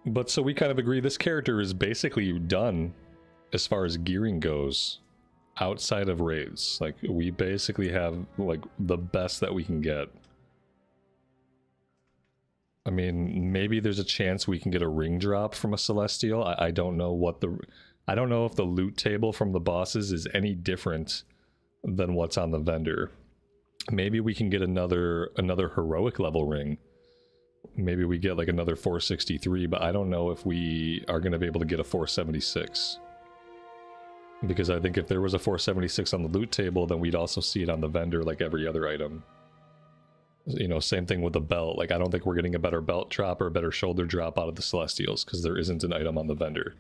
But so we kind of agree this character is basically done as far as gearing goes outside of raids. Like, we basically have, like, the best that we can get. I mean, maybe there's a chance we can get a ring drop from a Celestial. I don't know what the... I don't know if the loot table from the bosses is any different than what's on the vendor. Maybe we can get another heroic level ring. Maybe we get like another 463, but I don't know if we are going to be able to get a 476. Because I think if there was a 476 on the loot table, then we'd also see it on the vendor like every other item. You know, same thing with the belt. Like, I don't think we're getting a better belt drop or a better shoulder drop out of the Celestials because there isn't an item on the vendor.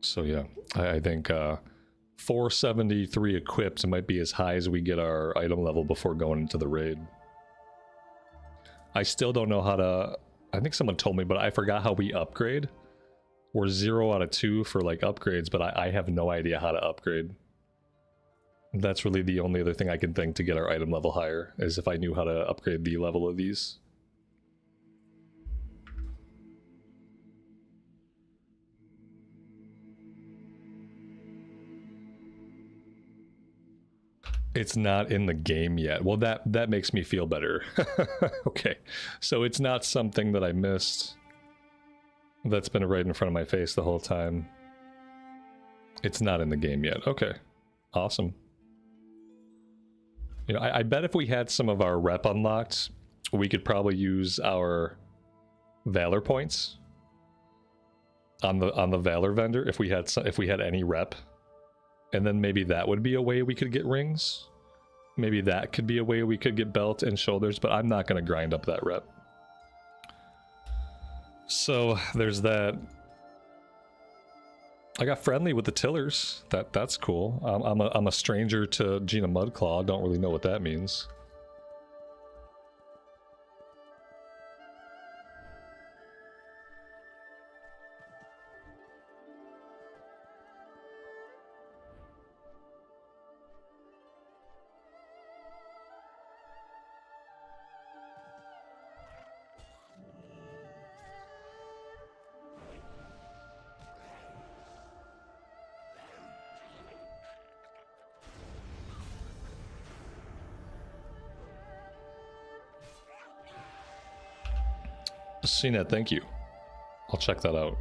So yeah, I think 473 equipped might be as high as we get our item level before going into the raid. I still don't know how to... I think someone told me, but I forgot how we upgrade. We're 0 out of 2 for like upgrades, but I have no idea how to upgrade. That's really the only other thing I can think to get our item level higher, is if I knew how to upgrade the level of these. It's not in the game yet. Well, that makes me feel better. Okay, so it's not something that I missed. That's been right in front of my face the whole time. It's not in the game yet. Okay, awesome. You know, I bet if we had some of our rep unlocked, we could probably use our Valor points on the Valor vendor if we had any rep. And then maybe that would be a way we could get rings. Maybe that could be a way we could get belt and shoulders, but I'm not going to grind up that rep. So there's that. I got friendly with the tillers. That's cool. I'm a stranger to Gina Mudclaw. Don't really know what that means. CNET, thank you. I'll check that out.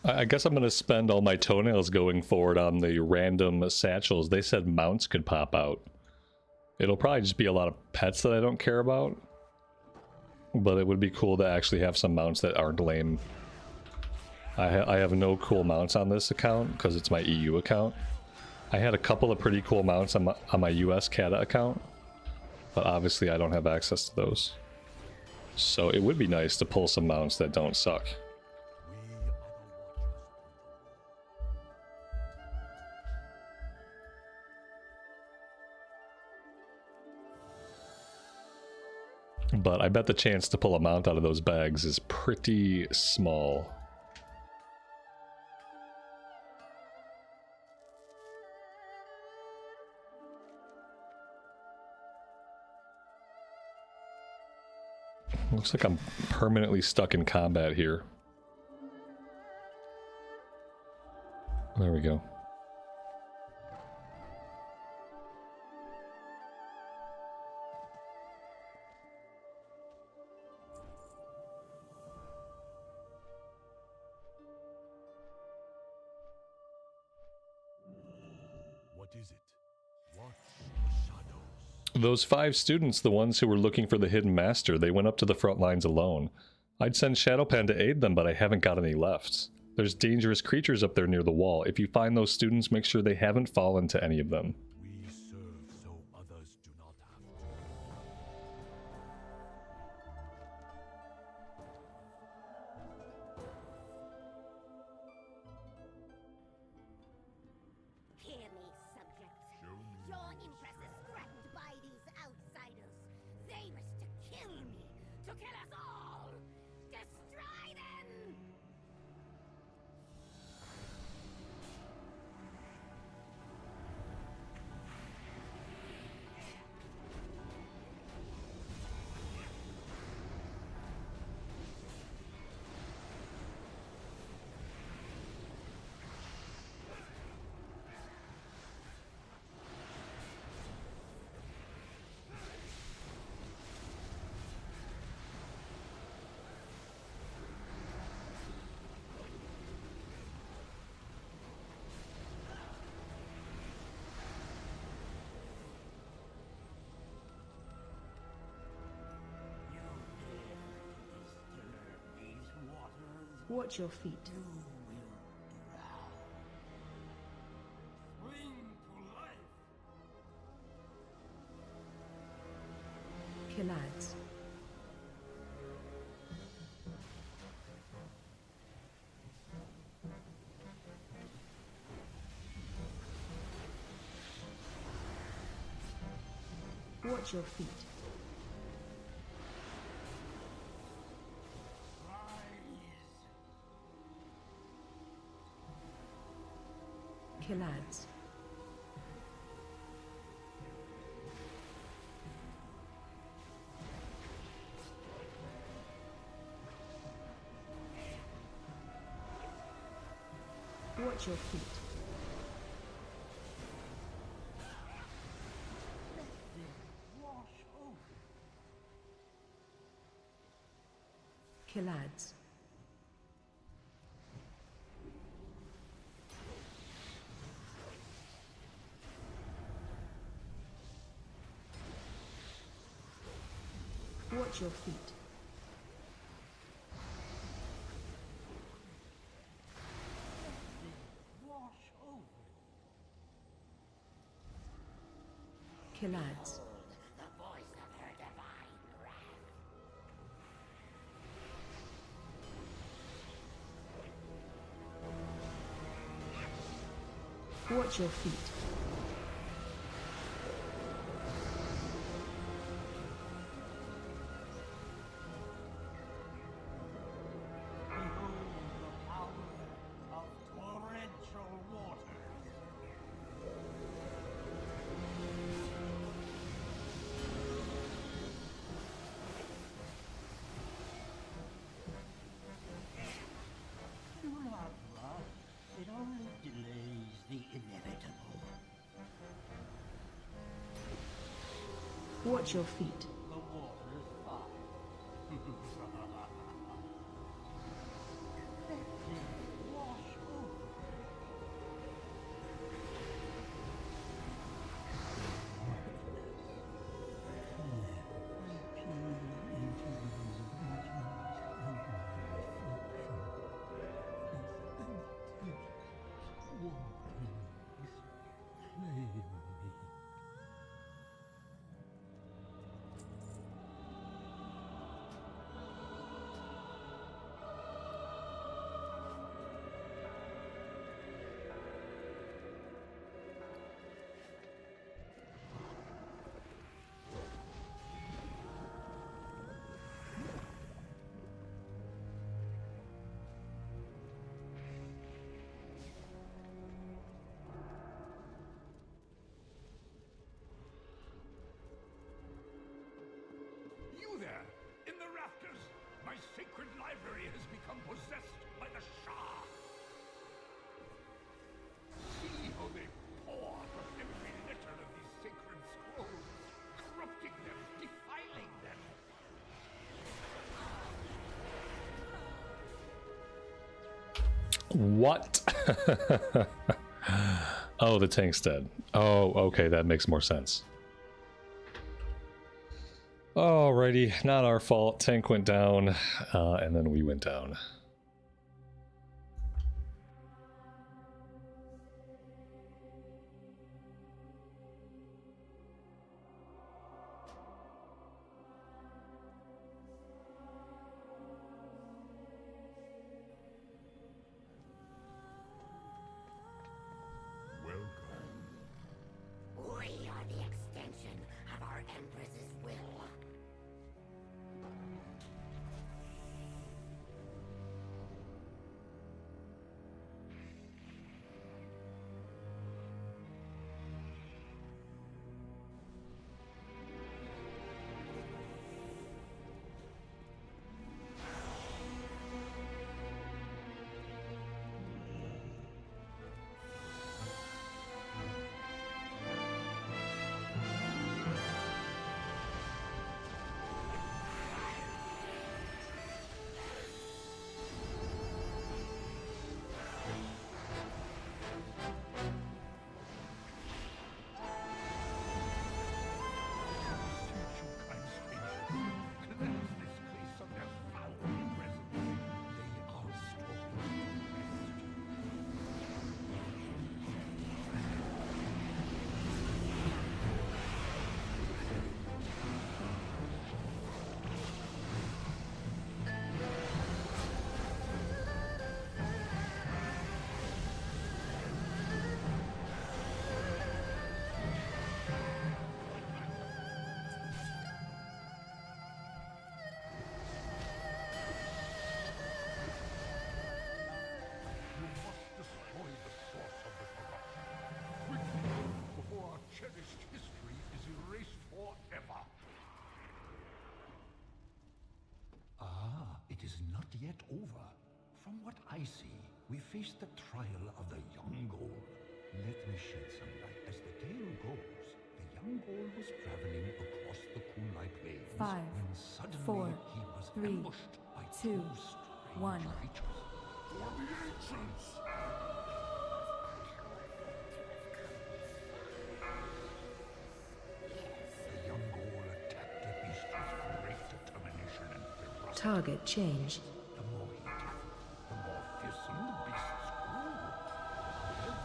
I guess I'm going to spend all my toenails going forward on the random satchels. They said mounts could pop out. It'll probably just be a lot of pets that I don't care about. But it would be cool to actually have some mounts that aren't lame. I have no cool mounts on this account because it's my EU account. I had a couple of pretty cool mounts on my US Cata account. But obviously I don't have access to those. So it would be nice to pull some mounts that don't suck. But I bet the chance to pull a mount out of those bags is pretty small. Looks like I'm permanently stuck in combat here. There we go. Those 5 students, the ones who were looking for the hidden master, they went up to the front lines alone. I'd send Shadowpan to aid them, but I haven't got any left. There's dangerous creatures up there near the wall. If you find those students, make sure they haven't fallen to any of them. We serve so others do not have Watch your feet. Cling to life. Killads. Watch your feet. Killads. Watch your feet. Killads. Watch your feet. Killads. The voice of her divine wrath. Watch your feet. It only delays the inevitable. Watch your feet. The water's fine. Let it wash over. You there, in the rafters! My sacred library has become possessed by the Shah! See how they pour from every letter of these sacred scrolls, corrupting them, defiling them! What? Oh, the tank's dead. Oh, okay, that makes more sense. Alrighty, not our fault. Tank went down, and then we went down. We are the extension of our Empress's will. over. From what I see, we face the trial of the young Ghoul. Let me shed some light. As the tale goes, the young Ghoul was traveling across the Kunlai Plains 5, when suddenly 4, he was 3, ambushed by 2, two strange 1. creatures. For the ancients! The young Ghoul attacked the beast with great determination and ferocity. Target change. The more he attacked, the more fearsome the beasts grew. However,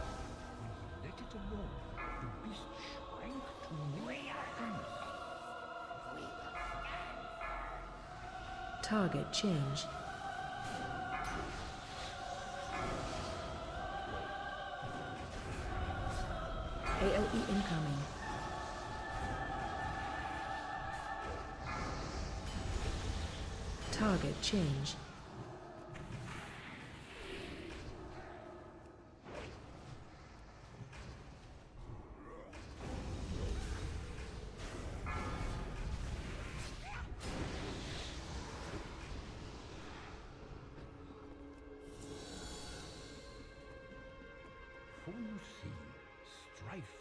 when he let it alone, the beast shrank to mere atoms. Target change. AOE incoming. Target change. For you see, strife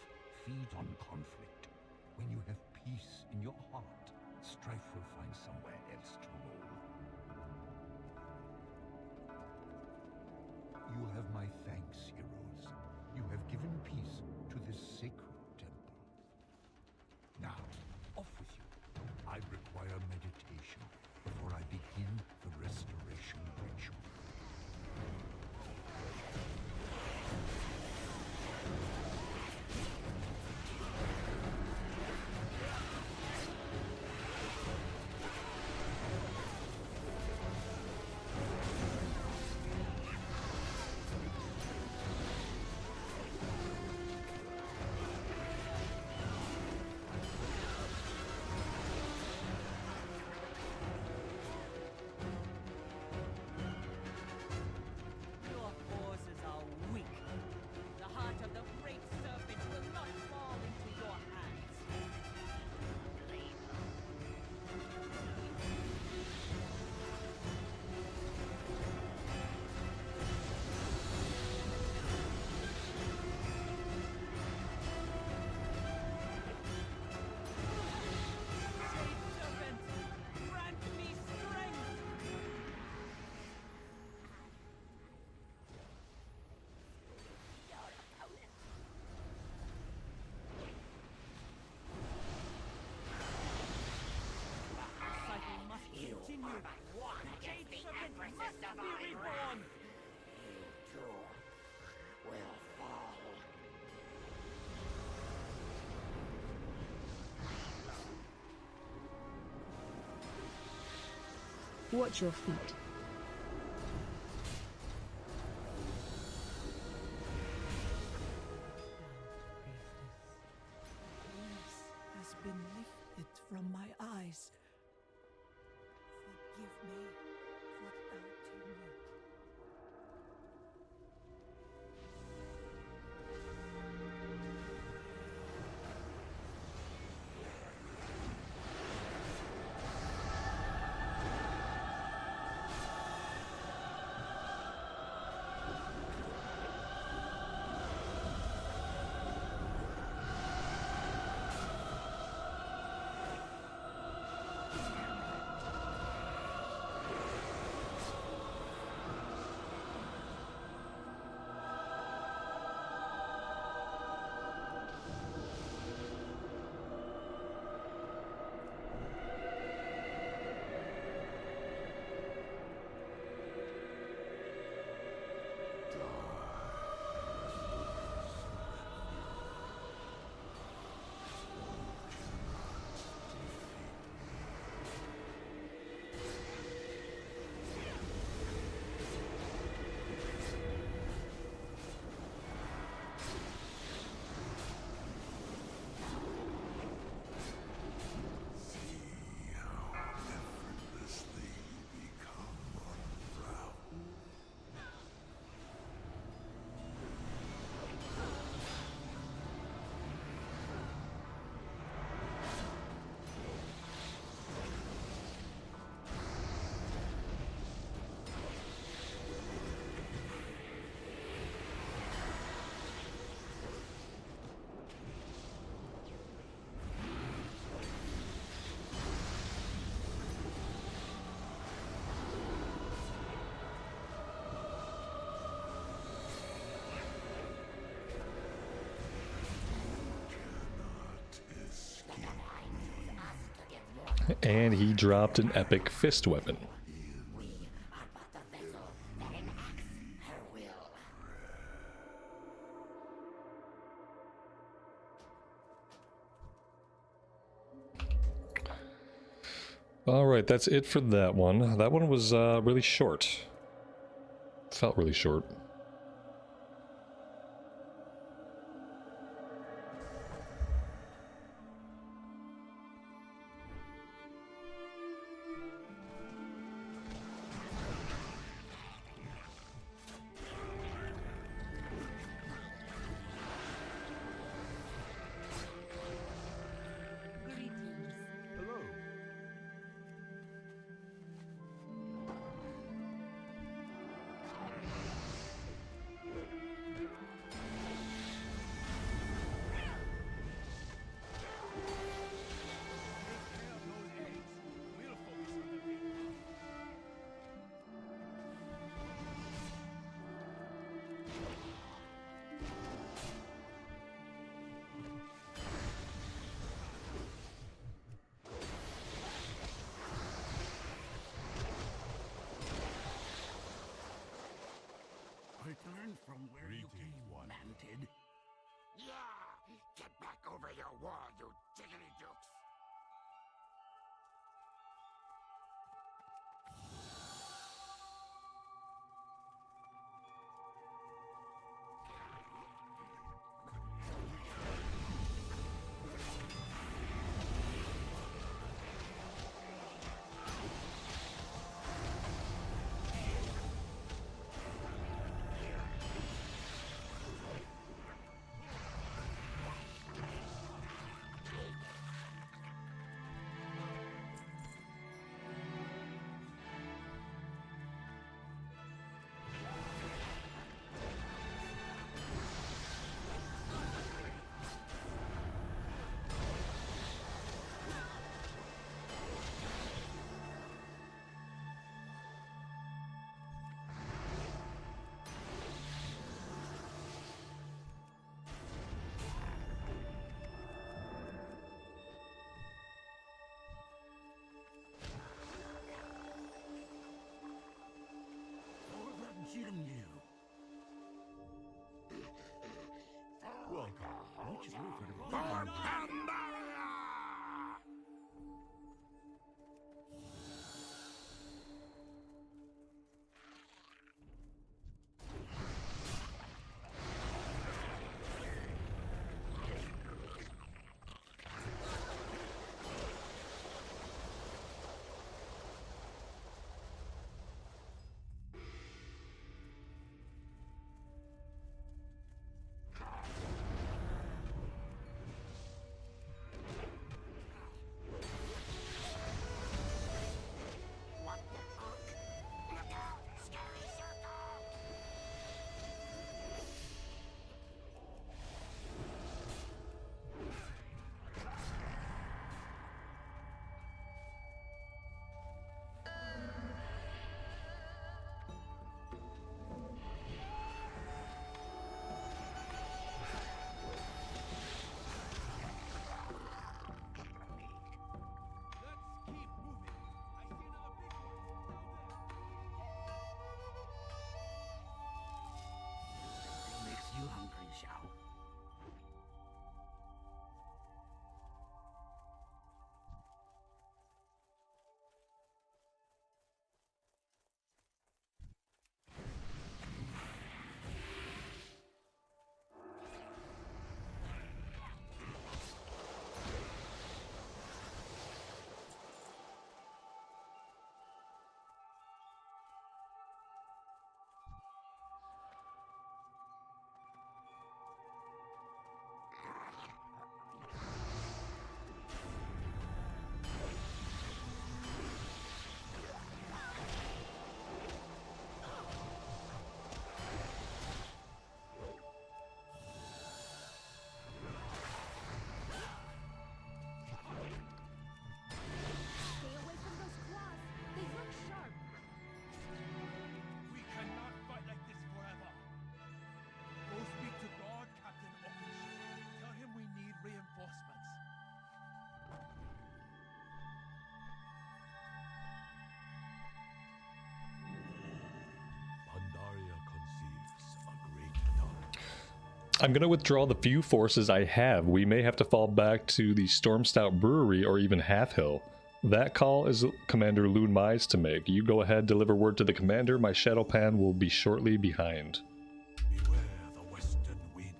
feeds on conflict. When you have peace in your heart, strife will find somewhere else to roll. You have my thanks, heroes. You have given peace to this sacred temple. Now, off with you. I require meditation before I begin the restoration ritual. Your forces are weak. The heart of the great serpent will not fall into your hands. Great serpent, grant me strength. Cycle must continue. The Jade Serpent must be reborn. You too will fall. Watch your feet. Peace has been lifted from my eyes. Forgive me for doubting you. And he dropped an epic fist weapon. We are but the vessel that enacts her will. Alright, that's it for that one. That one was really short. Felt really short. I'm gonna withdraw the few forces I have. We may have to fall back to the Stormstout Brewery or even Half Hill. That call is Commander Loon Mai's to make. You go ahead, deliver word to the commander. My Shadow Pan will be shortly behind. Beware the western wind.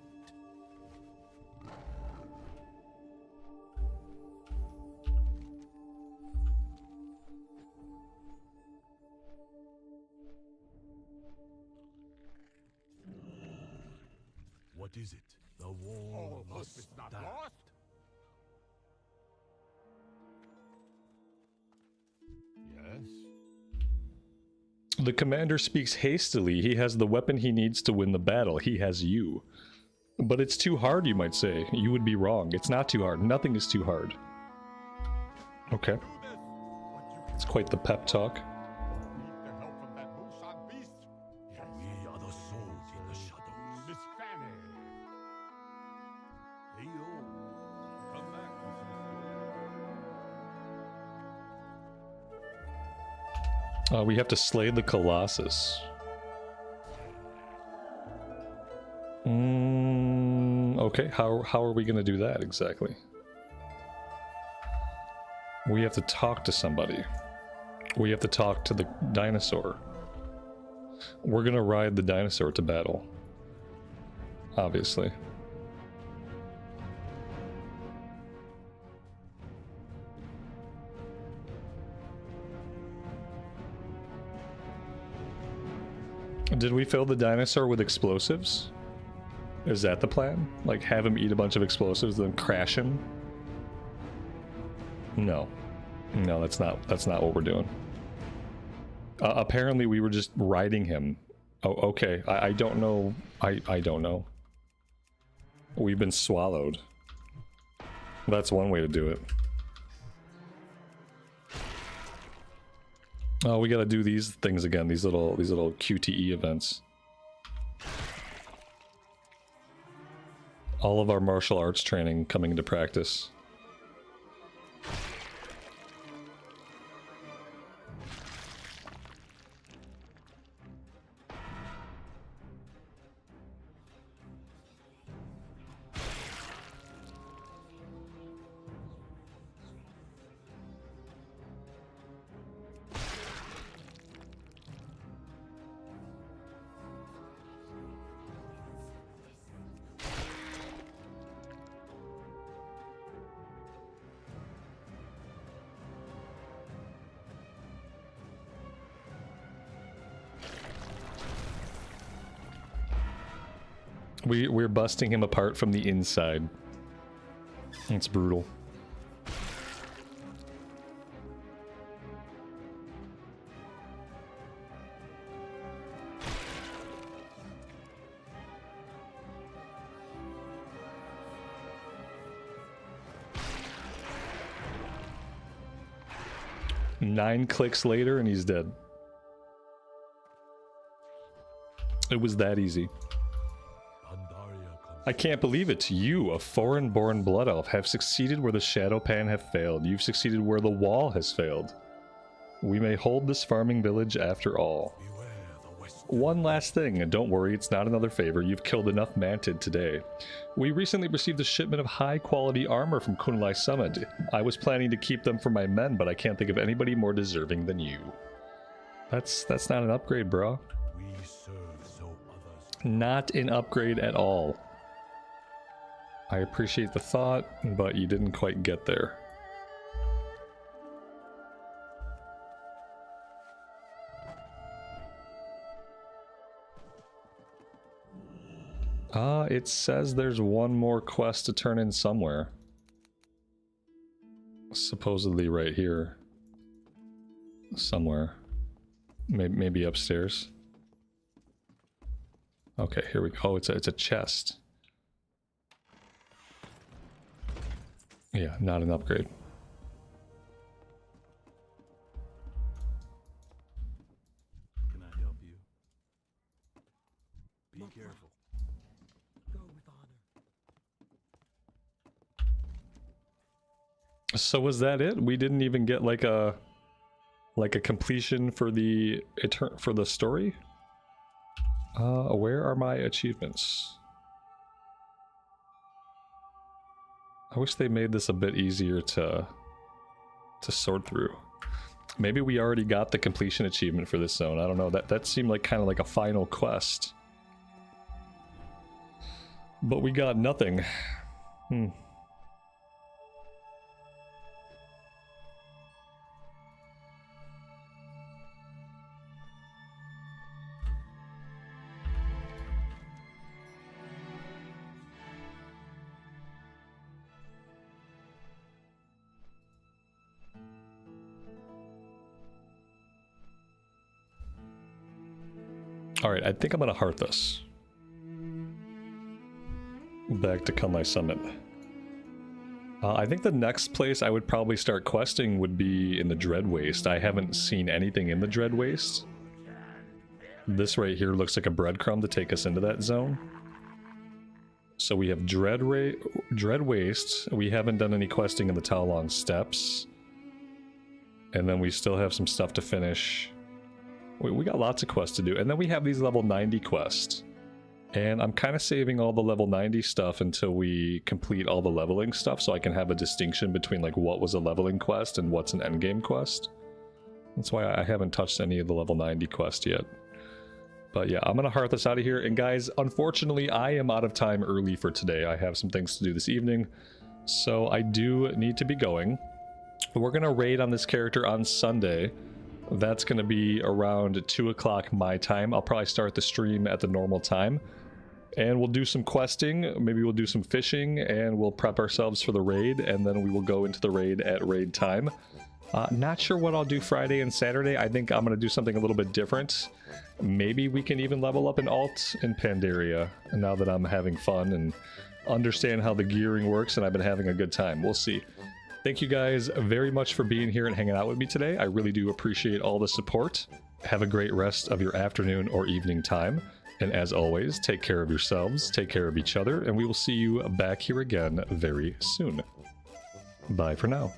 What is it? The war must not stand. lost. Yes. The commander speaks hastily. He has the weapon he needs to win the battle. He has you. But it's too hard, you might say. You would be wrong. It's not too hard. Nothing is too hard. Okay. It's quite the pep talk. Need the help from that Busan beast. Yes. We are the souls in the shadows. Miss Fanny. Hey yo, come back. We have to slay the Colossus. Okay, how are we gonna do that exactly? We have to talk to somebody. We have to talk to the dinosaur. We're gonna ride the dinosaur to battle. Obviously. Did we fill the dinosaur with explosives? Is that the plan? Like, have him eat a bunch of explosives, then crash him? No. No, that's not what we're doing. Apparently we were just riding him. Oh, okay. I don't know. I don't know. We've been swallowed. That's one way to do it. Oh, we gotta do these things again, these little QTE events. All of our martial arts training coming into practice. We're busting him apart from the inside. It's brutal. Nine clicks later and he's dead. It was that easy. I can't believe it. You, a foreign-born blood elf, have succeeded where the Shadow Pan have failed. You've succeeded where the wall has failed. We may hold this farming village after all. One last thing, and don't worry, it's not another favor. You've killed enough Manted today. We recently received a shipment of high-quality armor from Kunlai Summit. I was planning to keep them for my men, but I can't think of anybody more deserving than you. That's not an upgrade, bro. We serve so others. Not an upgrade at all. I appreciate the thought, but you didn't quite get there. It says there's one more quest to turn in somewhere. Supposedly right here. Somewhere. Maybe upstairs. Okay, here we go. Oh, it's a chest. Yeah, not an upgrade. Can I help you? Be careful. Go with honor. So was that it? We didn't even get like a completion for the story? Where are my achievements? I wish they made this a bit easier to sort through. Maybe we already got the completion achievement for this zone. I don't know. That seemed like kind of like a final quest. But we got nothing. Alright, I think I'm gonna heart this. Back to Kunlai Summit. I think the next place I would probably start questing would be in the Dread Waste. I haven't seen anything in the Dread Waste. This right here looks like a breadcrumb to take us into that zone. So we have Dread Waste. We haven't done any questing in the Taolong Steppes. And then we still have some stuff to finish. We got lots of quests to do. And then we have these level 90 quests. And I'm kind of saving all the level 90 stuff until we complete all the leveling stuff, so I can have a distinction between like what was a leveling quest and what's an endgame quest. That's why I haven't touched any of the level 90 quests yet. But yeah, I'm gonna heart this out of here. And guys, unfortunately, I am out of time early for today. I have some things to do this evening, so I do need to be going. We're gonna raid on this character on Sunday. That's going to be around 2 o'clock my time. I'll probably start the stream at the normal time. And we'll do some questing, maybe we'll do some fishing, and we'll prep ourselves for the raid, and then we will go into the raid at raid time. Not sure what I'll do Friday and Saturday. I think I'm going to do something a little bit different. Maybe we can even level up an alt in Pandaria, now that I'm having fun and understand how the gearing works, and I've been having a good time. We'll see. Thank you guys very much for being here and hanging out with me today. I really do appreciate all the support. Have a great rest of your afternoon or evening time. And as always, take care of yourselves, take care of each other, and we will see you back here again very soon. Bye for now.